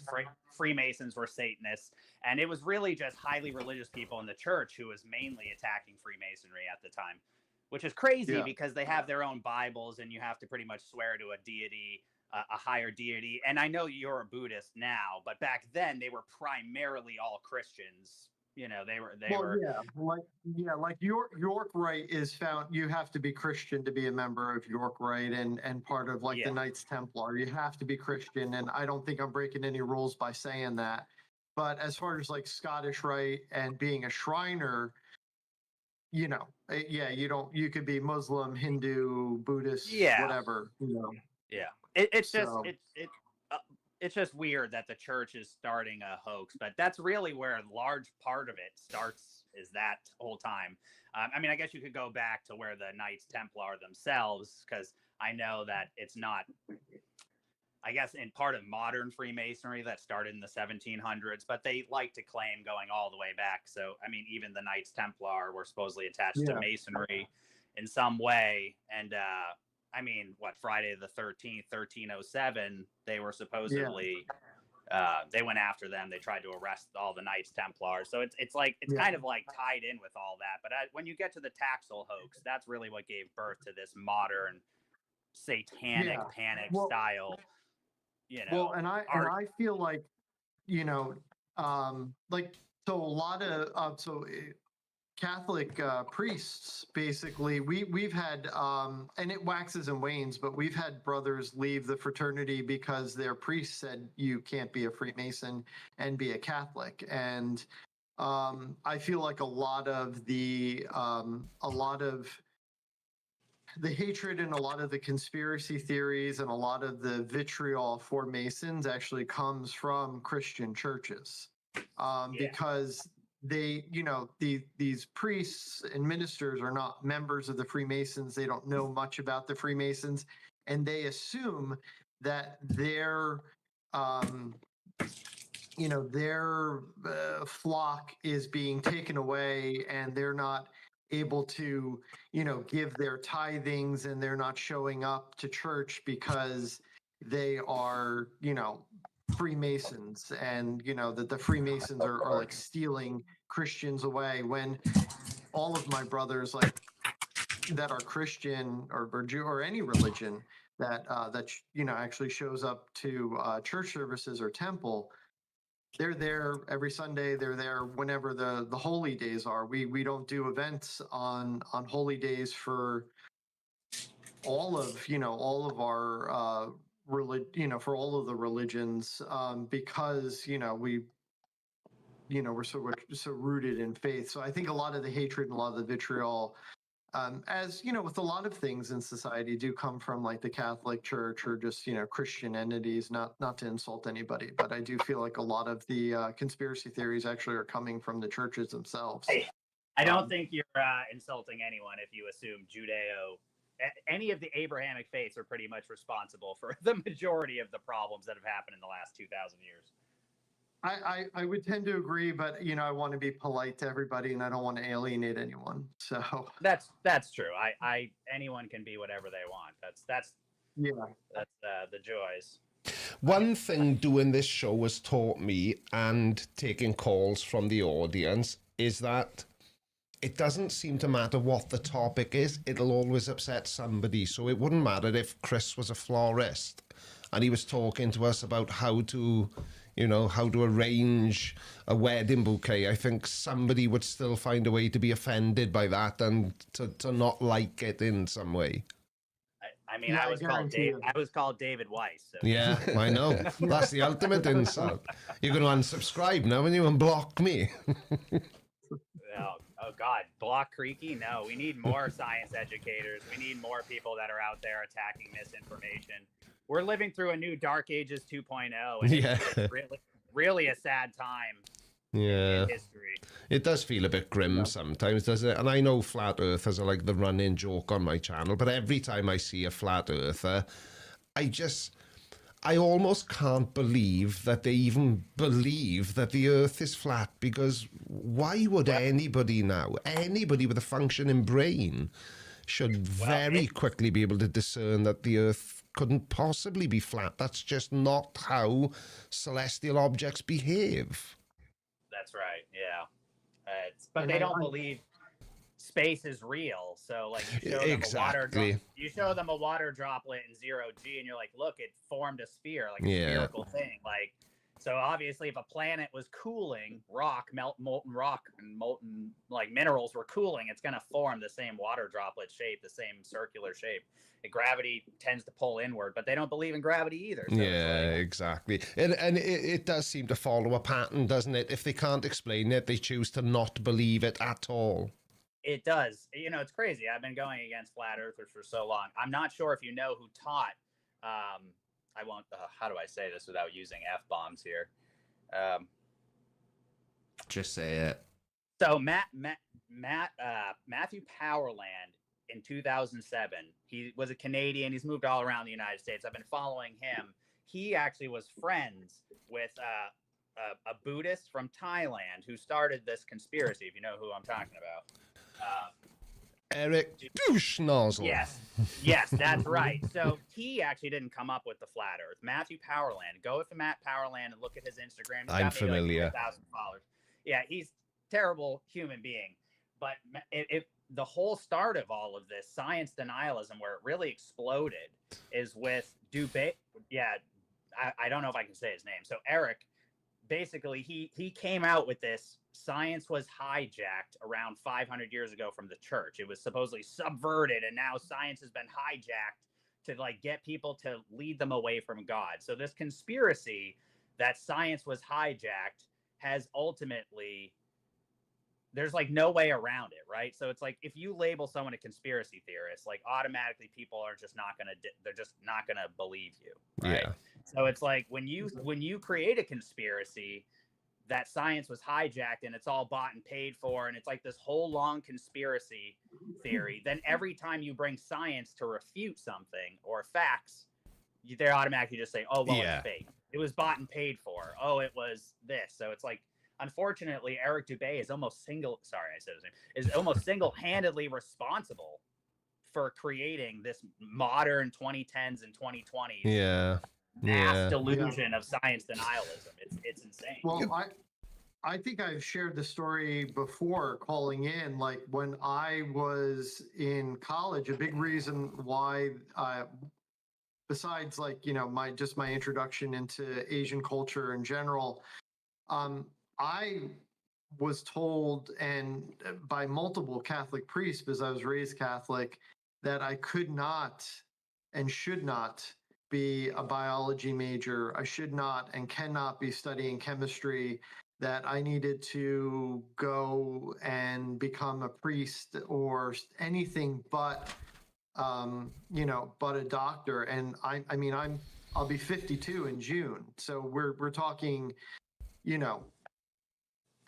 Freemasons were Satanists, and it was really just highly religious people in the church who was mainly attacking Freemasonry at the time, which is crazy because they have their own Bibles, and you have to pretty much swear to a deity, a higher deity. And I know you're a Buddhist now, but back then they were primarily all Christians. You know, they were. Like York Rite is found. You have to be Christian to be a member of York Rite and part of like the Knights Templar. You have to be Christian, and I don't think I'm breaking any rules by saying that. But as far as like Scottish Rite and being a Shriner, you know, you don't. You could be Muslim, Hindu, Buddhist, whatever. You know. Yeah, it's just weird that the church is starting a hoax, but that's really where a large part of it starts, is that whole time. I mean, I guess you could go back to where the Knights Templar themselves, because I know that it's not, I guess, in part of modern Freemasonry that started in the 1700s, but they like to claim going all the way back. So, I mean, even the Knights Templar were supposedly attached to Masonry in some way. And, I mean, Friday the 13th, 1307, they were supposedly, they went after them. They tried to arrest all the Knights Templars. So it's kind of like tied in with all that. But when you get to the Taxel hoax, that's really what gave birth to this modern satanic panic style, you know. Well, and I feel like, you know, like, so a lot of, Catholic priests, basically, we've had, and it waxes and wanes, but we've had brothers leave the fraternity because their priest said you can't be a Freemason and be a Catholic. And I feel like a lot of the hatred and a lot of the conspiracy theories and a lot of the vitriol for Masons actually comes from Christian churches, because they, you know, these priests and ministers are not members of the Freemasons. They don't know much about the Freemasons, and they assume that their flock is being taken away, and they're not able to, you know, give their tithings, and they're not showing up to church because they are, you know, Freemasons, and you know that the Freemasons are like stealing Christians away, when all of my brothers, like, that are Christian or Jew or any religion that you know actually shows up to church services or temple, they're there every Sunday. They're there whenever the holy days are. We don't do events on holy days for all of our for all of the religions, because we're so rooted in faith. So I think a lot of the hatred and a lot of the vitriol, as you know, with a lot of things in society, do come from like the Catholic Church or just Christian entities. Not to insult anybody, but I do feel like a lot of the conspiracy theories actually are coming from the churches themselves. I don't think you're insulting anyone if you assume any of the Abrahamic faiths are pretty much responsible for the majority of the problems that have happened in the last 2,000 years. I would tend to agree, but I want to be polite to everybody, and I don't want to alienate anyone. So that's true. Anyone can be whatever they want. That's the joys. One thing doing this show has taught me, and taking calls from the audience, is that it doesn't seem to matter what the topic is, it'll always upset somebody. So it wouldn't matter if Chris was a florist and he was talking to us about how to arrange a wedding bouquet. I think somebody would still find a way to be offended by that and to not like it in some way. I was called David Weiss. So. Yeah, I know. That's the ultimate insult. You're going to unsubscribe now and you unblock me. Oh God, block Creaky? No, we need more science educators. We need more people that are out there attacking misinformation. We're living through a new Dark Ages 2.0, and it's really a sad time in history. It does feel a bit grim sometimes, does it? And I know flat earthers are like the running joke on my channel, but every time I see a flat earther, I almost can't believe that they even believe that the Earth is flat, because why would anybody with a functioning brain, should very quickly be able to discern that the Earth couldn't possibly be flat? That's just not how celestial objects behave. That's right. Yeah. But And they don't believe space is real. So like you show them Exactly. you show them a water droplet in 0 G, and you're like, look, it formed a sphere, like a Yeah. spherical thing. Like, so obviously, if a planet was cooling, molten rock and molten like minerals were cooling, it's going to form the same water droplet shape, the same circular shape. And gravity tends to pull inward, but they don't believe in gravity either. So Yeah, exactly. And it does seem to follow a pattern, doesn't it? If they can't explain it, they choose to not believe it at all. it does. You know, it's crazy. I've been going against flat earthers for so long. I'm not sure if you know who taught. I won't. How do I say this without using f-bombs here? Just say it. So Matthew Powerland in 2007. He was a Canadian. He's moved all around the United States. I've been following him. He actually was friends with a Buddhist from Thailand who started this conspiracy. If you know who I'm talking about. Eric Douche Nozzle. Yes, that's right. So he actually didn't come up with the flat Earth. Matthew Powerland. Go with Matt Powerland and look at his Instagram. He's I'm got maybe familiar. like 4,000 followers. Yeah, he's a terrible human being. But the whole start of all of this science denialism, where it really exploded, is with Dubé. Yeah, I don't know if I can say his name. So Eric, basically, he came out with this. Science was hijacked around 500 years ago from the church. It was supposedly subverted, and now science has been hijacked to like get people to lead them away from God. So this conspiracy that science was hijacked has ultimately, there's like no way around it, right? So it's like if you label someone a conspiracy theorist, like automatically people are just not gonna, they're just not gonna believe you, right? Yeah. So it's like when you create a conspiracy that science was hijacked and it's all bought and paid for, and it's like this whole long conspiracy theory, then every time you bring science to refute something or facts, they automatically just say, oh, well, Yeah. it's fake. It was bought and paid for. Oh, it was this. So it's like, unfortunately, Eric Dubé is almost single-handedly responsible for creating this modern 2010s and 2020s Yeah. mass delusion of science denialism. It's insane. Well, I think I've shared the story before calling in. Like when I was in college, a big reason why, besides like, you know, my introduction into Asian culture in general, I was told, and by multiple Catholic priests, because I was raised Catholic, that I could not and should not be a biology major. I should not and cannot be studying chemistry, that I needed to go and become a priest or anything but, but a doctor. And I'll be 52 in June. So we're talking, you know,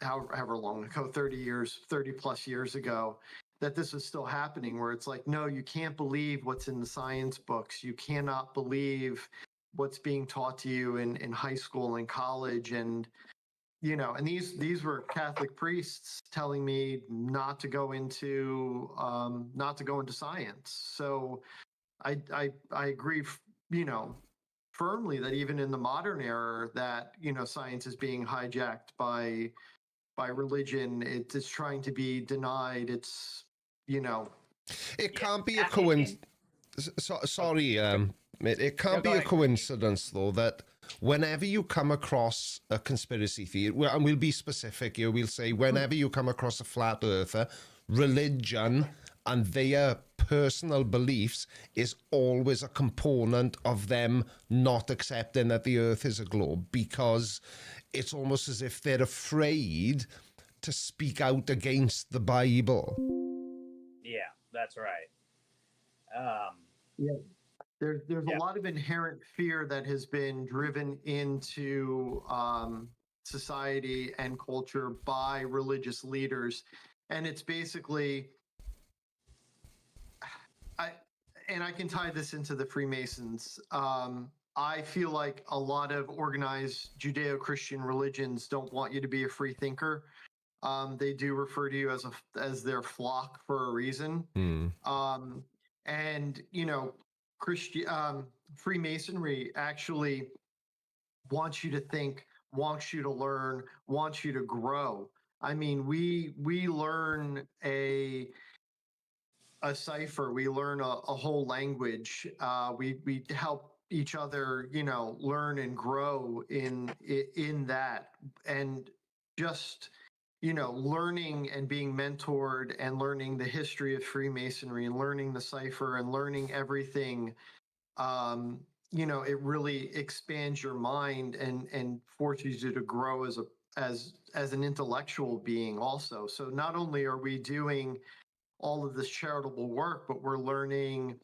however long ago, 30 plus years ago, that this was still happening, where it's like, no, you can't believe what's in the science books. You cannot believe what's being taught to you in high school and college. And, you know, and these were Catholic priests telling me not to go into science. So I agree, you know, firmly that even in the modern era that, you know, science is being hijacked by religion. It's trying to be denied. It's, you know, It can't be a coincidence. Sorry, it can't be a coincidence, though, that whenever you come across a conspiracy theory, and we'll be specific here, we'll say whenever you come across a flat earther, religion and their personal beliefs is always a component of them not accepting that the earth is a globe, because it's almost as if they're afraid to speak out against the Bible. Yeah, that's right. Yeah. There's a lot of inherent fear that has been driven into society and culture by religious leaders, and it's basically, I can tie this into the Freemasons. I feel like a lot of organized Judeo-Christian religions don't want you to be a free thinker. They do refer to you as their flock for a reason. And you know, Freemasonry actually wants you to think, wants you to learn, wants you to grow. I mean, we learn a cipher, we learn a whole language. We help each other, you know, learn and grow in that, and just, you know, learning and being mentored and learning the history of Freemasonry and learning the cipher and learning everything. You know, it really expands your mind and forces you to grow as an intellectual being also. So not only are we doing all of this charitable work, but we're learning,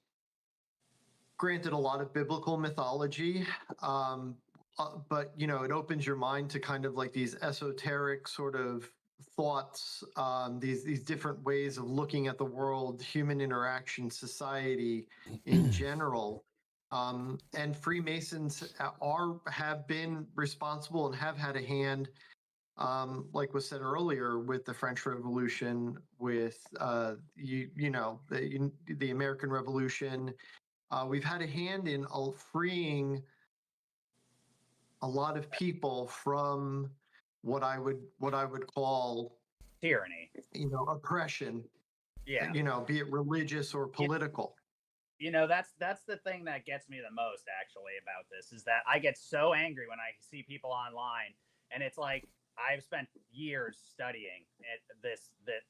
granted, a lot of biblical mythology, but you know, it opens your mind to kind of like these esoteric sort of thoughts, these different ways of looking at the world, human interaction, society in general. And Freemasons have been responsible and have had a hand, like was said earlier, with the French Revolution, with you know, the American Revolution. We've had a hand in freeing a lot of people from what I would call Tyranny. you know, oppression. Yeah. You know, be it religious or political. You know, that's the thing that gets me the most actually about this, is that I get so angry when I see people online, and it's like, I've spent years studying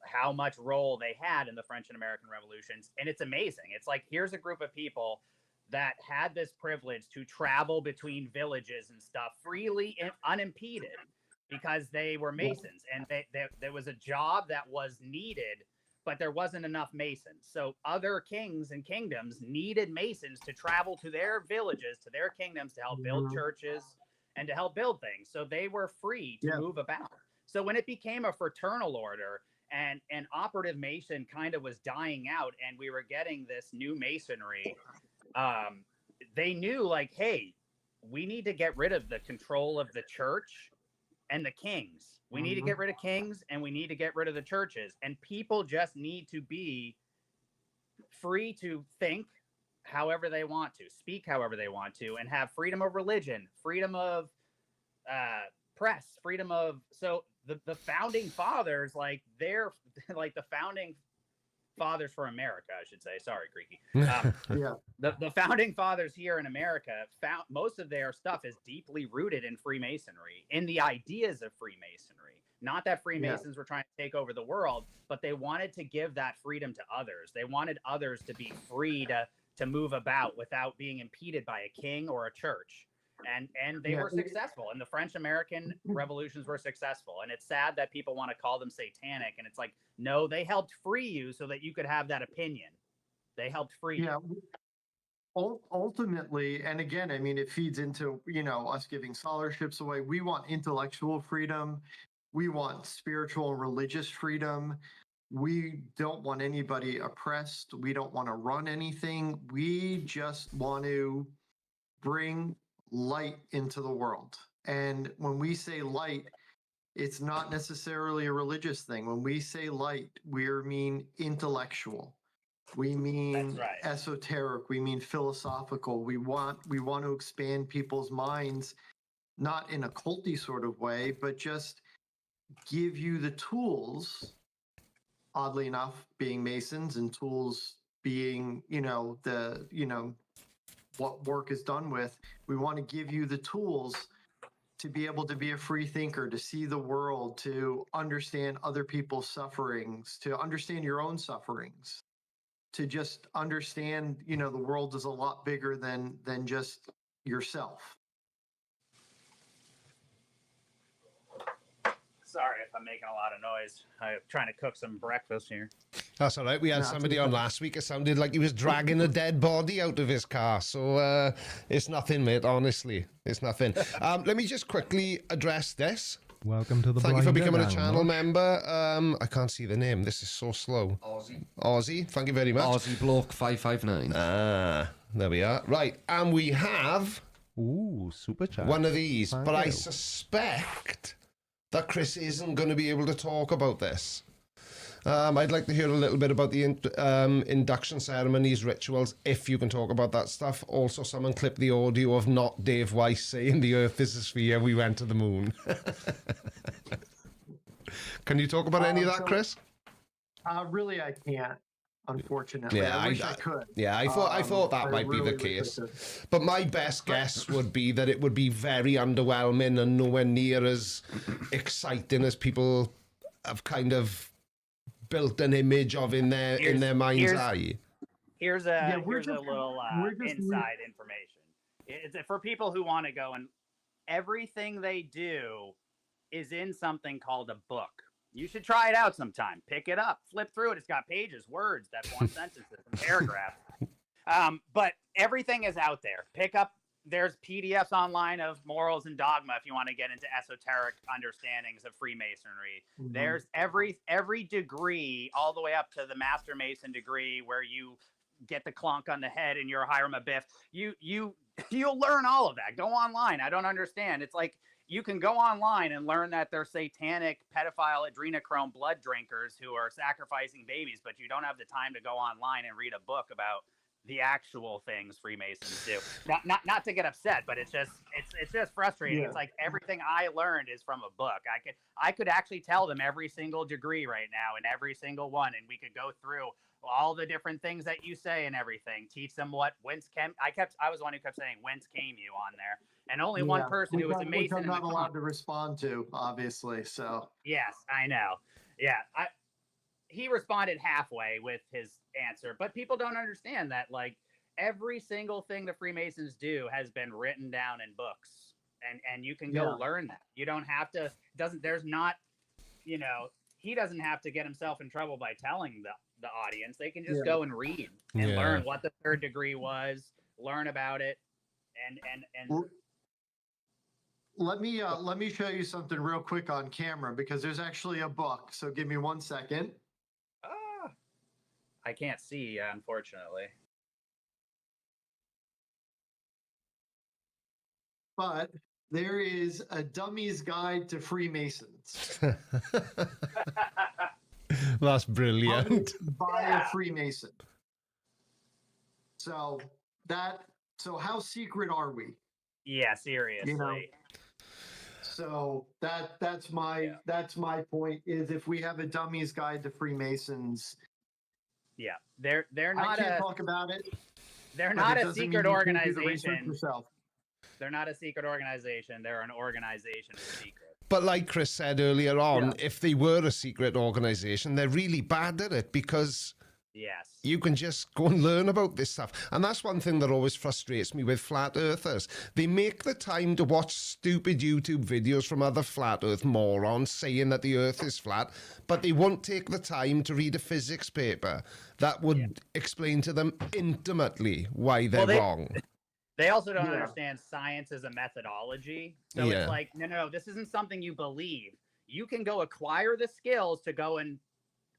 how much role they had in the French and American revolutions, and it's amazing. It's like, here's a group of people that had this privilege to travel between villages and stuff freely and unimpeded because they were Masons, and there was a job that was needed, but there wasn't enough Masons. So other kings and kingdoms needed Masons to travel to their villages, to their kingdoms, to help build churches and to help build things. So they were free to move about. So when it became a fraternal order and an operative Mason kind of was dying out and we were getting this new Masonry, they knew, like, hey, we need to get rid of the control of the church and the kings. We need to get rid of kings, and we need to get rid of the churches. And people just need to be free to think however they want to, speak however they want to, and have freedom of religion, freedom of press, freedom of. So the founding fathers, like, they're like the founding fathers for America, I should say. Sorry, Creaky. The founding fathers here in America found most of their stuff is deeply rooted in Freemasonry, in the ideas of Freemasonry. Not that Freemasons were trying to take over the world, but they wanted to give that freedom to others. They wanted others to be free to move about without being impeded by a king or a church. And they were successful, and the French American revolutions were successful. And it's sad that people want to call them satanic, and it's like, no, they helped free you so that you could have that opinion. They helped free you. Ultimately, and again, I mean, it feeds into, you know, us giving scholarships away. We want intellectual freedom. We want spiritual and religious freedom. We don't want anybody oppressed. We don't want to run anything. We just want to bring light into the world. And when we say light, it's not necessarily a religious thing. When we say light, we mean intellectual. We mean esoteric. We mean philosophical. We want to expand people's minds, not in a culty sort of way, but just give you the tools. Oddly enough, being Masons and tools being, you know, what work is done with. We want to give you the tools to be able to be a free thinker, to see the world, to understand other people's sufferings, to understand your own sufferings, to just understand, you know, the world is a lot bigger than just yourself. Sorry if I'm making a lot of noise. I'm trying to cook some breakfast here. That's all right. We had somebody on last week. It sounded like he was dragging a dead body out of his car. So it's nothing, mate. Honestly, it's nothing. Let me just quickly address this. Welcome to the Thank you for Blinder becoming a Download. channel member. I can't see the name. This is so slow. Aussie. Thank you very much. Aussie Bloke 559. There we are. Right. And we have Ooh, super chat. One of these, Thank but I you. suspect that Chris isn't going to be able to talk about this. I'd like to hear a little bit about the induction ceremonies, rituals, if you can talk about that stuff. Also, someone clip the audio of not Dave Weiss saying the Earth is a sphere, we went to the moon. Can you talk about any of that, Chris? Really, I can't. Unfortunately, Yeah, I wish I could. Yeah, I thought that I might be the really wish I case. could. But my best guess would be that it would be very underwhelming and nowhere near as exciting as people have kind of built an image of in their mind's eye. Here's Yeah, a we're here's a just- little we're just- inside information. It's for people who want to go, and everything they do is in something called a book. You should try it out sometime. Pick it up, flip through it. It's got pages, words that form sentences, and paragraphs. But everything is out there. Pick up. There's PDFs online of morals and dogma if you want to get into esoteric understandings of Freemasonry. Mhm. There's every degree, all the way up to the Master Mason degree, where you get the clunk on the head and you're a Hiram Abiff. You'll learn all of that. Go online. I don't understand. It's like you can go online and learn that they're satanic pedophile adrenochrome blood drinkers who are sacrificing babies, but you don't have the time to go online and read a book about the actual things Freemasons do. Not to get upset, but it's just frustrating. Yeah. It's like everything I learned is from a book. I could actually tell them every single degree right now and every single one, and we could go through all the different things that you say and everything. Teach them whence came. I was the one who kept saying whence came you on there, and only one Yeah, person who was a which Mason. I'm in the not allowed comments. to respond to, obviously. So Yes, I know. Yeah, he responded halfway with his answer, but people don't understand that like every single thing the Freemasons do has been written down in books, and you can go learn that. You don't have to. There's not, he doesn't have to get himself in trouble by telling the audience. They can just go and read and learn what the third degree was, learn about it, and Well, let me show you something real quick on camera because there's actually a book. So give me 1 second. I can't see, unfortunately. But there is a Dummy's Guide to Freemasons That's brilliant. by a Freemason. So how secret are we? Yeah, seriously. So that's my point is if we have a Dummy's Guide to Freemasons, Yeah, they're I not can't talk about it. they're but not it a doesn't mean secret you can't do the research organization. yourself. They're not a secret organization. They're an organization with secrets. But like Chris said earlier on, if they were a secret organization, they're really bad at it because Yes. you can just go and learn about this stuff. And that's one thing that always frustrates me with flat earthers. They make the time to watch stupid YouTube videos from other flat earth morons saying that the earth is flat, but they won't take the time to read a physics paper that would explain to them intimately why they're wrong. They also don't understand science as a methodology. So it's like, no, this isn't something you believe. You can go acquire the skills to go and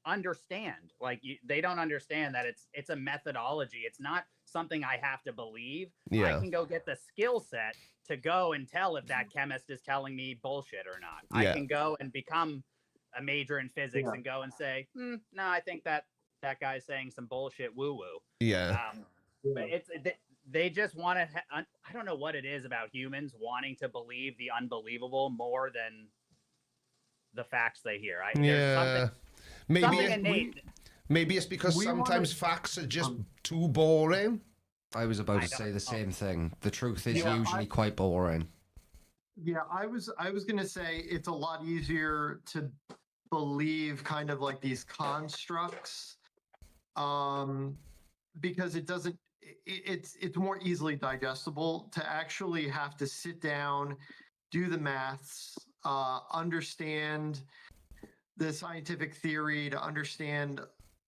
understand. Like they don't understand that it's a methodology. It's not something I have to believe. I can go get the skill set to go and tell if that chemist is telling me bullshit or not. I can go and become a major in physics and go and say, no, I think that guy's saying some bullshit woo woo. But they just want to. I don't know what it is about humans wanting to believe the unbelievable more than the facts they hear. Maybe it's because sometimes facts are just too boring. I was about to say the same thing. The truth is usually quite boring. Yeah, I was going to say it's a lot easier to believe kind of like these constructs because it doesn't it's more easily digestible to actually have to sit down, do the maths, understand the scientific theory, to understand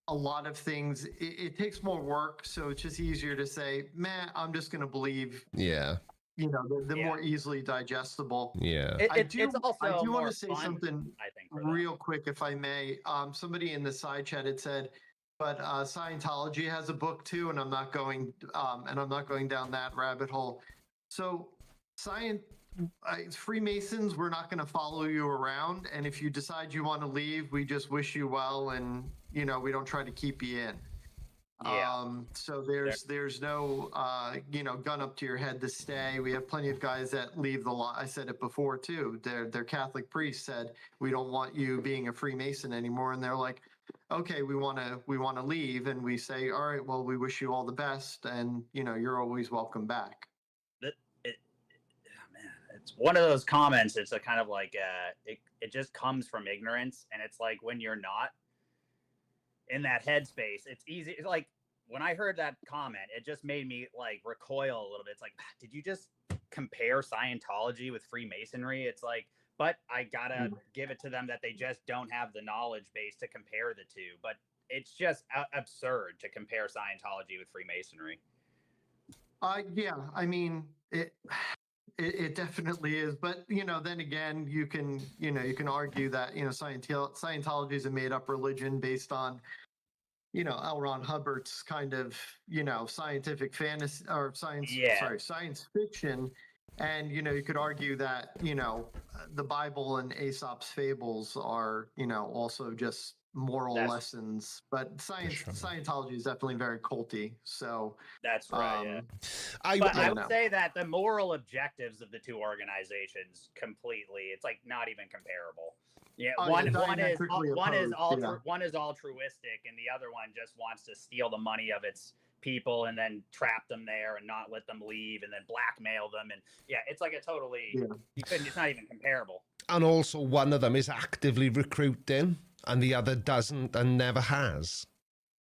a lot of things. It takes more work, so it's just easier to say, man, I'm just going to believe. Yeah. The more easily digestible. Yeah. I do also want to say fun, something I think, real quick, if I may. Somebody in the side chat had said, but Scientology has a book too, and I'm not going down that rabbit hole. So Freemasons, we're not going to follow you around, and if you decide you want to leave, we just wish you well, and we don't try to keep you in. Yeah. So there's no gun up to your head to stay. We have plenty of guys that leave the lot. I said it before too. Their Catholic priest said, we don't want you being a Freemason anymore, and they're like, okay, we want to leave, and we say, all right, well, we wish you all the best, and you're always welcome back. Man, it's one of those comments. It's a kind of like it just comes from ignorance, and it's like when you're not in that headspace, it's easy. It's like when I heard that comment, it just made me like recoil a little bit. It's like, did you just compare Scientology with Freemasonry? It's like, but I gotta give it to them that they just don't have the knowledge base to compare the two. But it's just absurd to compare Scientology with Freemasonry. Yeah, I mean it definitely is, but then again, you can argue that Scientology is a made-up religion based on L. Ron Hubbard's kind of scientific fantasy or science fiction, and you could argue that the Bible and Aesop's fables are also just moral lessons, but Scientology is definitely very culty. So that's right. Yeah. I would say that the moral objectives of the two organizations it's like not even comparable. Yeah, one is altruistic, and the other one just wants to steal the money of its people and then trap them there and not let them leave and then blackmail them, and it's like it's not even comparable. And also, one of them is actively recruiting, and the other doesn't and never has.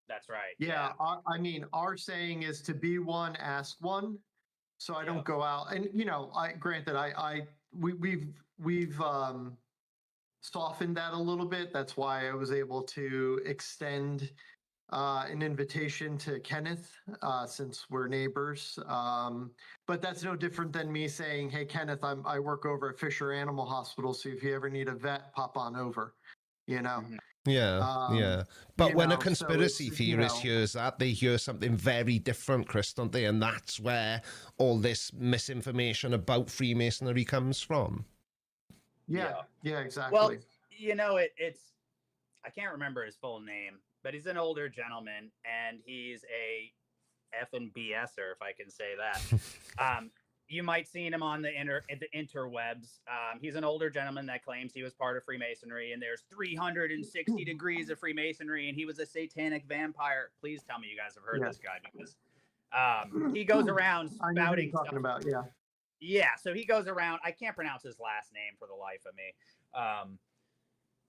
That's right. Yeah. I mean, our saying is to be one, ask one. So I don't go out and we've softened that a little bit. That's why I was able to extend an invitation to Kenneth since we're neighbors. But that's no different than me saying, hey, Kenneth, I work over at Fisher Animal Hospital. So if you ever need a vet, pop on over, Yeah, yeah. But when a conspiracy theorist hears that, they hear something very different, Chris, don't they? And that's where all this misinformation about Freemasonry comes from. Yeah, exactly. Well, it's I can't remember his full name, but he's an older gentleman, and he's a effing BSer, if I can say that. You might seen him on the interwebs. He's an older gentleman that claims he was part of Freemasonry, and there's 360 degrees of Freemasonry, and he was a satanic vampire. Please tell me you guys have heard this guy, because he goes around spouting stuff. Talking about, yeah, so he goes around. I can't pronounce his last name for the life of me.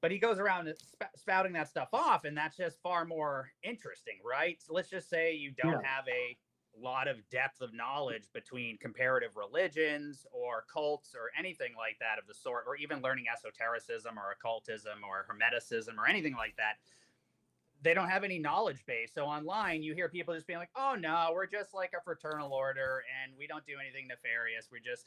But he goes around spouting that stuff off, and that's just far more interesting, right? So let's just say you don't have a lot of depth of knowledge between comparative religions or cults or anything like that of the sort, or even learning esotericism or occultism or hermeticism or anything like that. They don't have any knowledge base. So online, you hear people just being like, oh, no, we're just like a fraternal order and we don't do anything nefarious. We're just,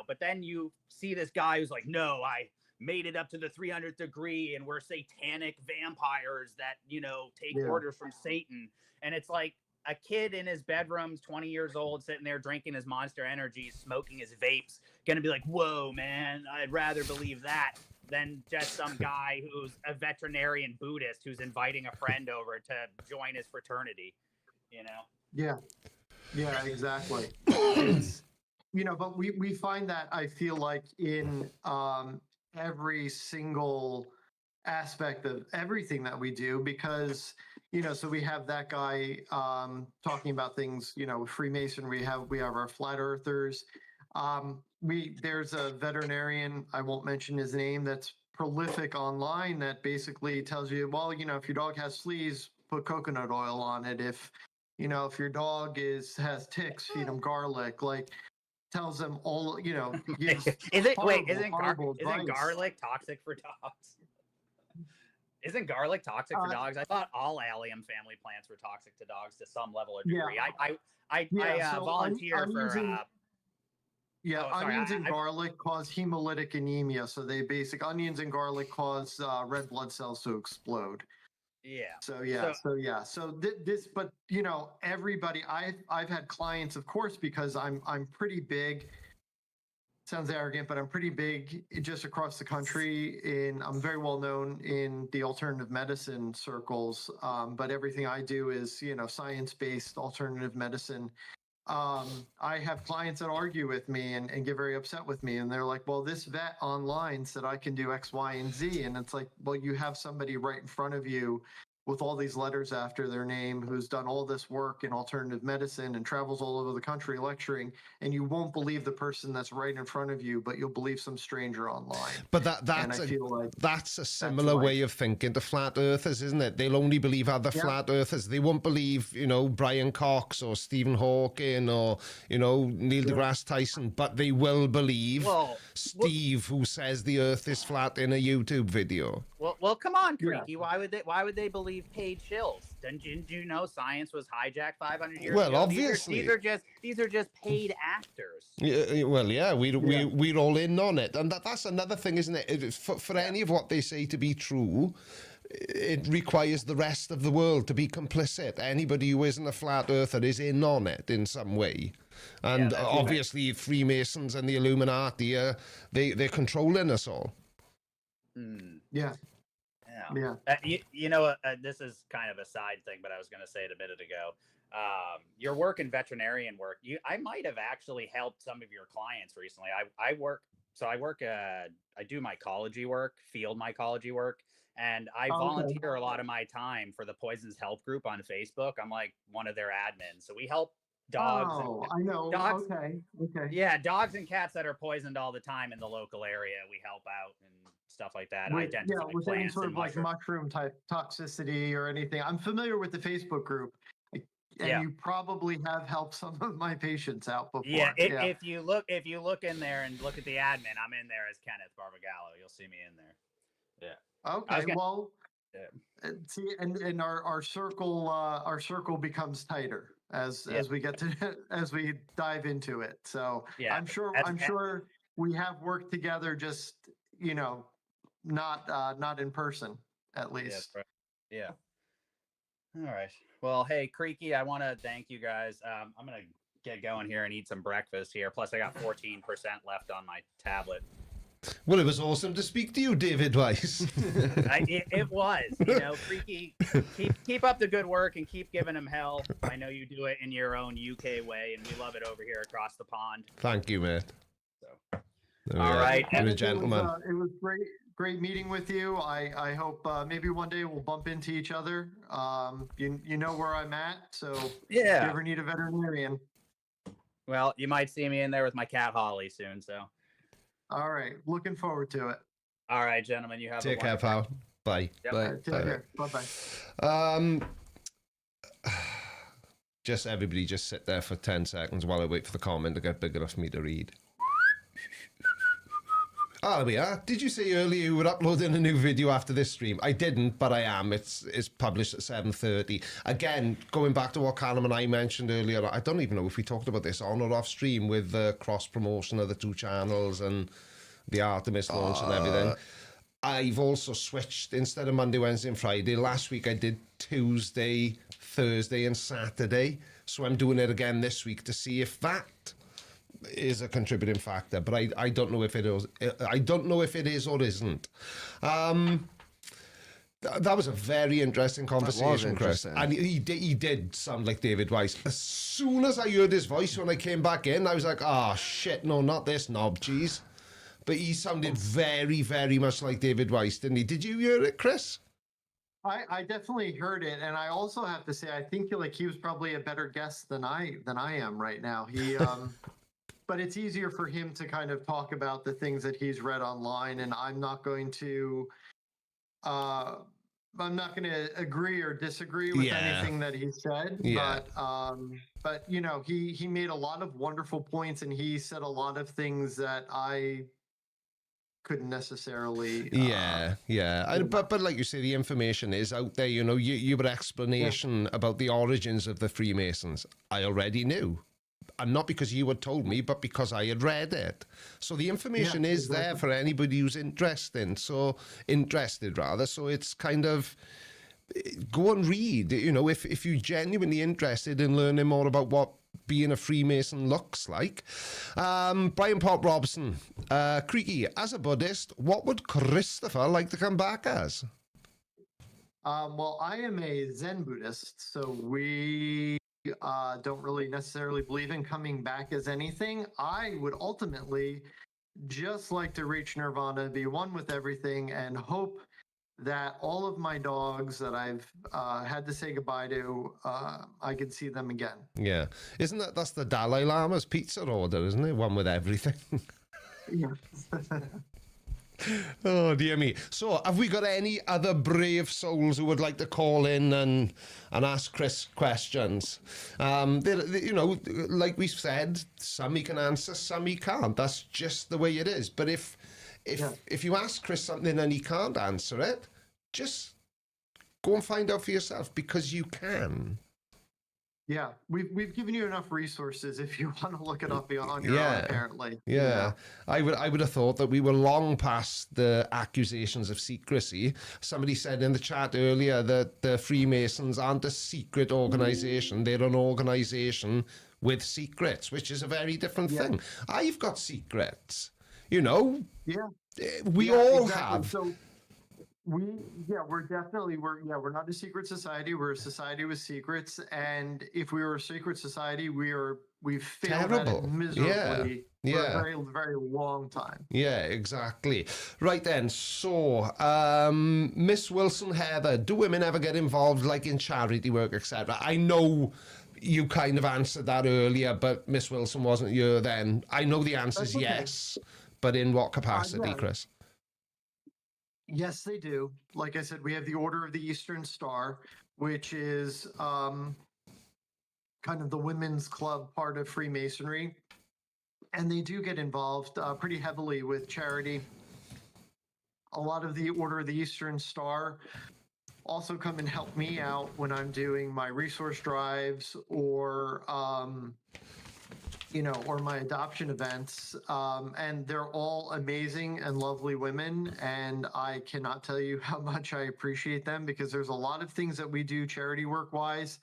but then you see this guy who's like, no, I made it up to the 300th degree and we're satanic vampires that, take orders from Satan. And it's like a kid in his bedroom, 20 years old, sitting there drinking his Monster Energy, smoking his vapes, going to be like, whoa, man, I'd rather believe that than just some guy who's a veterinarian Buddhist who's inviting a friend over to join his fraternity, Yeah, exactly. It's, but we find that, I feel like, in every single aspect of everything that we do, because so we have that guy talking about things, with Freemason, we have our flat earthers. There's a veterinarian, I won't mention his name, that's prolific online, that basically tells you, well, if your dog has fleas, put coconut oil on it. If your dog has ticks, feed them garlic. Like, tells them all, isn't garlic toxic for dogs? Isn't garlic toxic for dogs? I thought all allium family plants were toxic to dogs to some level or degree. I volunteer for. Onions and garlic cause hemolytic anemia. So onions and garlic cause red blood cells to explode. Yeah. So this, but everybody, I've had clients, of course, because I'm pretty big sounds arrogant, but I'm pretty big just across the country. I'm very well known in the alternative medicine circles. But everything I do is, science-based alternative medicine. I have clients that argue with me and get very upset with me. And they're like, well, this vet online said I can do X, Y, and Z. And it's like, well, you have somebody right in front of you with all these letters after their name who's done all this work in alternative medicine and travels all over the country lecturing, and you won't believe the person that's right in front of you, but you'll believe some stranger online. But that's a similar way of thinking to flat earthers, isn't it? They'll only believe other flat earthers. They won't believe, Brian Cox or Stephen Hawking or, Neil deGrasse Tyson, but they will believe Steve, who says the earth is flat in a YouTube video. Well, come on, Creaky. Why would they believe Paid shills? Didn't you know science was hijacked 500 years ago? Well, obviously. These are just paid actors. We're all in on it. And that's another thing, isn't it? For any of what they say to be true, it requires the rest of the world to be complicit. Anybody who isn't a flat earther is in on it in some way. And obviously Freemasons and the Illuminati, they're controlling us all. Yeah. This is kind of a side thing, but I was going to say it a minute ago. Your work in veterinarian work, I might have actually helped some of your clients recently. I do mycology work, field mycology work, and I volunteer a lot of my time for the Poisons Health group on Facebook. I'm like one of their admins. So we help dogs. I know. Dogs, okay. Yeah, dogs and cats that are poisoned all the time in the local area. We help out and stuff like that. Identify with any plants sort and of like mushroom type toxicity or anything. I'm familiar with the Facebook group, and you probably have helped some of my patients out before. If you look in there and look at the admin, I'm in there as Kenneth Barbagallo. You'll see me in there. Yeah. Okay. See, and our circle becomes tighter as we get to as we dive into it. So I'm sure we have worked together. Just not in person, at least. Right. Yeah. All right. Well, hey, Creaky, I want to thank you guys. I'm going to get going here and eat some breakfast here. Plus, I got 14% left on my tablet. Well, it was awesome to speak to you, David Weiss. It was. Creaky, keep up the good work and keep giving him hell. I know you do it in your own UK way, and we love it over here across the pond. Thank you, mate. So. All right. You're a gentleman. It was great meeting with you. I hope maybe one day we'll bump into each other. You know where I'm at, so if you ever need a veterinarian. Well, you might see me in there with my cat Holly soon. So. All right, looking forward to it. All right, gentlemen, you have take care, pal. Bye. Yep. Bye. Take care. Bye. Just everybody just sit there for 10 seconds while I wait for the comment to get big enough for me to read. There we are. Did you say earlier you were uploading a new video after this stream? I didn't, but I am. It's published at 7:30. Again, going back to what Callum and I mentioned earlier, I don't even know if we talked about this on or off stream with the cross-promotion of the two channels and the Artemis launch and everything. I've also switched, instead of Monday, Wednesday and Friday, last week I did Tuesday, Thursday and Saturday. So I'm doing it again this week to see if that is a contributing factor, but I don't know if it is. I don't know if it is or isn't. That was a very interesting conversation, Chris. And he did sound like David Weiss. As soon as I heard his voice when I came back in, I was like, shit, no, not this knob cheese. But he sounded very, very much like David Weiss, didn't he? Did you hear it, Chris? I definitely heard it, and I also have to say I think he was probably a better guest than I am right now. He but it's easier for him to kind of talk about the things that he's read online, and I'm not going to agree or disagree with anything that he said. But he made a lot of wonderful points, and he said a lot of things that I couldn't necessarily. But like you say, the information is out there. Your explanation about the origins of the Freemasons, I already knew. And not because you had told me, but because I had read it. So the information is there for anybody who's interested. So it's kind of, go and read. If you're genuinely interested in learning more about what being a Freemason looks like. Brian Pop Robson, Creaky, as a Buddhist, what would Christopher like to come back as? Well, I am a Zen Buddhist, so we don't really necessarily believe in coming back as anything. I would ultimately just like to reach nirvana, be one with everything, and hope that all of my dogs that I've had to say goodbye to, I could see them again. Yeah. That's the Dalai Lama's pizza order, isn't it? One with everything. Yeah. Oh, dear me. So, have we got any other brave souls who would like to call in and ask Chris questions? You know, like we said, some he can answer, some he can't. That's just the way it is. But if you ask Chris something and he can't answer it, just go and find out for yourself, because you can. Yeah, we've given you enough resources if you want to look it up on your own, apparently. Yeah. I would have thought that we were long past the accusations of secrecy. Somebody said in the chat earlier that the Freemasons aren't a secret organization. They're an organization with secrets, which is a very different thing. I've got secrets, you know. Yeah. We all exactly. have. So we're not a secret society. We're a society with secrets, and if we were a secret society, we've failed at it miserably for a very, very long time. Yeah, exactly. Right then, so Miss Wilson Heather, do women ever get involved, like in charity work, etc.? I know you kind of answered that earlier, but Miss Wilson wasn't here then. I know the answer is yes, but in what capacity, Chris? Yes, they do. Like I said, we have the Order of the Eastern Star, which is kind of the women's club part of Freemasonry. And they do get involved pretty heavily with charity. A lot of the Order of the Eastern Star also come and help me out when I'm doing my resource drives or or my adoption events. And they're all amazing and lovely women. And I cannot tell you how much I appreciate them, because there's a lot of things that we do charity work wise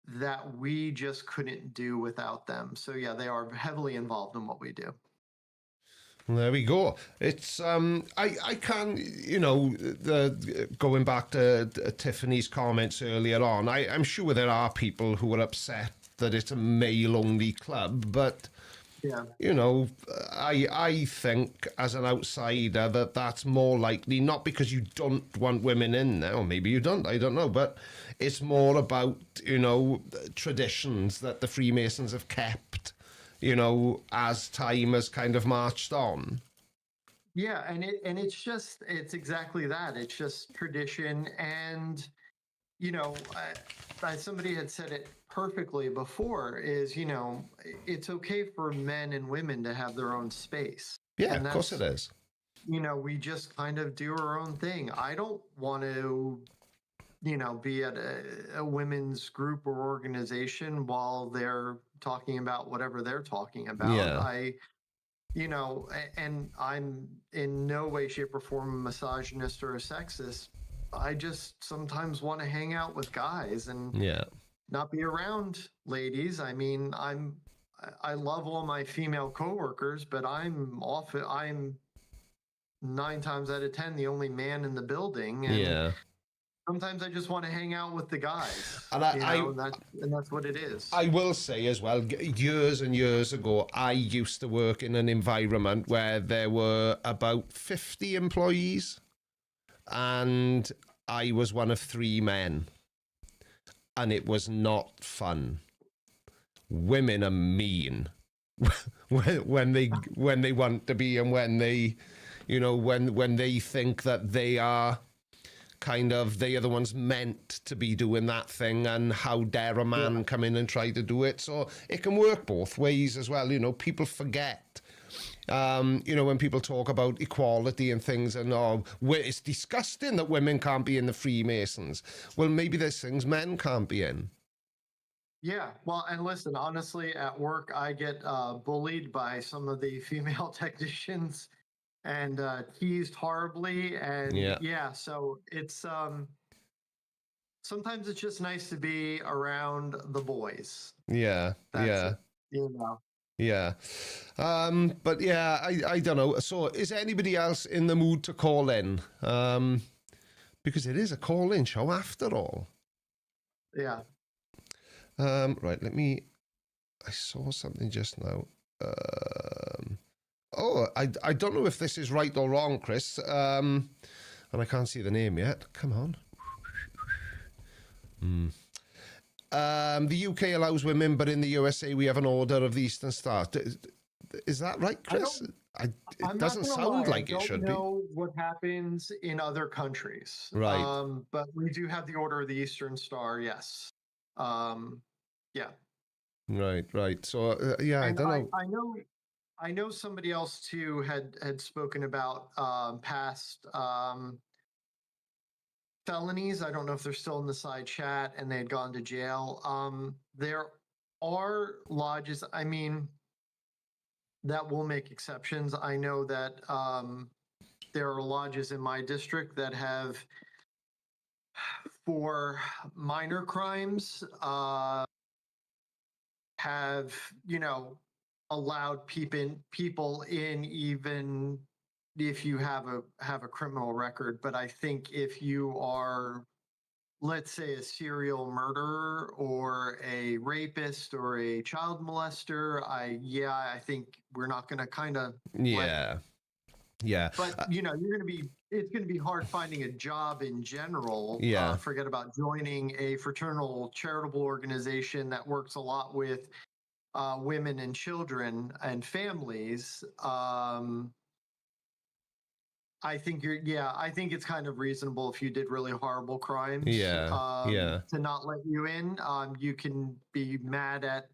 that we just couldn't do without them. So yeah, they are heavily involved in what we do. There we go. It's I can, you know, going back to Tiffany's comments earlier on, I'm sure there are people who are upset that it's a male-only club, but you know, I think as an outsider that's more likely, not because you don't want women in there, or maybe you don't, I don't know, but it's more about, you know, traditions that the Freemasons have kept, you know, as time has kind of marched on. Yeah, and it's exactly that. It's just tradition, and you know, somebody had said it perfectly before, is, you know, it's okay for men and women to have their own space. Yeah, of course it is. You know, we just kind of do our own thing. I don't want to, you know, be at a women's group or organization while they're talking about whatever they're talking about. Yeah. You know, and I'm in no way, shape, or form a misogynist or a sexist. I just sometimes want to hang out with guys and not be around ladies. I mean, I love all my female coworkers, but I'm 9 times out of 10 the only man in the building. And sometimes I just want to hang out with the guys, and that's what it is. I will say as well, years and years ago, I used to work in an environment where there were about 50 employees, and I was one of 3 men, and it was not fun. Women are mean when they want to be, and when they, you know, when they think that they are they are the ones meant to be doing that thing, and how dare a man come in and try to do it. So it can work both ways as well. You know, people forget, you know, when people talk about equality and things, and it's disgusting that women can't be in the Freemasons. Well, maybe there's things men can't be in. Yeah, well, and listen, honestly, at work, I get bullied by some of the female technicians and teased horribly, and so it's sometimes it's just nice to be around the boys. Yeah, That's yeah. it, you know. Yeah. But yeah, I don't know. So is anybody else in the mood to call in? Because it is a call-in show after all. Yeah. Right, I saw something just now. I don't know if this is right or wrong, Chris. And I can't see the name yet. Come on. The UK allows women, but in the USA we have an Order of the Eastern Star. Is that right, Chris? It I'm doesn't not gonna sound lie, like it should I be. don't know what happens in other countries. Right. But we do have the Order of the Eastern Star, yes. Yeah. Right. So yeah, I And don't know. I know somebody else too had spoken about past felonies. I don't know if they're still in the side chat and they had gone to jail. There are lodges, I mean, that will make exceptions. I know that there are lodges in my district that have, for minor crimes, have, you know, allowed people in even if you have a criminal record. But I think if you are, let's say, a serial murderer or a rapist or a child molester, I think we're not going to kind of Yeah. Yeah. But you know, it's going to be hard finding a job in general. Yeah. Forget about joining a fraternal charitable organization that works a lot with women and children and families. I think I think it's kind of reasonable if you did really horrible crimes. Yeah. To not let you in. You can be mad at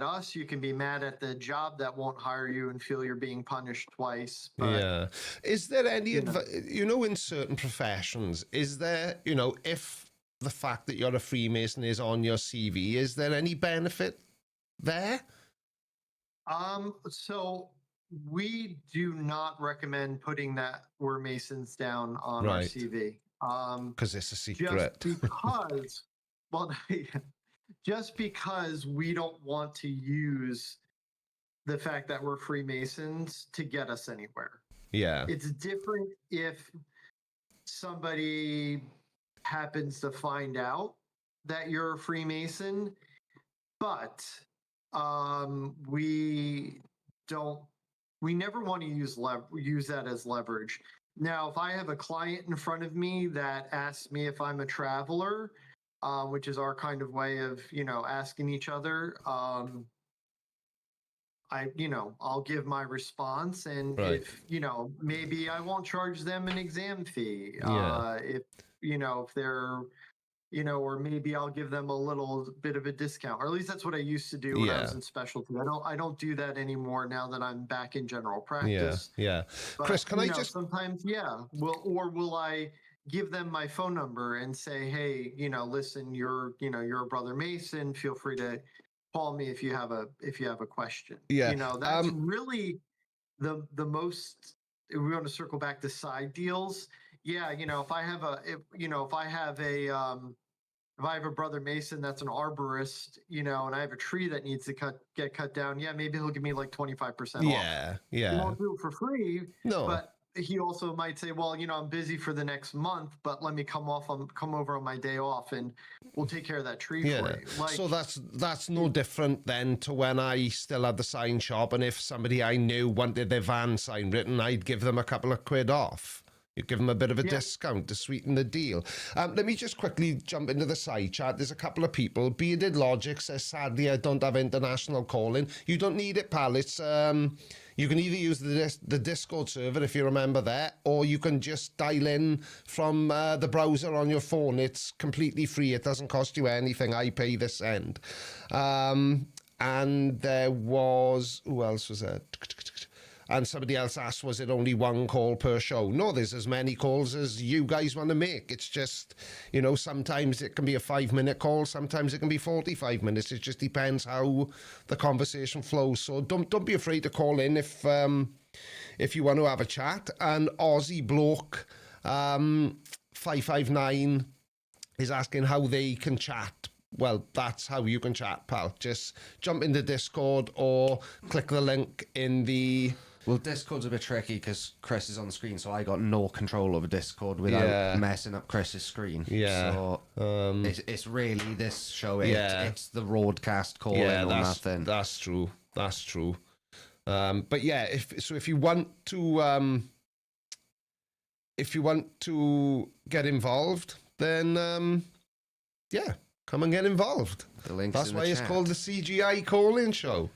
us. You can be mad at the job that won't hire you and feel you're being punished twice. But, Yeah. Is there any, in certain professions, is there, if the fact that you're a Freemason is on your CV, is there any benefit there? So we do not recommend putting that we're Masons down on our CV. Because it's a secret. Just because, well, just because we don't want to use the fact that we're Freemasons to get us anywhere. Yeah. It's different if somebody happens to find out that you're a Freemason, but we never want to use that as leverage. Now, if I have a client in front of me that asks me if I'm a traveler, which is our kind of way of, asking each other, I'll give my response, and if, maybe I won't charge them an exam fee. If they're, or maybe I'll give them a little bit of a discount, or at least that's what I used to do when I was in specialty. I don't do that anymore now that I'm back in general practice. Yeah. But, Chris, can I just sometimes, will I give them my phone number and say, hey, listen, you're a brother Mason, feel free to call me if you have a question. Yeah. That's really the most, if we want to circle back to side deals. Yeah. If I have a brother Mason that's an arborist, and I have a tree that needs to get cut down, maybe he'll give me like 25% off. Yeah. He won't do it for free. No. But he also might say, well, I'm busy for the next month, but let me come over on my day off and we'll take care of that tree for you. So that's no different then to when I still had the sign shop, and if somebody I knew wanted their van sign written, I'd give them a couple of quid off. You give them a bit of a discount to sweeten the deal. Let me just quickly jump into the side chat. There's a couple of people. Bearded Logic says, sadly, I don't have international calling. You don't need it, pal. It's, you can either use the Discord server, if you remember that, or you can just dial in from the browser on your phone. It's completely free. It doesn't cost you anything. I pay this end. And there was... Who else was there? And somebody else asked, was it only one call per show? No, there's as many calls as you guys want to make. It's just, sometimes it can be a 5-minute call. Sometimes it can be 45 minutes. It just depends how the conversation flows. So don't be afraid to call in if you want to have a chat. And Aussie Bloke 559 is asking how they can chat. Well, that's how you can chat, pal. Just jump into Discord or click the link in the... Well, Discord's a bit tricky because Chris is on the screen, so I got no control over Discord without Yeah. messing up Chris's screen. Yeah. So it's really this show. Yeah. It's the broadcast call or nothing. That's true. That's true. But yeah, if you want to get involved, then yeah, come and get involved. The link's That's in why the it's chat. called the CGI call-in show.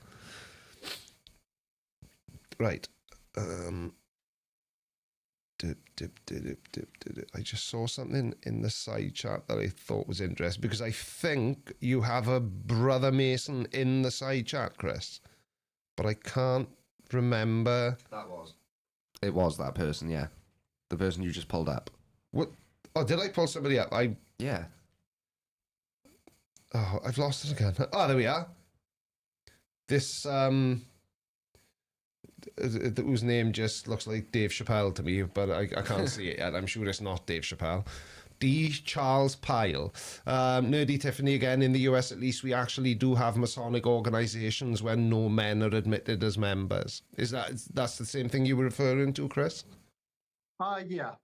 Right. I just saw something in the side chat that I thought was interesting, because I think you have a brother Mason in the side chat, Chris, but I can't remember. It was that person, yeah. The person you just pulled up. What? Oh, did I pull somebody up? Yeah. Oh, I've lost it again. Oh, there we are. This whose name just looks like Dave Chappelle to me, but I can't see it yet. I'm sure it's not Dave Chappelle. D. Charles Pyle. Nerdy Tiffany again. In the US, at least, we actually do have Masonic organizations where no men are admitted as members. That's the same thing you were referring to, Chris? Yeah.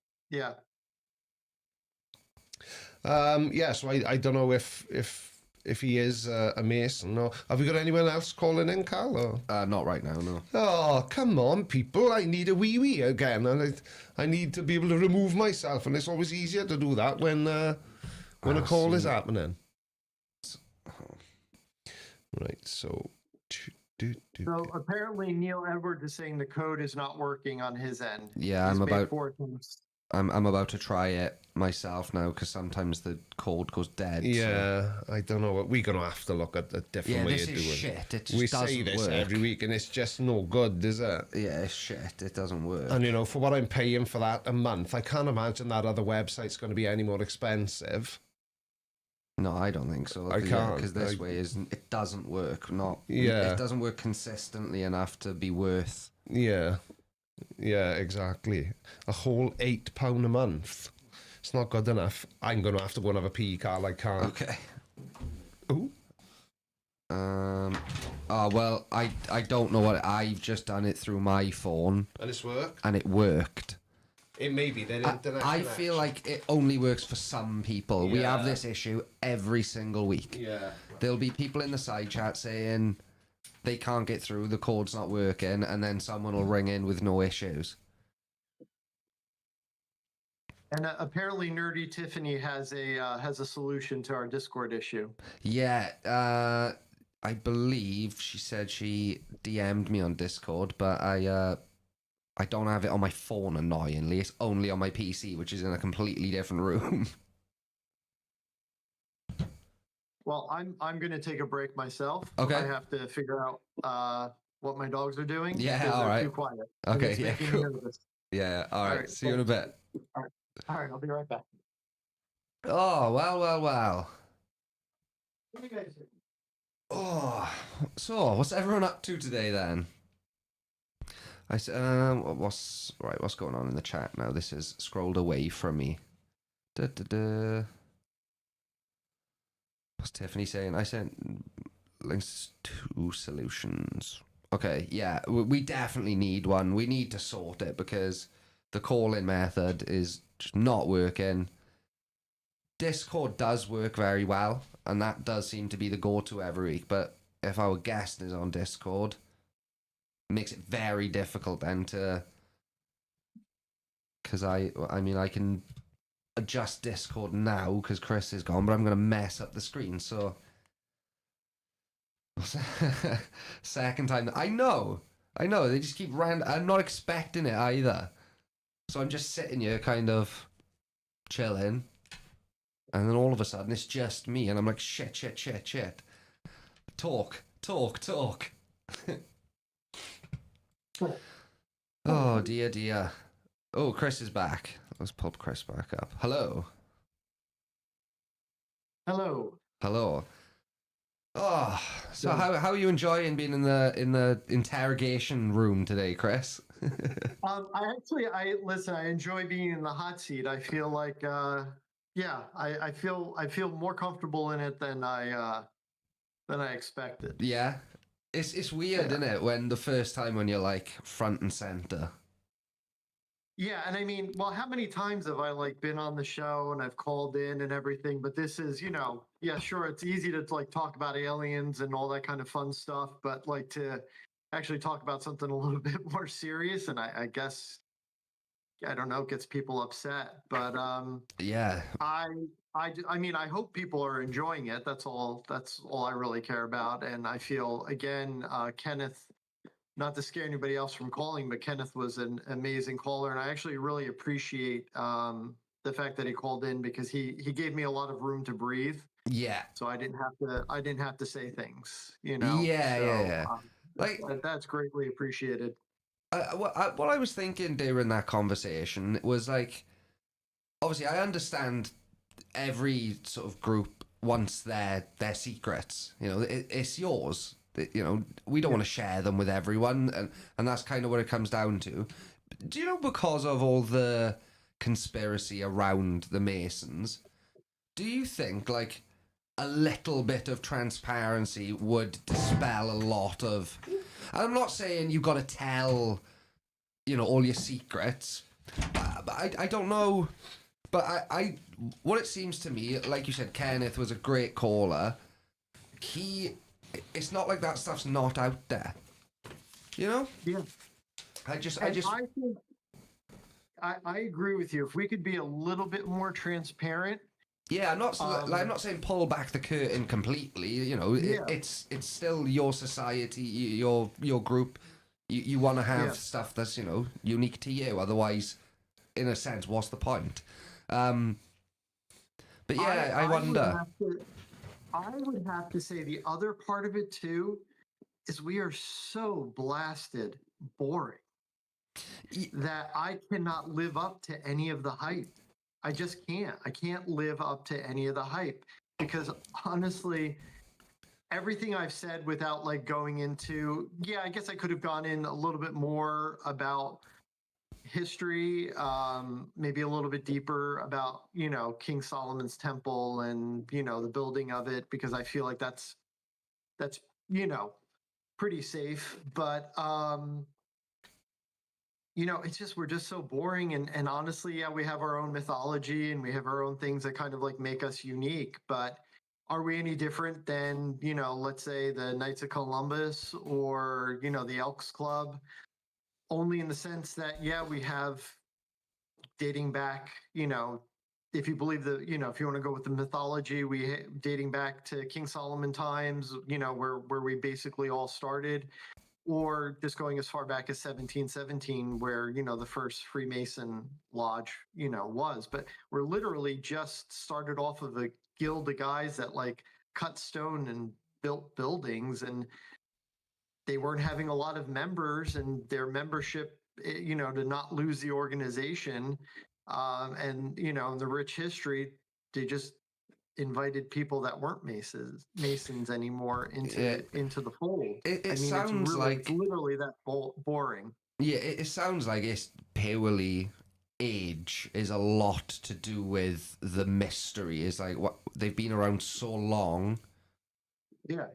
Yeah, so I don't know if he is a Mason. Or have we got anyone else calling in, Cal? Or? Not right now, no. Oh, come on, people. I need a wee again. And I need to be able to remove myself. And it's always easier to do that when a call is happening. Right, so... So apparently Neil Edwards is saying the code is not working on his end. Yeah, He's I'm made about... 4 attempts. I'm about to try it myself now because sometimes the code goes dead. Yeah, so. I don't know. We're going to have to look at a different way of doing it. Shit. It just we doesn't say this work every week and it's just no good, is it? Yeah, it's shit. It doesn't work. And, you know, for what I'm paying for that a month, I can't imagine that other website's going to be any more expensive. No, I don't think so. I can't. Because this way it doesn't work. Yeah. It doesn't work consistently enough to be worth... Yeah. Yeah, exactly. A whole £8 a month. It's not good enough. I'm going to have to go and have a pee, Carl. I can't. Okay. Ooh. Oh, well, I don't know what... I've just done it through my phone. And it's worked? And it worked. It may be their internet I feel like it only works for some people. Yeah. We have this issue every single week. Yeah. There'll be people in the side chat saying... they can't get through, the code's not working, and then someone will ring in with no issues. And apparently Nerdy Tiffany has a solution to our Discord issue. Yeah, I believe she said she DM'd me on Discord, but I don't have it on my phone, annoyingly. It's only on my PC, which is in a completely different room. Well, I'm going to take a break myself. Okay. I have to figure out what my dogs are doing. Yeah, all right. Too quiet. Okay, yeah, cool. Yeah, all right. Right, See you in a bit. All right, I'll be right back. Oh, well. What do you guys do? Oh, so what's everyone up to today then? I said, what's going on in the chat now? This is scrolled away from me. What's Tiffany saying? I sent links to solutions. Okay, yeah, we definitely need one. We need to sort it because the call-in method is just not working. Discord does work very well, and that does seem to be the go-to every week, but if our guest is on Discord, it makes it very difficult then to... because I mean, I can adjust Discord now because Chris is gone, but I'm going to mess up the screen, so... Second time. I know, they just keep I'm not expecting it either. So I'm just sitting here kind of chilling, and then all of a sudden it's just me, and I'm like, shit. Talk. Oh, dear. Oh, Chris is back. Let's pop Chris back up. Hello. Oh, so how are you enjoying being in the interrogation room today, Chris? I enjoy being in the hot seat. I feel like Yeah, I feel more comfortable in it than I expected. Yeah. It's weird, Yeah. isn't it, when the first time when you're like front and center. Yeah, and I mean, well, how many times have I like been on the show and I've called in and everything, but this is, yeah, sure, it's easy to like talk about aliens and all that kind of fun stuff, but like to actually talk about something a little bit more serious, and I guess I don't know, gets people upset, but Yeah. I mean, I hope people are enjoying it. That's all I really care about. And I feel again, Kenneth, not to scare anybody else from calling, but Kenneth was an amazing caller, and I actually really appreciate the fact that he called in, because he gave me a lot of room to breathe, Yeah. so I didn't have to say things, Yeah, So yeah. Like, that's greatly appreciated. what I was thinking during that conversation was like, obviously, I understand every sort of group wants their secrets. It's yours. We don't want to share them with everyone, and that's kind of what it comes down to. Do you know, because of all the conspiracy around the Masons, do you think like a little bit of transparency would dispel a lot of? And I'm not saying you've got to tell, all your secrets. But I don't know. But I what it seems to me, like you said, Kenneth was a great caller. It's not like that stuff's not out there. Yeah. I just I think I agree with you. If we could be a little bit more transparent. Yeah, I'm not saying pull back the curtain completely. It's still your society, your group. You want to have stuff that's unique to you. Otherwise, in a sense, what's the point? But yeah, I wonder. I would have to say the other part of it too is we are so blasted boring that I cannot live up to any of the hype. I just can't. I can't live up to any of the hype, because honestly, everything I've said without like going into, I guess I could have gone in a little bit more about history, maybe a little bit deeper about, King Solomon's temple and, the building of it, because I feel like that's, pretty safe. But, it's just, we're just so boring. And honestly, yeah, we have our own mythology and we have our own things that kind of like make us unique. But are we any different than, let's say the Knights of Columbus or, the Elks Club? Only in the sense that, we have dating back, if you believe if you want to go with the mythology, dating back to King Solomon times, where we basically all started, or just going as far back as 1717, where, the first Freemason lodge, was. But we're literally just started off of a guild of guys that like cut stone and built buildings, and they weren't having a lot of members, and their membership, to not lose the organization, and in the rich history, they just invited people that weren't Masons anymore into the fold. It sounds it's literally that boring. Yeah, it sounds like it's purely age is a lot to do with the mystery. Is like what they've been around so long. Yeah.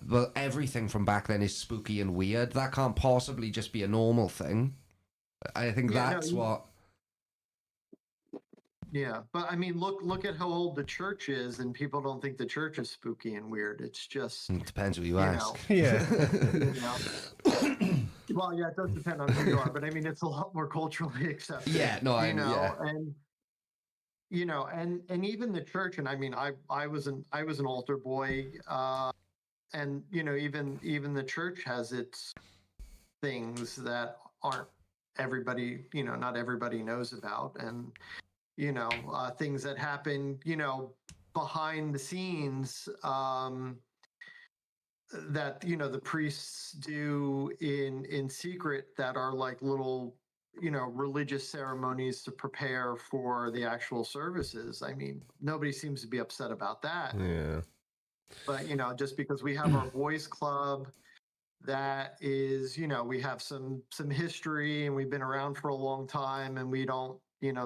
Well, everything from back then is spooky and weird. That can't possibly just be a normal thing. I think that's what. Yeah, but I mean, look at how old the church is, and people don't think the church is spooky and weird. It's just It depends who you ask. Yeah. Well, yeah, it does depend on who you are, but I mean, it's a lot more culturally accepted. Yeah, no, and and even the church, and I mean, I was an altar boy, and even the church has its things that aren't everybody, not everybody knows about, and things that happen, behind the scenes, that the priests do in secret, that are like little religious ceremonies to prepare for the actual services. I mean, nobody seems to be upset about that. Yeah. But just because we have our boys club, that is, we have some history, and we've been around for a long time, and we don't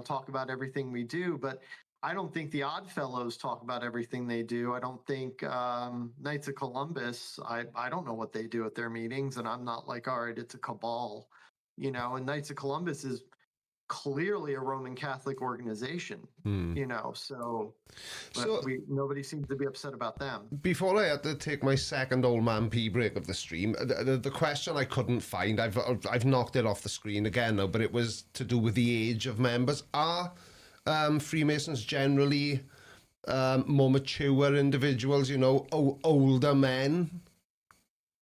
talk about everything we do, but I don't think the Odd Fellows talk about everything they do. I don't think Knights of Columbus, I don't know what they do at their meetings, and I'm not like, all right, it's a cabal, you know, and Knights of Columbus is clearly a Roman Catholic organization, you know, so, but So- nobody seems to be upset about them. Before I had to take my second old man pee break of the stream, the question I couldn't find, I've knocked it off the screen again now, but it was to do with the age of members. Are Freemasons generally more mature individuals, you know, older men?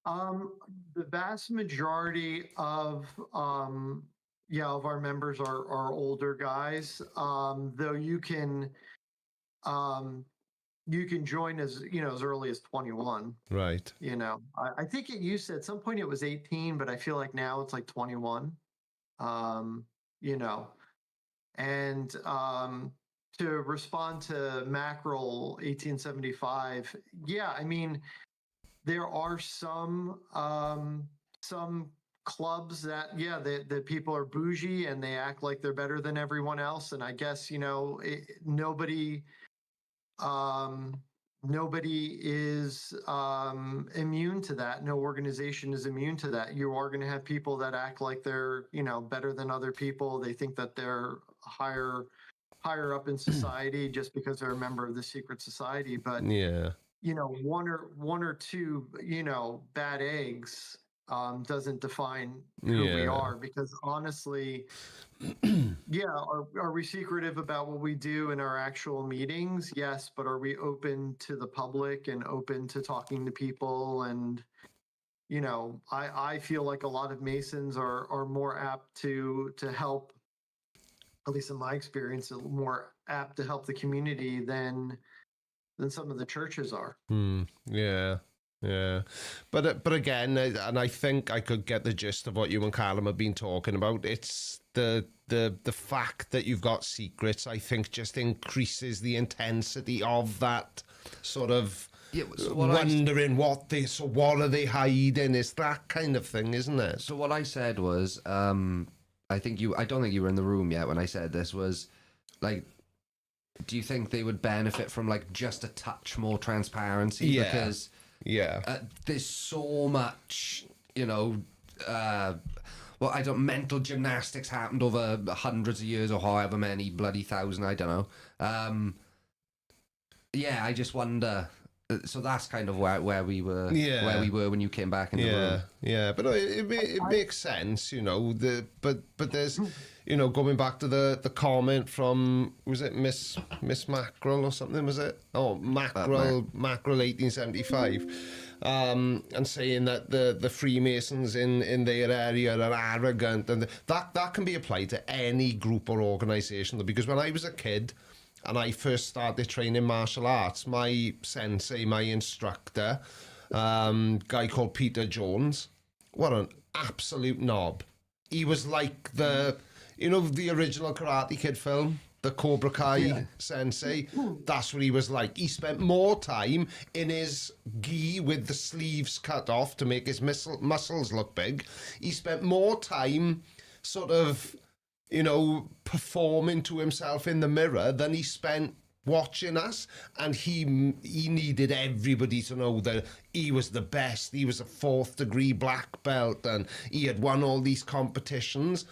The vast majority of of our members are older guys. Though you can join as as early as 21. Right. You know, I think it used to, at some point it was 18, but I feel like now it's like 21. You know, and to respond to Mackerel 1875, yeah, I mean, there are some clubs that that people are bougie and they act like they're better than everyone else, and I guess nobody is immune to that. No organization is immune to that. You are going to have people that act like they're better than other people. They think that they're higher up in society just because they're a member of the secret society. But Yeah. one or two bad eggs doesn't define who we Yeah. are, because honestly, are we secretive about what we do in our actual meetings? Yes, but are we open to the public and open to talking to people? And I feel like a lot of Masons are more apt to help, at least in my experience, more apt to help the community than some of the churches are. Yeah. But again, and I think I could get the gist of what you and Callum have been talking about. It's the fact that you've got secrets, I think, just increases the intensity of that sort of wondering what are they hiding? It's that kind of thing, isn't it? So what I said was, I don't think you were in the room yet when I said this, was like, do you think they would benefit from like just a touch more transparency? Yeah. Because there's so much, mental gymnastics happened over hundreds of years or however many bloody thousand, I don't know. I just wonder. So that's kind of where we were, when you came back in the room. Yeah, but it makes sense, but there's, going back to the comment from, was it Miss Mackerel or something, was it? Oh, Mackerel 1875, and saying that the Freemasons in their area are arrogant, and that can be applied to any group or organisation, because when I was a kid, and I first started training martial arts, my sensei, my instructor, guy called Peter Jones, what an absolute knob. He was like the original Karate Kid film, the Cobra Kai sensei. That's what he was like. He spent more time in his gi with the sleeves cut off to make his muscles look big. He spent more time sort of performing to himself in the mirror than he spent watching us, and he needed everybody to know that he was the best. He was a 4th degree black belt, and he had won all these competitions.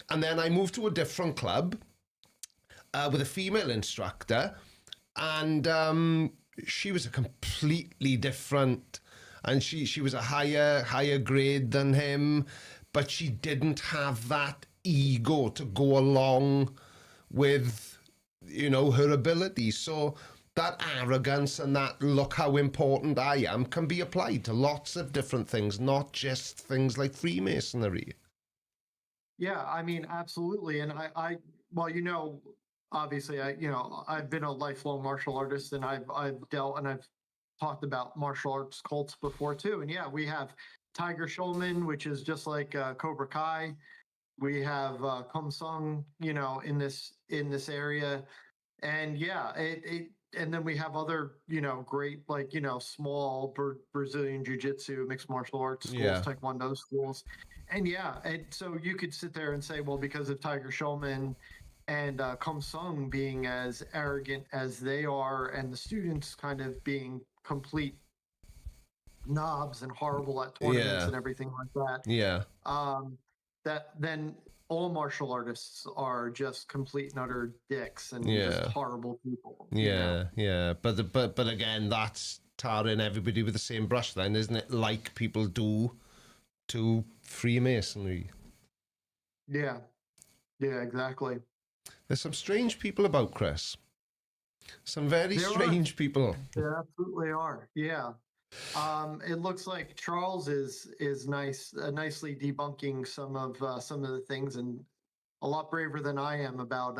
And then I moved to a different club with a female instructor, and she was a completely different, and she was a higher grade than him, but she didn't have that ego to go along with her abilities. So that arrogance and that look how important I am can be applied to lots of different things, not just things like Freemasonry. Yeah, I mean, absolutely. And obviously I've been a lifelong martial artist, and I've dealt and I've talked about martial arts cults before too. And we have Tiger Shulman, which is just like Cobra Kai. We have Kumsung, in this area, and and then we have other, great, like, small Brazilian Jiu-Jitsu, mixed martial arts schools, Taekwondo schools, and and so you could sit there and say, well, because of Tiger Shulman, and Sung being as arrogant as they are, and the students kind of being complete knobs and horrible at tournaments Yeah. and everything like that. Yeah. That then all martial artists are just complete and utter dicks and Yeah. just horrible people. Yeah, yeah. But again, that's tarring everybody with the same brush then, isn't it? Like people do to Freemasonry. Yeah. Yeah, exactly. There's some strange people about, Chris. Some very There are. strange people. There absolutely are. Yeah. It looks like Charles is nicely debunking some of the things, and a lot braver than I am about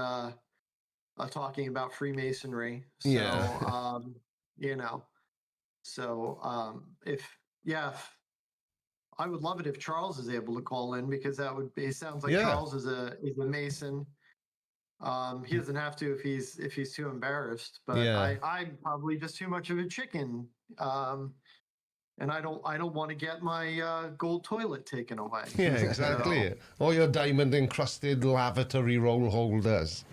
talking about Freemasonry. So, Yeah. you know, so if I would love it if Charles is able to call in, because that would be. It sounds like Yeah. Charles is a Mason. He doesn't have to if he's too embarrassed, but Yeah. I'm probably just too much of a chicken. And I don't want to get my gold toilet taken away. Yeah, exactly. Or your diamond encrusted lavatory roll holders.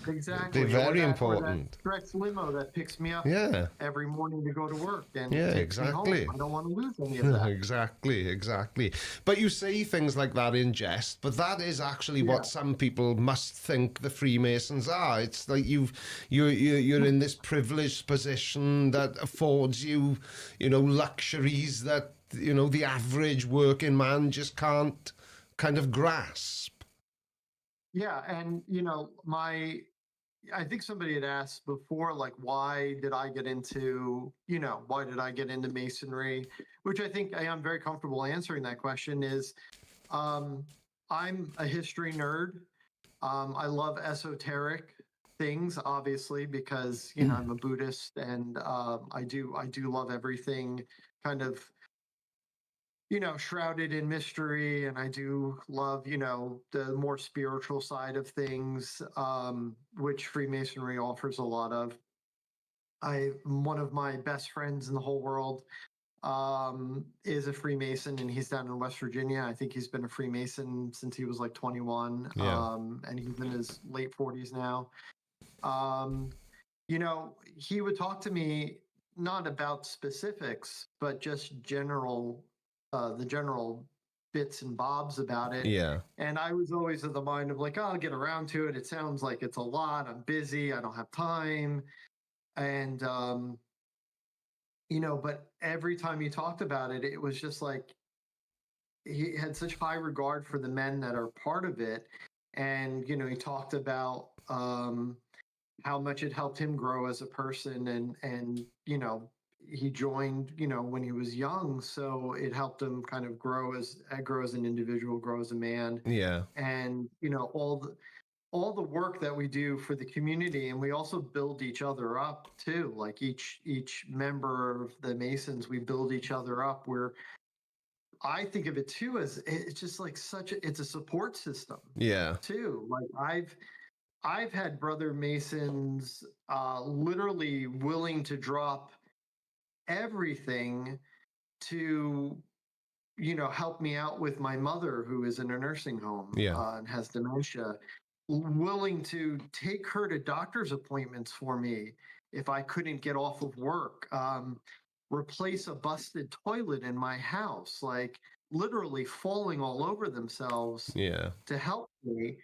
Exactly. They're very Or important. that stretch limo that picks me up Yeah. every morning to go to work and Yeah, takes me exactly. home. I don't want to lose any of that. Exactly. But you say things like that in jest, but that is actually what some people must think the Freemasons are. It's like you're in this privileged position that affords you, luxuries that, the average working man just can't kind of grasp. Yeah, and I think somebody had asked before, like, why did I get into Masonry? Which I think I am very comfortable answering that question. Is I'm a history nerd. I love esoteric things, obviously, because I'm a Buddhist, and I do love everything kind of shrouded in mystery, and I do love, the more spiritual side of things, which Freemasonry offers a lot of. One of my best friends in the whole world is a Freemason, and he's down in West Virginia. I think he's been a Freemason since he was like 21, and he's in his late 40s now. He would talk to me not about specifics, but just the general bits and bobs about it. Yeah. And I was always of the mind of like, oh, I'll get around to it. It sounds like it's a lot. I'm busy. I don't have time. And, but every time he talked about it, it was just like he had such high regard for the men that are part of it. And, he talked about how much it helped him grow as a person, and he joined when he was young, so it helped him kind of grow as an individual, grow as a man. Yeah. And all the work that we do for the community, and we also build each other up too. Like each member of the Masons, we build each other up. Where I think of it too as it's just like it's a support system. Yeah. Too. Like I've had brother Masons literally willing to drop everything to help me out with my mother, who is in a nursing home and has dementia, willing to take her to doctor's appointments for me if I couldn't get off of work, replace a busted toilet in my house, like literally falling all over themselves to help me.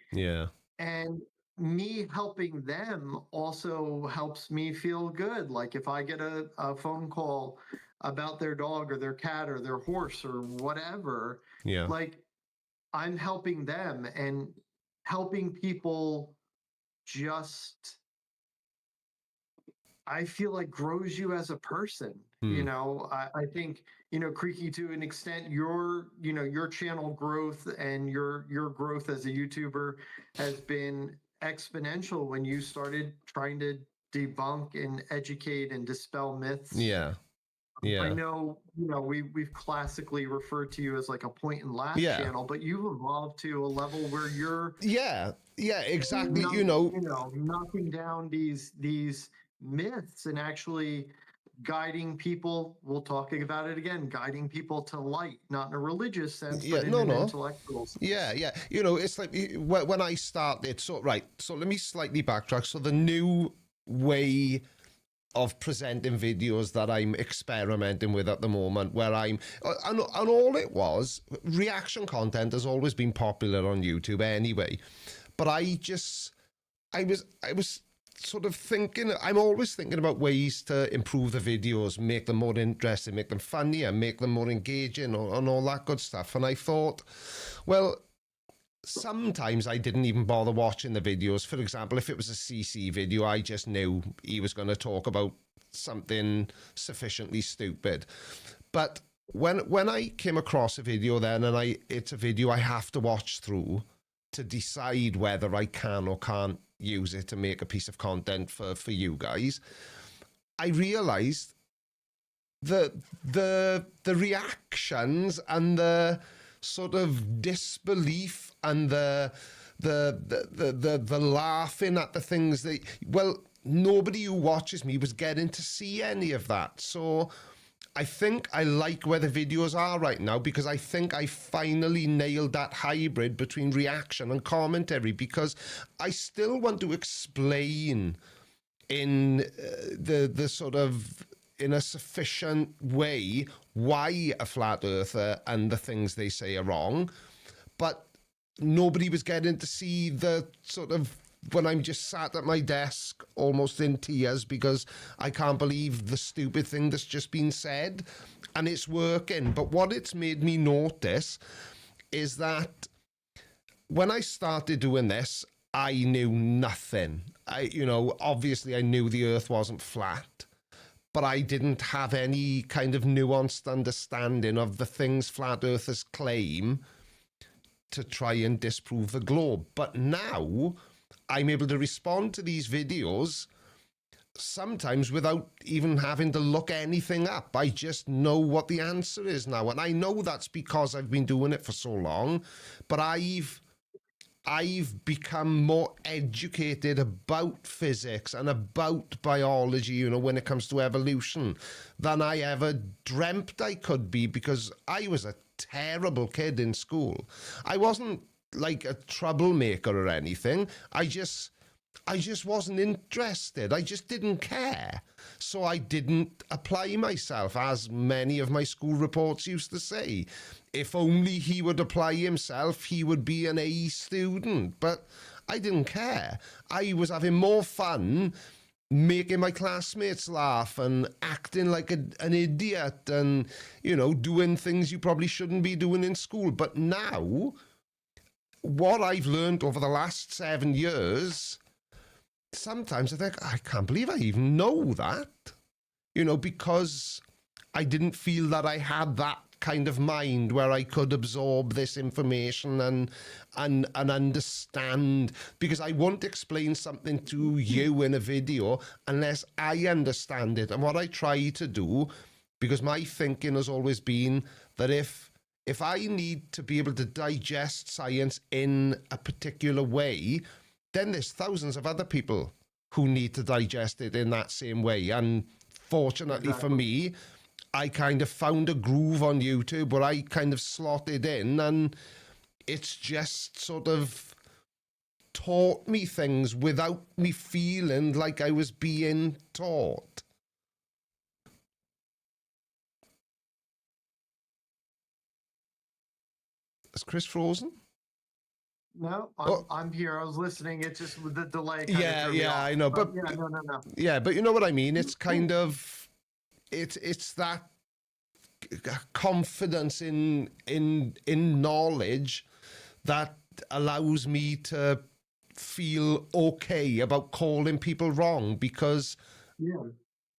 And me helping them also helps me feel good. Like if I get a phone call about their dog or their cat or their horse or whatever, like I'm helping them, and helping people just, I feel like, grows you as a person. I think, Creaky, to an extent, your channel growth and your growth as a YouTuber has been exponential when you started trying to debunk and educate and dispel myths. I know, we've classically referred to you as like a point and laugh channel, but you've evolved to a level where you're exactly. knocking down these myths and actually guiding people. We'll talk about it again. Guiding people to light, not in a religious sense, Yeah, but in an intellectual sense. Yeah. You know, it's like when I started. So let me slightly backtrack. So the new way of presenting videos that I'm experimenting with at the moment, where and all it was, reaction content has always been popular on YouTube anyway, but I was sort of thinking, I'm always thinking about ways to improve the videos, make them more interesting, make them funnier, make them more engaging, and all that good stuff. And I thought, well, sometimes I didn't even bother watching the videos. For example, if it was a CC video, I just knew he was going to talk about something sufficiently stupid. But when I came across a video then, and it's a video I have to watch through to decide whether I can or can't use it to make a piece of content for you guys, I realized the reactions and the sort of disbelief and the laughing at the things that, well, nobody who watches me was getting to see any of that. So I think I like where the videos are right now, because I think I finally nailed that hybrid between reaction and commentary, because I still want to explain in the sort of, in a sufficient way, why a flat earther and the things they say are wrong. But nobody was getting to see the sort of, when I'm just sat at my desk almost in tears because I can't believe the stupid thing that's just been said, and it's working. But what it's made me notice is that when I started doing this, I knew nothing. Obviously I knew the earth wasn't flat, but I didn't have any kind of nuanced understanding of the things flat earthers claim to try and disprove the globe. But now I'm able to respond to these videos sometimes without even having to look anything up. I just know what the answer is now. And I know that's because I've been doing it for so long, but I've become more educated about physics and about biology, when it comes to evolution, than I ever dreamt I could be, because I was a terrible kid in school. I wasn't like a troublemaker or anything. I just wasn't interested. I just didn't care. So I didn't apply myself, as many of my school reports used to say. If only he would apply himself, he would be an A student. But I didn't care. I was having more fun making my classmates laugh and acting like an idiot and, doing things you probably shouldn't be doing in school. But now, what I've learned over the last 7 years, sometimes I think, I can't believe I even know that, because I didn't feel that I had that kind of mind where I could absorb this information and understand, because I won't explain something to you in a video unless I understand it. And what I try to do, because my thinking has always been that if I need to be able to digest science in a particular way, then there's thousands of other people who need to digest it in that same way. And fortunately for me, I kind of found a groove on YouTube where I kind of slotted in, and it's just sort of taught me things without me feeling like I was being taught. Is Chris frozen? No, I'm here. I was listening. It's just with the delay. I know, but yeah, no. Yeah, but you know what I mean. It's kind of, it's that confidence in knowledge that allows me to feel okay about calling people wrong, because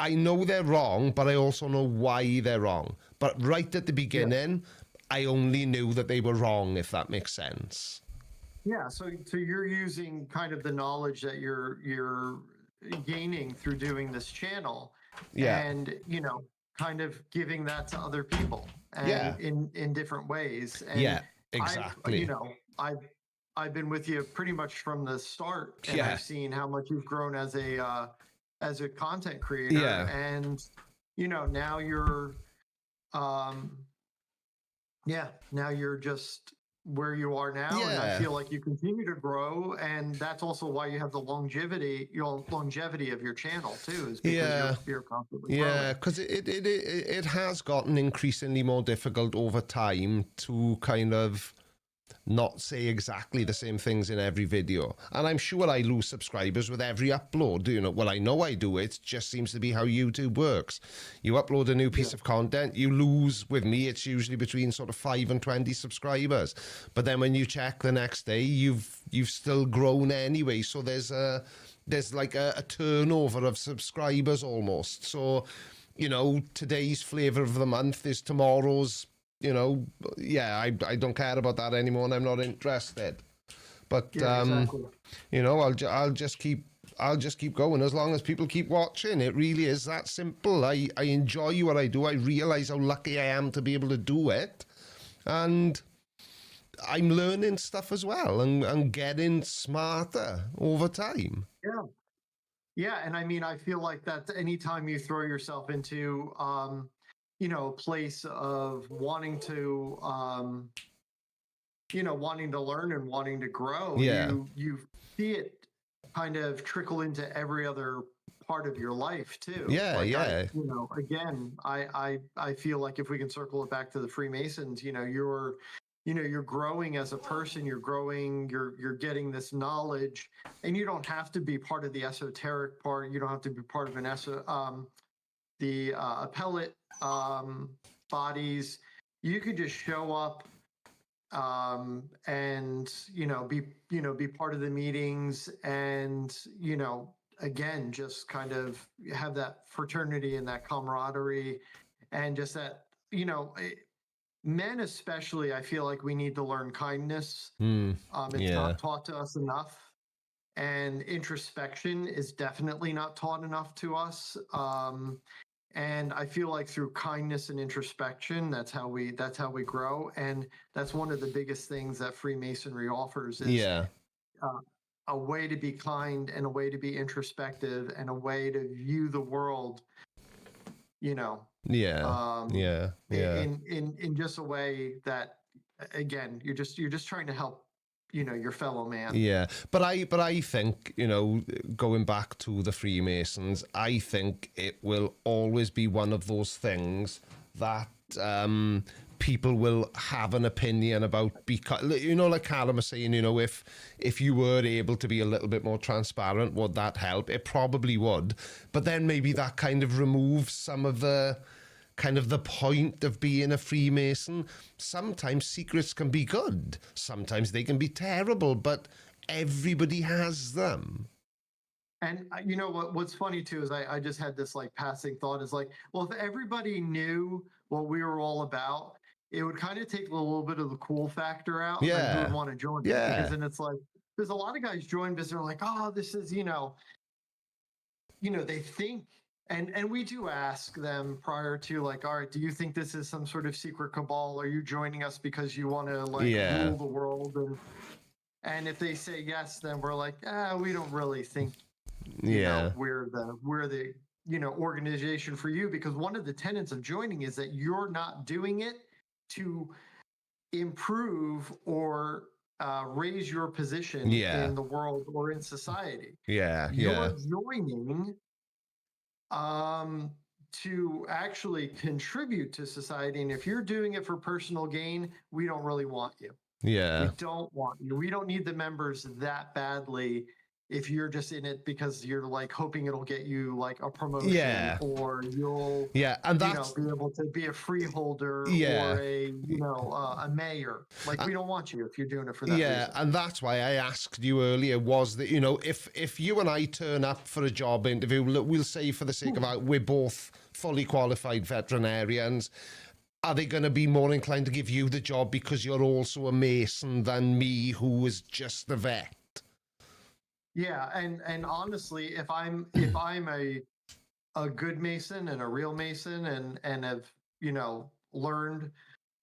I know they're wrong, but I also know why they're wrong. But right at the beginning, I only knew that they were wrong, if that makes sense. Yeah, so you're using kind of the knowledge that you're gaining through doing this channel, and kind of giving that to other people, and in different ways. And exactly. I've been with you pretty much from the start, and I've seen how much you've grown as a content creator, and now you're, now you're just where you are now, and I Yeah. feel like you continue to grow, and that's also why you have the longevity of your channel too, is because you're constantly Yeah, growing. because it has gotten increasingly more difficult over time to kind of not say exactly the same things in every video. And I'm sure I lose subscribers with every upload. Well, I know I do. It just seems to be how YouTube works. You upload a new piece of content, you lose, with me, it's usually between sort of 5 and 20 subscribers. But then when you check the next day, you've still grown anyway. So there's like a turnover of subscribers almost. So, today's flavor of the month is tomorrow's. I don't care about that anymore, and I'm not interested. But Exactly. I'll just keep going as long as people keep watching. It really is that simple. I enjoy what I do. I realize how lucky I am to be able to do it, and I'm learning stuff as well and getting smarter over time. Yeah, and I mean, I feel like that anytime you throw yourself into a place of wanting to wanting to learn and wanting to grow, you see it kind of trickle into every other part of your life too. I feel like if we can circle it back to the Freemasons, you're growing as a person, you're growing, you're getting this knowledge, and you don't have to be part of the esoteric part, you don't have to be part of the appellate bodies. You could just show up and be part of the meetings, and again, just kind of have that fraternity and that camaraderie, and just that men especially, I feel like we need to learn kindness. It's not taught to us enough, and introspection is definitely not taught enough to us. And I feel like through kindness and introspection, that's how we grow. And that's one of the biggest things that Freemasonry offers is a way to be kind, and a way to be introspective, and a way to view the world, in just a way that, again, you're just trying to help your fellow man. But I think, going back to the Freemasons, I think it will always be one of those things that people will have an opinion about, because like Callum was saying, if you were able to be a little bit more transparent, would that help? It probably would, but then maybe that kind of removes some of the point of being a Freemason. Sometimes secrets can be good, sometimes they can be terrible, but everybody has them. And what's funny too is I just had this like passing thought, is like, well, if everybody knew what we were all about, it would kind of take a little bit of the cool factor out. And then who would want to join it? Because then it's like, there's a lot of guys join because they're like, oh, this is, they think, and we do ask them prior to, like, all right, do you think this is some sort of secret cabal? Are you joining us because you want to rule the world? And if they say yes, then we're like, we don't really think we're the organization for you, because one of the tenets of joining is that you're not doing it to improve or raise your position in the world or in society. You're joining to actually contribute to society, and if you're doing it for personal gain, we don't really want you. We don't want you. We don't need the members that badly if you're just in it because you're like hoping it'll get you like a promotion, or you'll and that's, be able to be a freeholder or a mayor. Like, we don't want you if you're doing it for that reason. And that's why I asked you earlier, was that if you and I turn up for a job interview, we'll say for the sake of it, we're both fully qualified veterinarians, are they going to be more inclined to give you the job because you're also a Mason than me, who is just a vet? Yeah, and honestly, if I'm a good Mason and a real Mason, and have learned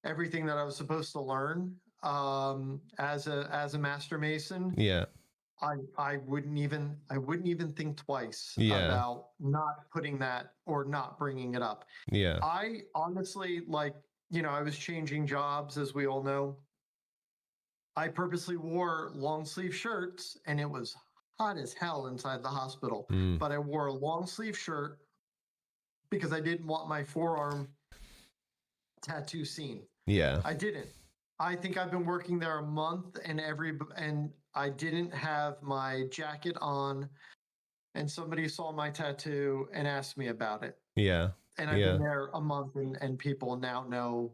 everything that I was supposed to learn as a Master Mason, I wouldn't even think twice Yeah. about not putting that or not bringing it up. Yeah. I honestly, like, I was changing jobs, as we all know. I purposely wore long sleeve shirts, and it was hot as hell inside the hospital. Mm. But I wore a long sleeve shirt because I didn't want my forearm tattoo seen. Yeah. I didn't. I think I've been working there a month, and I didn't have my jacket on, and somebody saw my tattoo and asked me about it. Yeah. And I've been there a month, and people now know,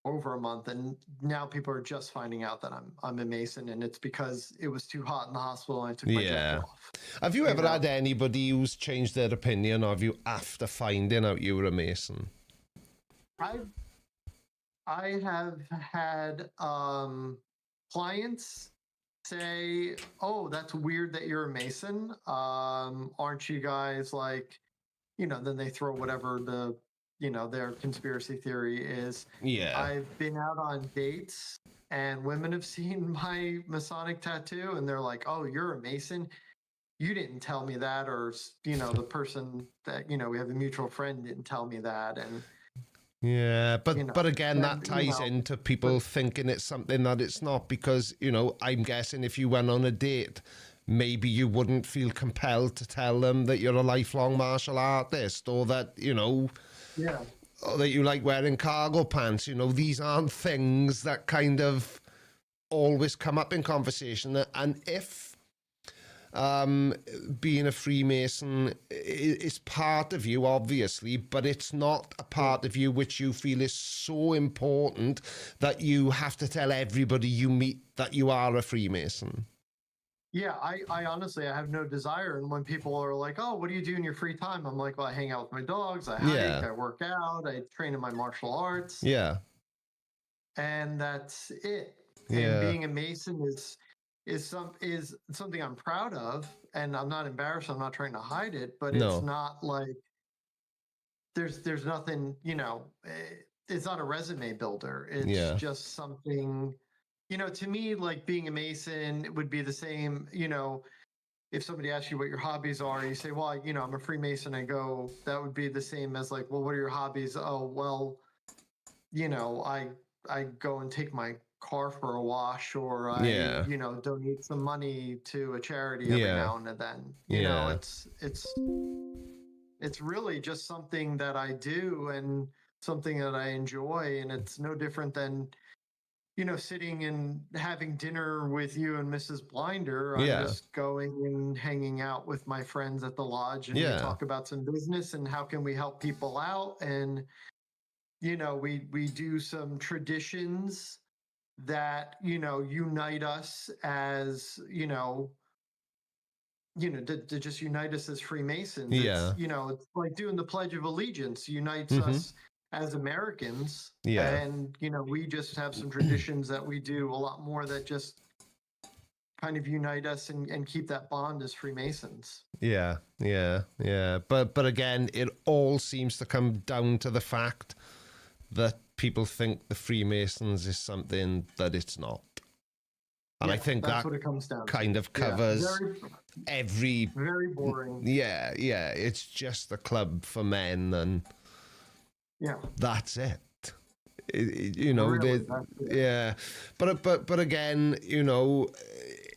over a month, and now people are just finding out that I'm a Mason, and it's because it was too hot in the hospital and I took my jacket off. Have you ever had anybody who's changed their opinion of you after finding out you were a Mason? I have had clients say, "Oh, that's weird that you're a Mason. Aren't you guys like," then they throw whatever their conspiracy theory is. Yeah. I've been out on dates and women have seen my Masonic tattoo and they're like, "Oh, you're a Mason? You didn't tell me that," or the person that we have a mutual friend didn't tell me that. And yeah, but again, that ties know, into people thinking it's something that it's not, because I'm guessing if you went on a date, maybe you wouldn't feel compelled to tell them that you're a lifelong martial artist, or that or that you like wearing cargo pants. These aren't things that kind of always come up in conversation. And if being a Freemason is part of you, obviously, but it's not a part of you which you feel is so important that you have to tell everybody you meet that you are a Freemason. Yeah, I honestly, I have no desire. And when people are like, "Oh, what do you do in your free time?" I'm like, "Well, I hang out with my dogs, I hike, I work out, I train in my martial arts." Yeah. And that's it. Yeah. And being a Mason is something I'm proud of, and I'm not embarrassed. I'm not trying to hide it, but it's not like there's nothing, it's not a resume builder. It's just something, to me, like being a Mason, it would be the same, if somebody asks you what your hobbies are, you say, "Well, I'm a Freemason." I go, that would be the same as like, "Well, what are your hobbies?" "Oh, well, I go and take my car for a wash, or I donate some money to a charity every now and then." It's really just something that I do and something that I enjoy, and it's no different than sitting and having dinner with you and Mrs. Blinder. I'm just going and hanging out with my friends at the lodge, and we talk about some business and how can we help people out, and we do some traditions that unite us as to just unite us as Freemasons. It's like doing the Pledge of Allegiance unites us as Americans. And we just have some traditions that we do a lot more that just kind of unite us and keep that bond as Freemasons. But again, it all seems to come down to the fact that people think the Freemasons is something that it's not. And I think that's what it comes down kind of covers every... Very boring. Yeah, it's just a club for men, and that's it. Really, that's it. Yeah. But again,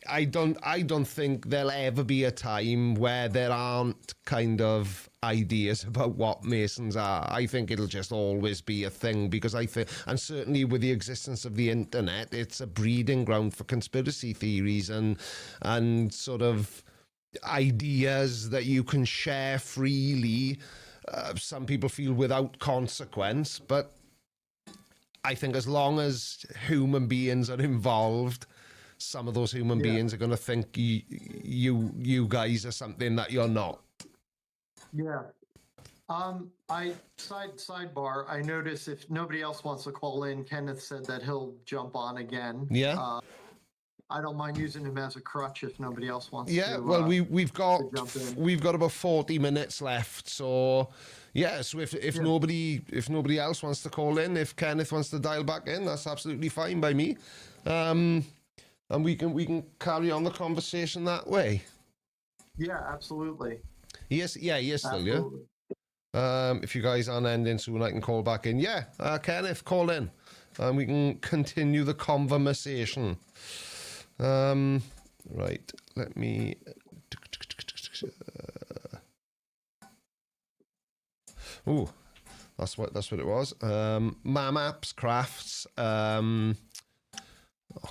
I don't think there'll ever be a time where there aren't kind of ideas about what Masons are. I think it'll just always be a thing, because I think, and certainly with the existence of the internet, it's a breeding ground for conspiracy theories and sort of ideas that you can share freely. Some people feel without consequence, but I think as long as human beings are involved, some of those human beings are going to think you guys are something that you're not. Yeah. Sidebar. I notice if nobody else wants to call in, Kenneth said that he'll jump on again. Yeah. I don't mind using him as a crutch if nobody else wants to. Yeah. Well, we've got about 40 minutes left, so. Yeah, so if nobody else wants to call in, if Kenneth wants to dial back in, that's absolutely fine by me. and we can carry on the conversation that way. Yeah, absolutely. Yes, yeah, he is still, yeah. Absolutely. If you guys aren't ending soon, I can call back in. Yeah, Kenneth, call in. And we can continue the conversation. Right, let me... Ooh, that's what it was. Apps, crafts. Oh,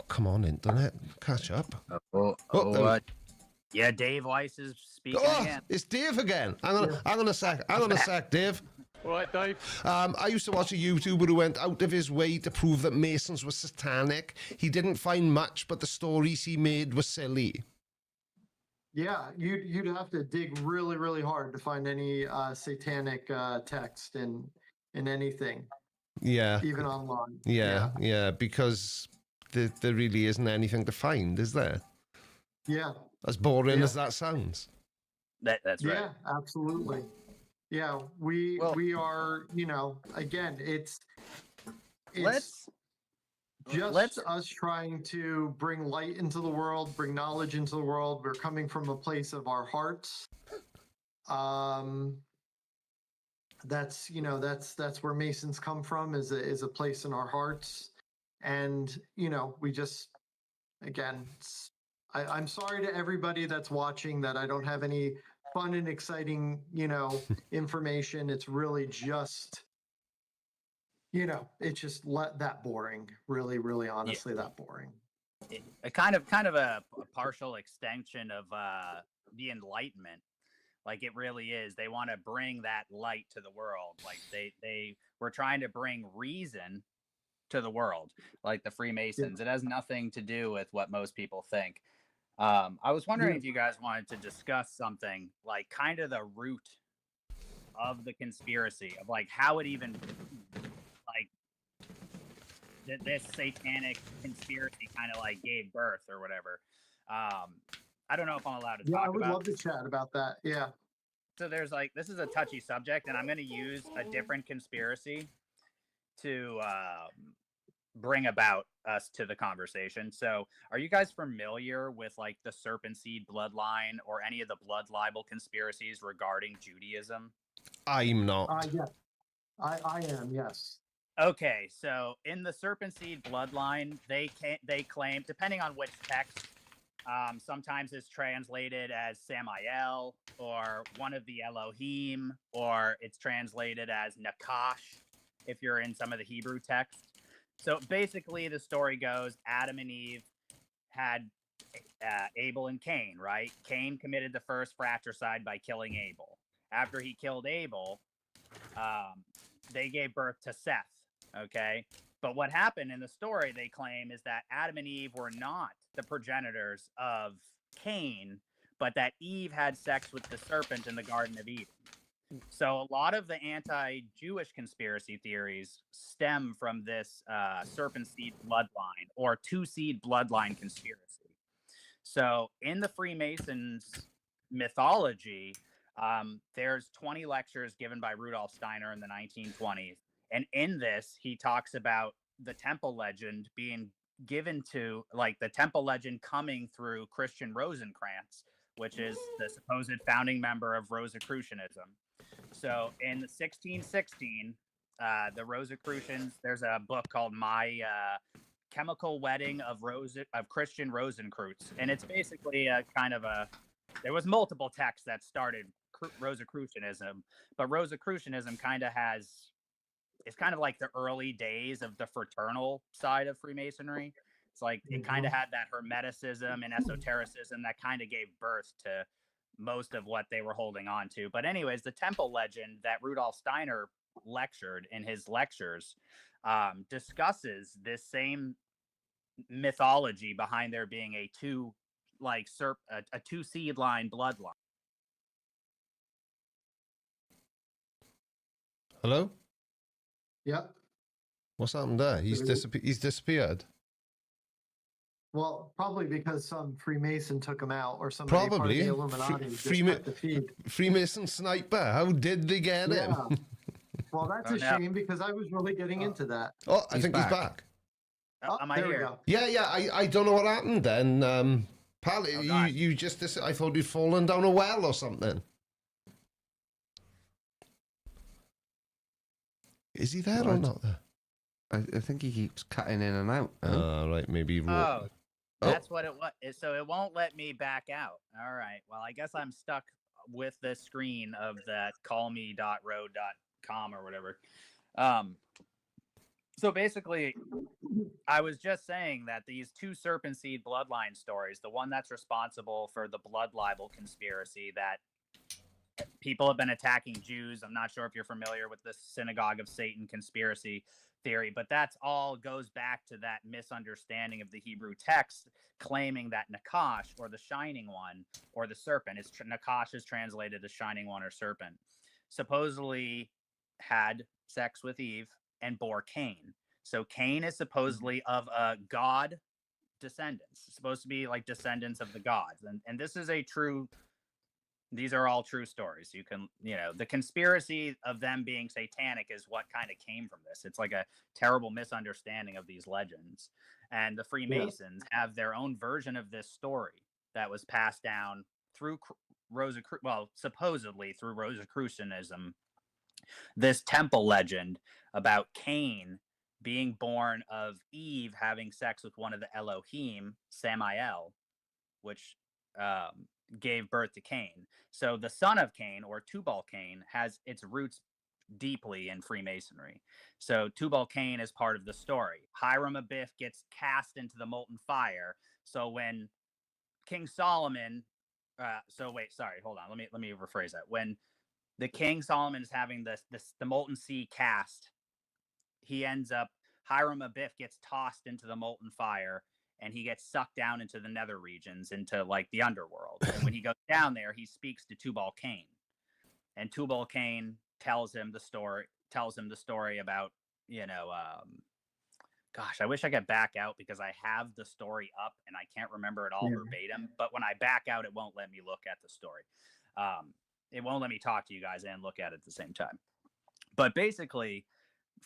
come on, internet, catch up. Yeah, Dave Weiss is speaking Oh, again. it's Dave again. Hang on a sec, Dave. All right, Dave. I used to watch a YouTuber who went out of his way to prove that Masons were satanic. He didn't find much, but the stories he made were silly. Yeah, you'd have to dig really, really hard to find any satanic text in anything, Yeah, even online. yeah, because there really isn't anything to find, is there? Yeah. As boring Yeah. as that sounds. That's right. Yeah, absolutely. Yeah, we are, again, it's Let's just us trying to bring light into the world, bring knowledge into the world. We're coming from a place of our hearts. That's where Masons come from, is a place in our hearts. And, we just, again, I'm sorry to everybody that's watching that I don't have any fun and exciting, information. It's really just, it's just that boring. Really, really honestly, that boring. a kind of a partial extension of the Enlightenment. Like, it really is. They want to bring that light to the world. Like, they were trying to bring reason to the world, like the Freemasons. It has nothing to do with what most people think. I was wondering if you guys wanted to discuss something like kind of the root of the conspiracy, of like how it even, like, this satanic conspiracy kind of like gave birth or whatever. I don't know if I'm allowed to talk about. I would love to chat about that. Yeah. So there's like, this is a touchy subject, and I'm going to use a different conspiracy to bring about us to the conversation. So are you guys familiar with like the serpent seed bloodline or any of the blood libel conspiracies regarding Judaism? I'm not. Yeah, I am. Yes. Okay, so in the serpent seed bloodline, they claim, depending on which text, sometimes it's translated as Samael or one of the Elohim, or it's translated as Nakash if you're in some of the Hebrew text. So basically, the story goes, Adam and Eve had Abel and Cain, right? Cain committed the first fratricide by killing Abel. After he killed Abel, they gave birth to Seth, okay? But what happened in the story, they claim, is that Adam and Eve were not the progenitors of Cain, but that Eve had sex with the serpent in the Garden of Eden. So a lot of the anti-Jewish conspiracy theories stem from this serpent seed bloodline or two-seed bloodline conspiracy. So in the Freemasons mythology, there's 20 lectures given by Rudolf Steiner in the 1920s. And in this, he talks about the temple legend being given to, like, the temple legend coming through Christian Rosencrantz, which is the supposed founding member of Rosicrucianism. So in 1616, the Rosicrucians, there's a book called My Chemical Wedding of Christian Rosencreutz. And it's basically a kind of there was multiple texts that started Rosicrucianism, but Rosicrucianism it's kind of like the early days of the fraternal side of Freemasonry. It's like it kind of had that Hermeticism and esotericism that kind of gave birth to most of what they were holding on to. But anyways, the temple legend that Rudolf Steiner lectured in his lectures discusses this same mythology behind there being a two-seed line bloodline. Hello? Yep. What's happened there? He's disappeared. Well, probably because some Freemason took him out, or somebody Probably. part of the Illuminati just cut the feed. Freemason sniper. How did they get him? Well, that's a shame, because I was really getting into that. Oh, I think he's back. Am I there we here? go. Yeah. I don't know what happened then. Pal, Oh, gosh. you just, I thought you'd fallen down a well or something. Is he there or What? not there? I think he keeps cutting in and out. Right, maybe. Oh, that's what it was. So it won't let me back out. All right. Well, I guess I'm stuck with the screen of that callme.road.com or whatever. So basically, I was just saying that these two serpent seed bloodline stories, the one that's responsible for the blood libel conspiracy that people have been attacking Jews. I'm not sure if you're familiar with the Synagogue of Satan conspiracy theory, but that's all goes back to that misunderstanding of the Hebrew text, claiming that Nakash, or the Shining One, or the serpent, Nakash is translated as Shining One or serpent, supposedly had sex with Eve and bore Cain. So Cain is supposedly of a god descendants, supposed to be like descendants of the gods, and this is a true. These are all true stories. You can, the conspiracy of them being satanic is what kind of came from this. It's like a terrible misunderstanding of these legends. And the Freemasons have their own version of this story that was passed down through supposedly through Rosicrucianism. This temple legend about Cain being born of Eve having sex with one of the Elohim, Samael, which gave birth to Cain. So the son of Cain, or Tubal Cain, has its roots deeply in Freemasonry. So Tubal Cain is part of the story. Hiram Abiff gets cast into the molten fire. So when King Solomon, hold on, let me rephrase that. When the King Solomon is having the molten sea cast, Hiram Abiff gets tossed into the molten fire, and he gets sucked down into the nether regions, into like the underworld. And when he goes down there, he speaks to Tubal Cain, and Tubal Cain tells him the story about, gosh, I wish I could back out because I have the story up and I can't remember it all verbatim. But when I back out, it won't let me look at the story. It won't let me talk to you guys and look at it at the same time. But basically,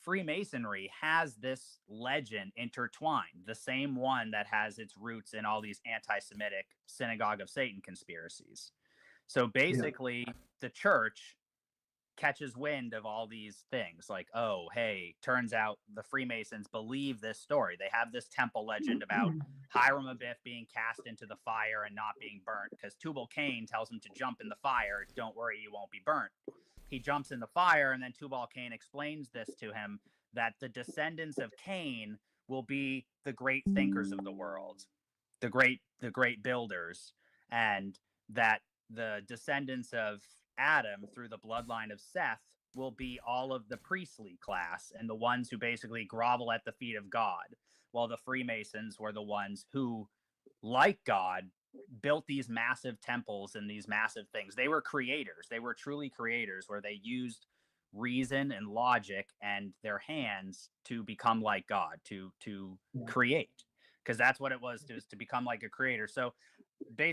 Freemasonry has this legend intertwined, the same one that has its roots in all these anti-Semitic Synagogue of Satan conspiracies. So basically, the church catches wind of all these things, like, oh, hey, turns out the Freemasons believe this story. They have this temple legend about Hiram Abiff being cast into the fire and not being burnt, because Tubal Cain tells him to jump in the fire. Don't worry, you won't be burnt. He jumps in the fire, and then Tubal Cain explains this to him, that the descendants of Cain will be the great thinkers of the world, the great builders, and that the descendants of Adam through the bloodline of Seth will be all of the priestly class and the ones who basically grovel at the feet of God, while the Freemasons were the ones who, like God, built these massive temples and these massive things. They were creators. They were truly creators, where they used reason and logic and their hands to become like God, to create, because that's what it was, to become like a creator. So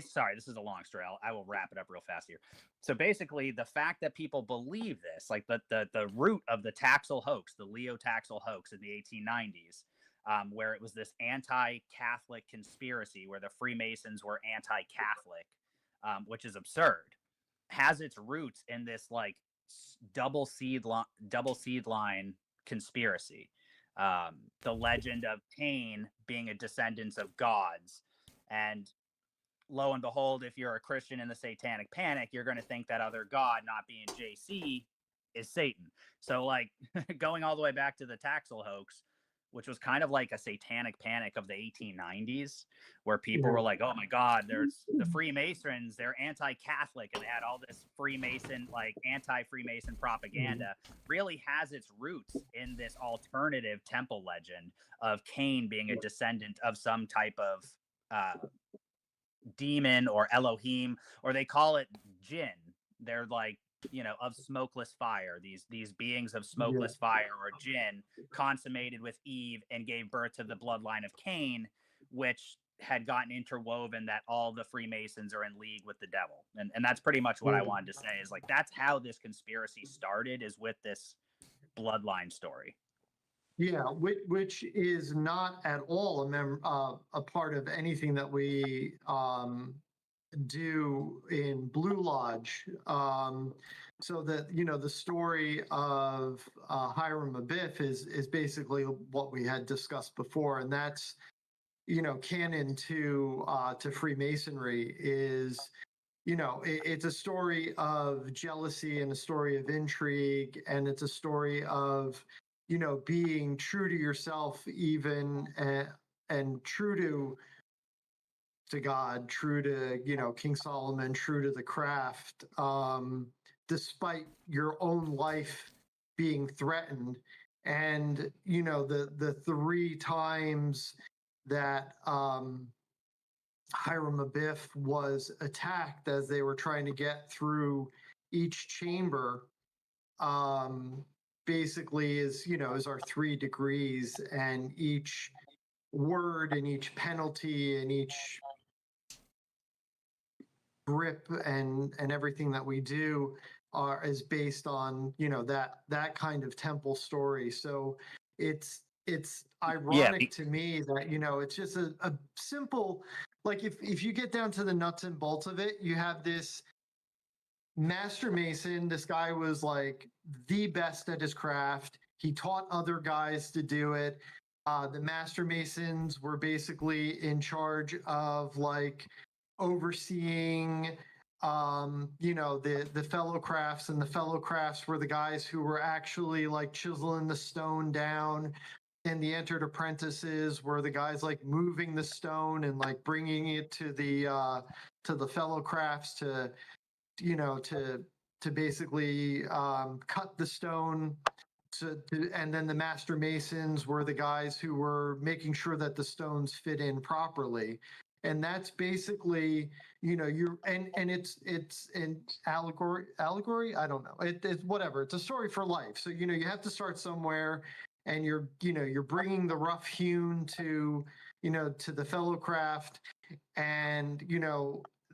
sorry, this is a long story. I will wrap it up real fast here. So basically, the fact that people believe this, like the root of the Taxel hoax, the Leo Taxel hoax in the 1890s, where it was this anti-Catholic conspiracy where the Freemasons were anti-Catholic, which is absurd, has its roots in this like double seed line conspiracy. The legend of Cain being a descendant of gods, and lo and behold, if you're a Christian in the Satanic Panic, you're going to think that other god, not being JC, is Satan. So like going all the way back to the Taxel hoax, which was kind of like a Satanic Panic of the 1890s, where people were like, oh my God, there's the Freemasons, they're anti-Catholic, and they had all this Freemason, like anti-Freemason propaganda, really has its roots in this alternative temple legend of Cain being a descendant of some type of demon or Elohim, or they call it jinn. They're like, of smokeless fire, these beings of smokeless fire, or jinn, consummated with Eve and gave birth to the bloodline of Cain, which had gotten interwoven that all the Freemasons are in league with the devil. And that's pretty much what I wanted to say, is like, that's how this conspiracy started, is with this bloodline story. Yeah, which is not at all a part of anything that we do in Blue Lodge. So that, the story of Hiram Abiff is basically what we had discussed before, and that's canon to Freemasonry is. It's a story of jealousy and a story of intrigue, and it's a story of being true to yourself, even and true to God, true to King Solomon, true to the craft, despite your own life being threatened. And the three times that Hiram Abiff was attacked as they were trying to get through each chamber, basically is our 3 degrees, and each word and each penalty and each grip and everything that we do is based on that kind of temple story. So it's ironic to me that it's just a simple, like if you get down to the nuts and bolts of it, you have this Master Mason. This guy was like the best at his craft. He taught other guys to do it. The Master Masons were basically in charge of like overseeing the fellow crafts, and the fellow crafts were the guys who were actually like chiseling the stone down, and the entered apprentices were the guys like moving the stone and like bringing it to the fellow crafts to basically cut the stone and then the Master Masons were the guys who were making sure that the stones fit in properly. And that's basically, it's an allegory. I don't know. It's whatever. It's a story for life. So, you have to start somewhere, and you're bringing the rough hewn to the fellow craft, and,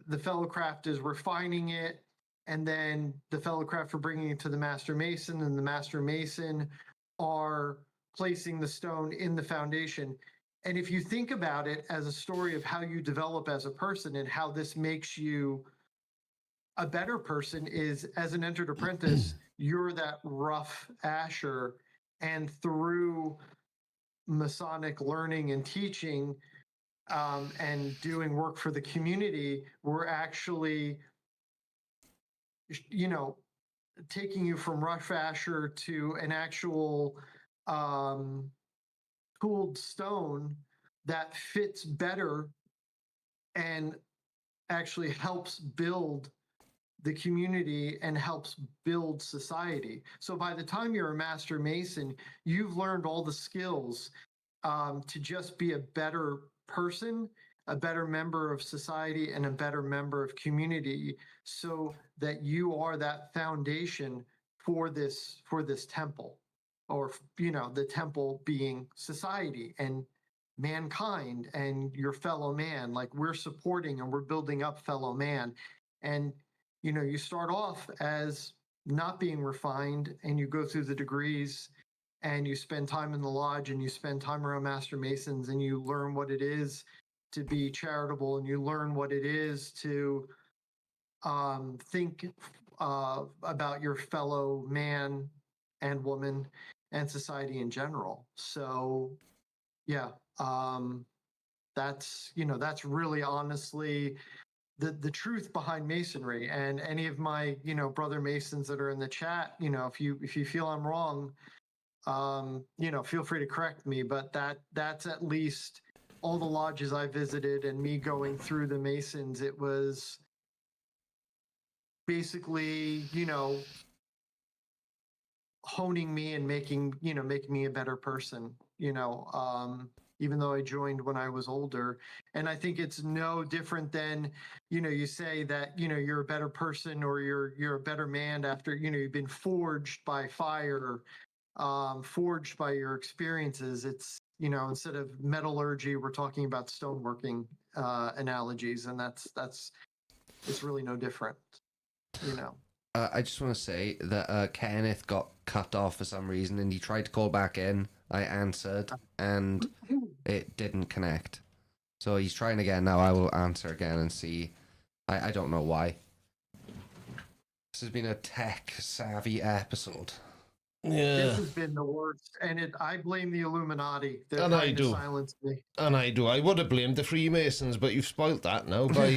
the fellow craft is refining it. And then the fellow craft are bringing it to the Master Mason, and the Master Mason are placing the stone in the foundation. And if you think about it as a story of how you develop as a person and how this makes you a better person, is as an entered apprentice, you're that rough asher. And through Masonic learning and teaching and doing work for the community, we're actually taking you from rough asher to an actual tooled stone that fits better and actually helps build the community and helps build society. So by the time you're a Master Mason, you've learned all the skills to just be a better person, a better member of society, and a better member of community, so that you are that foundation for this temple, or the temple being society and mankind and your fellow man. Like, we're supporting and we're building up fellow man. And you start off as not being refined, and you go through the degrees, and you spend time in the lodge, and you spend time around Master Masons, and you learn what it is to be charitable, and you learn what it is to think about your fellow man and woman and society in general. So yeah, that's really honestly the truth behind Masonry. And any of my brother Masons that are in the chat, if you feel I'm wrong, feel free to correct me, but that's at least all the lodges I visited, and me going through the Masons. It was basically, honing me and making me a better person, even though I joined when I was older. And I think it's no different than, you say that, you're a better person, or you're a better man after, you've been forged by fire, forged by your experiences. It's, instead of metallurgy, we're talking about stoneworking analogies, and it's really no different, I just want to say that Kenneth got cut off for some reason, and he tried to call back in, I answered, and it didn't connect. So he's trying again now. I will answer again and see. I don't know why. This has been a tech-savvy episode. This has been the worst, and I blame the Illuminati. They're And I trying to do. silence me. And I do. I would have blamed the Freemasons, but you've spoilt that now by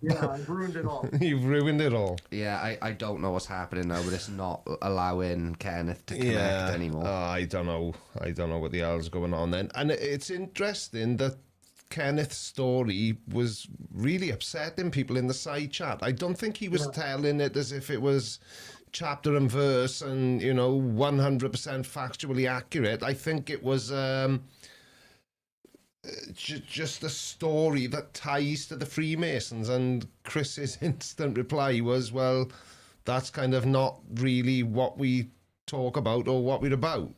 Yeah, I've ruined it all. you've ruined it all. Yeah, I don't know what's happening now, but it's not allowing Kenneth to connect anymore. I don't know. I don't know what the hell's going on then. And it's interesting that Kenneth's story was really upsetting people in the side chat. I don't think he was telling it as if it was chapter and verse and, 100% factually accurate. I think it was just a story that ties to the Freemasons, and Chris's instant reply was, well, that's kind of not really what we talk about or what we're about.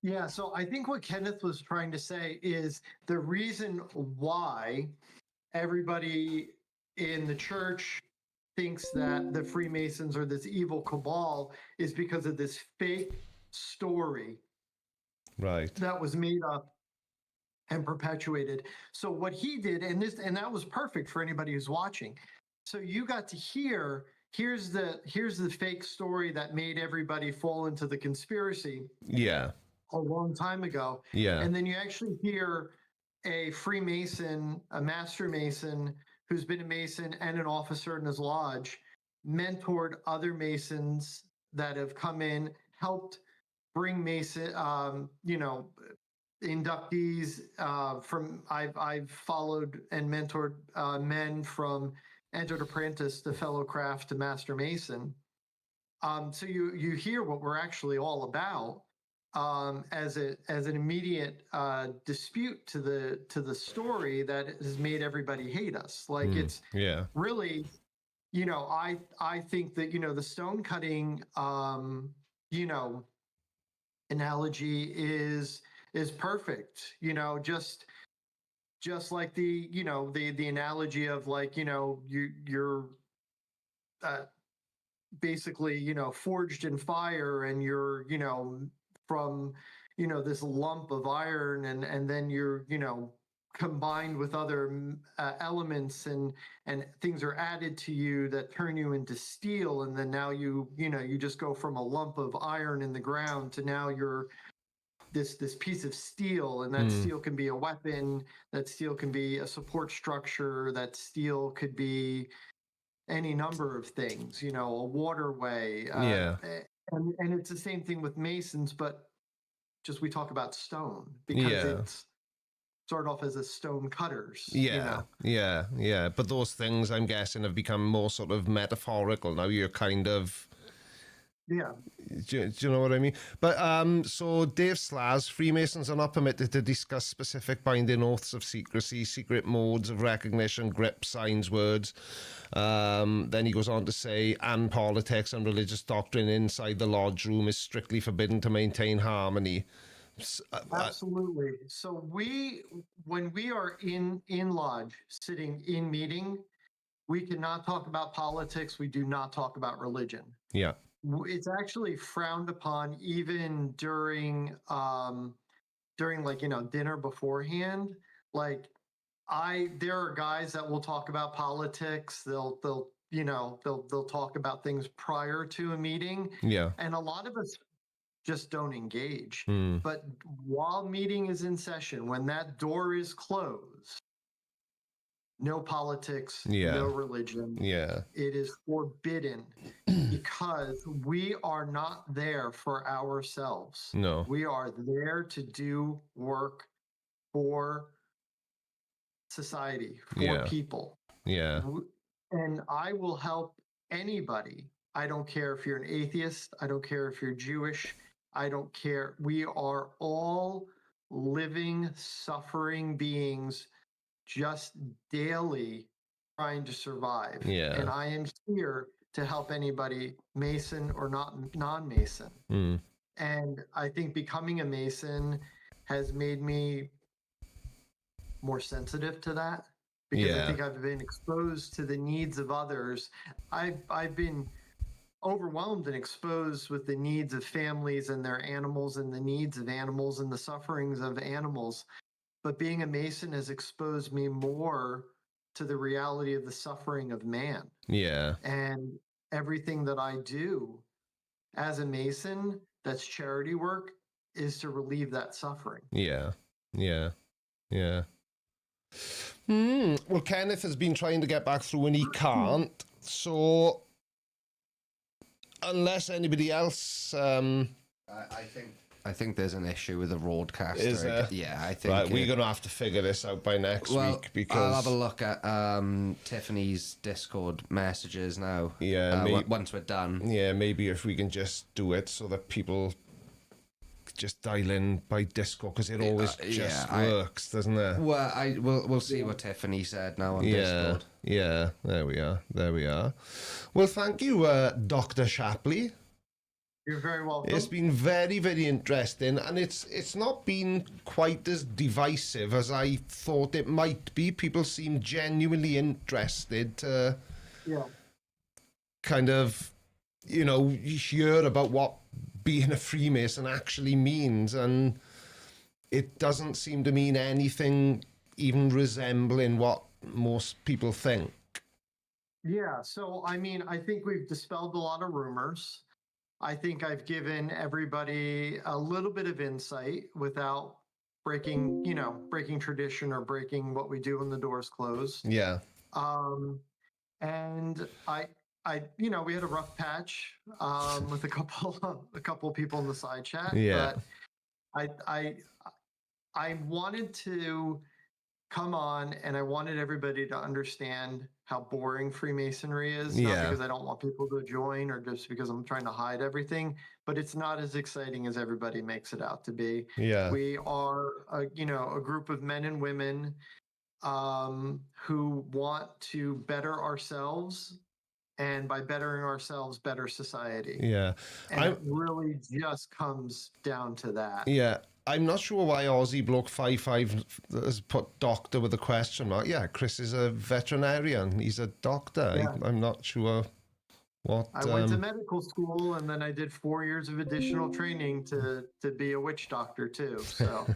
Yeah, so I think what Kenneth was trying to say is the reason why everybody in the church thinks that the Freemasons are this evil cabal is because of this fake story Right. that was made up and perpetuated. So what he did, and that was perfect for anybody who's watching. So you got to hear, here's the fake story that made everybody fall into the conspiracy Yeah. a long time ago. Yeah. And then you actually hear a Freemason, a master Mason, who's been a Mason and an officer in his lodge, mentored other Masons that have come in, helped bring Mason, inductees from. I've followed and mentored men from entered apprentice to fellow craft to master Mason. So you hear what we're actually all about. As an immediate dispute to the story that has made everybody hate us. Like it's really, I think that the stone cutting analogy is perfect. Just like the analogy of like you're basically forged in fire, and you're from this lump of iron, and then you're combined with other elements, and things are added to you that turn you into steel, and then now you just go from a lump of iron in the ground to now you're this piece of steel, and that steel can be a weapon, that steel can be a support structure, that steel could be any number of things, a waterway. And it's the same thing with Masons, but just we talk about stone because it's started off as a stone cutters. Yeah. But those things, I'm guessing, have become more sort of metaphorical now. You're kind of. Yeah. Do you know what I mean? But so Dave Slaz, Freemasons are not permitted to discuss specific binding oaths of secrecy, secret modes of recognition, grip, signs, words. Then he goes on to say, and politics and religious doctrine inside the lodge room is strictly forbidden to maintain harmony. Absolutely. So when we are in lodge, sitting in meeting, we cannot talk about politics. We do not talk about religion. Yeah. It's actually frowned upon even during like dinner beforehand. Like there are guys that will talk about politics. They'll talk about things prior to a meeting. Yeah. And a lot of us just don't engage. But while meeting is in session, when that door is closed, no politics, no religion. Yeah. It is forbidden because we are not there for ourselves. No. We are there to do work for society, for people. Yeah. And I will help anybody. I don't care if you're an atheist. I don't care if you're Jewish. I don't care. We are all living, suffering beings just daily trying to survive. Yeah. And I am here to help anybody, Mason or not non-Mason. And I think becoming a Mason has made me more sensitive to that, because I think I've been exposed to the needs of others. I've been overwhelmed and exposed with the needs of families and their animals and the needs of animals and the sufferings of animals. But being a Mason has exposed me more to the reality of the suffering of man. Yeah. And everything that I do as a Mason that's charity work is to relieve that suffering. Yeah. Yeah. Yeah. Well, Kenneth has been trying to get back through and he can't. So, unless anybody else, I think there's an issue with the broadcaster. Is there? Yeah, I think. right, we're gonna have to figure this out by next week because I'll have a look at Tiffany's Discord messages now. Yeah, once we're done. Yeah, maybe if we can just do it so that people just dial in by Discord because it always just works, doesn't it? Well, we'll see what Tiffany said now on Discord. Yeah, there we are. Well, thank you, Dr. Shapley. You're very welcome. It's been very, very interesting, and it's not been quite as divisive as I thought it might be. People seem genuinely interested to kind of, hear about what being a Freemason actually means, and it doesn't seem to mean anything even resembling what most people think. Yeah, so I mean, I think we've dispelled a lot of rumors. I think I've given everybody a little bit of insight without breaking tradition or breaking what we do when the doors close. Yeah. And I we had a rough patch with a couple people in the side chat. Yeah. But I wanted to come on and I wanted everybody to understand how boring Freemasonry is. Not because I don't want people to join or just because I'm trying to hide everything, but it's not as exciting as everybody makes it out to be. Yeah. We are a group of men and women who want to better ourselves, and by bettering ourselves, better society. Yeah. And it really just comes down to that. Yeah. I'm not sure why Aussie Bloke 55 has put doctor with a question mark. Yeah, Chris is a veterinarian. He's a doctor. Yeah. I'm not sure what... I went to medical school, and then I did 4 years of additional training to be a witch doctor, too. So...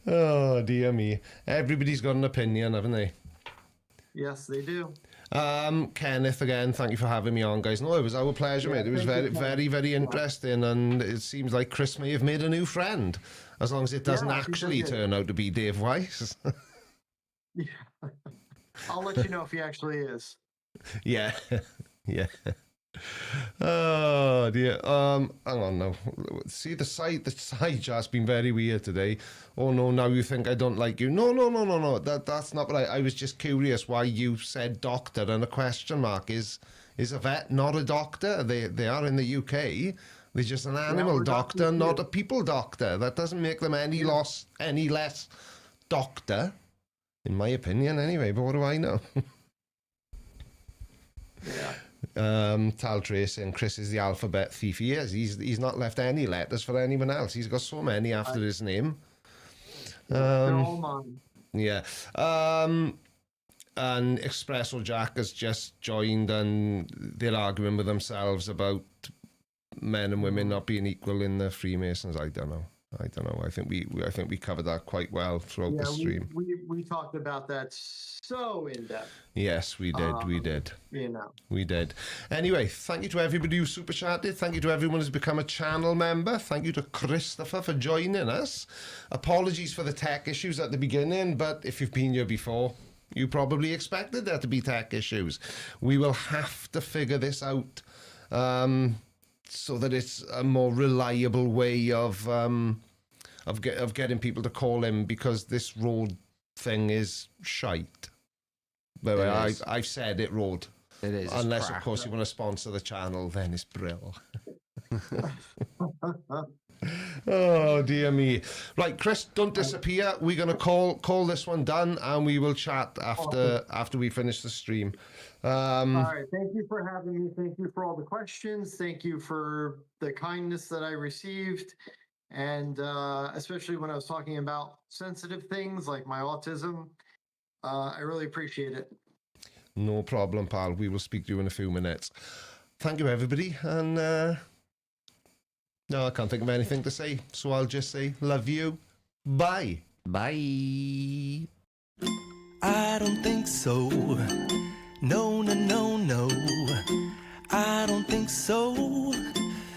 Oh, dear me. Everybody's got an opinion, haven't they? Yes, they do. Kenneth, again, thank you for having me on, guys. No, it was our pleasure, mate. It was very, very, very interesting, and it seems like Chris may have made a new friend, as long as it doesn't actually turn out to be Dave Weiss. Yeah. I'll let you know if he actually is. Yeah. Yeah. Oh dear. Hang on now. See the side chat's been very weird today. Oh no, now you think I don't like you. No. That's not what I was just curious why you said doctor and a question mark. Is a vet not a doctor? They are in the UK. They're just an animal doctor, not a people doctor. That doesn't make them any less doctor, in my opinion anyway, but what do I know? Yeah. Tal Tracy and Chris is the alphabet thief. He is. He's not left any letters for anyone else. He's got so many after his name. They're all mine. Yeah. And Espresso Jack has just joined, and they're arguing with themselves about men and women not being equal in the Freemasons. I don't know. I think we covered that quite well throughout the stream. We talked about that so in depth. Yes, we did. We did. We did. Anyway, thank you to everybody who super chatted. Thank you to everyone who's become a channel member. Thank you to Christopher for joining us. Apologies for the tech issues at the beginning, but if you've been here before, you probably expected there to be tech issues. We will have to figure this out. So that it's a more reliable way of getting people to call in, because this road thing is shite. But I've said it, road. It is. Unless, of course, you want to sponsor the channel, then it's brill. Oh, dear me. Right, Chris, don't disappear. We're going to call this one done, and we will chat after we finish the stream. All right. Thank you for having me. Thank you for all the questions. Thank you for the kindness that I received. And especially when I was talking about sensitive things like my autism, I really appreciate it. No problem, pal. We will speak to you in a few minutes. Thank you, everybody. And no, I can't think of anything to say. So I'll just say, love you. Bye. Bye. I don't think so. No, no, no, no. I don't think so.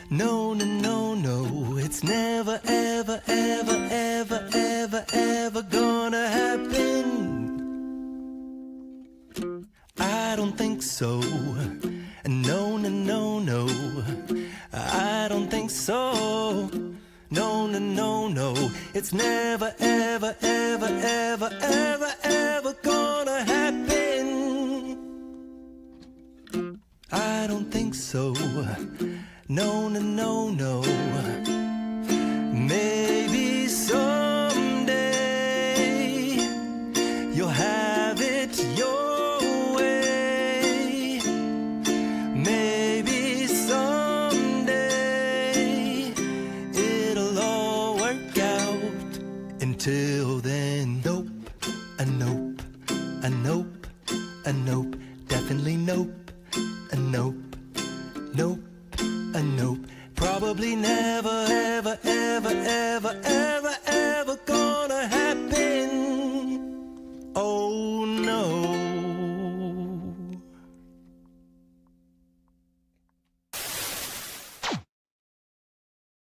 No, no, no, no. It's never, ever, ever, ever, ever, ever gonna happen. I don't think so. No, no, no, no. I don't think so. No, no, no, no. It's never, ever, ever, ever, ever, ever gonna happen. I don't think so. No, no, no, no. Maybe someday you'll have it your way. Maybe someday it'll all work out. Until then, nope, a nope, a nope, a nope, definitely nope, a nope, nope, a nope, probably never, ever, ever, ever, ever.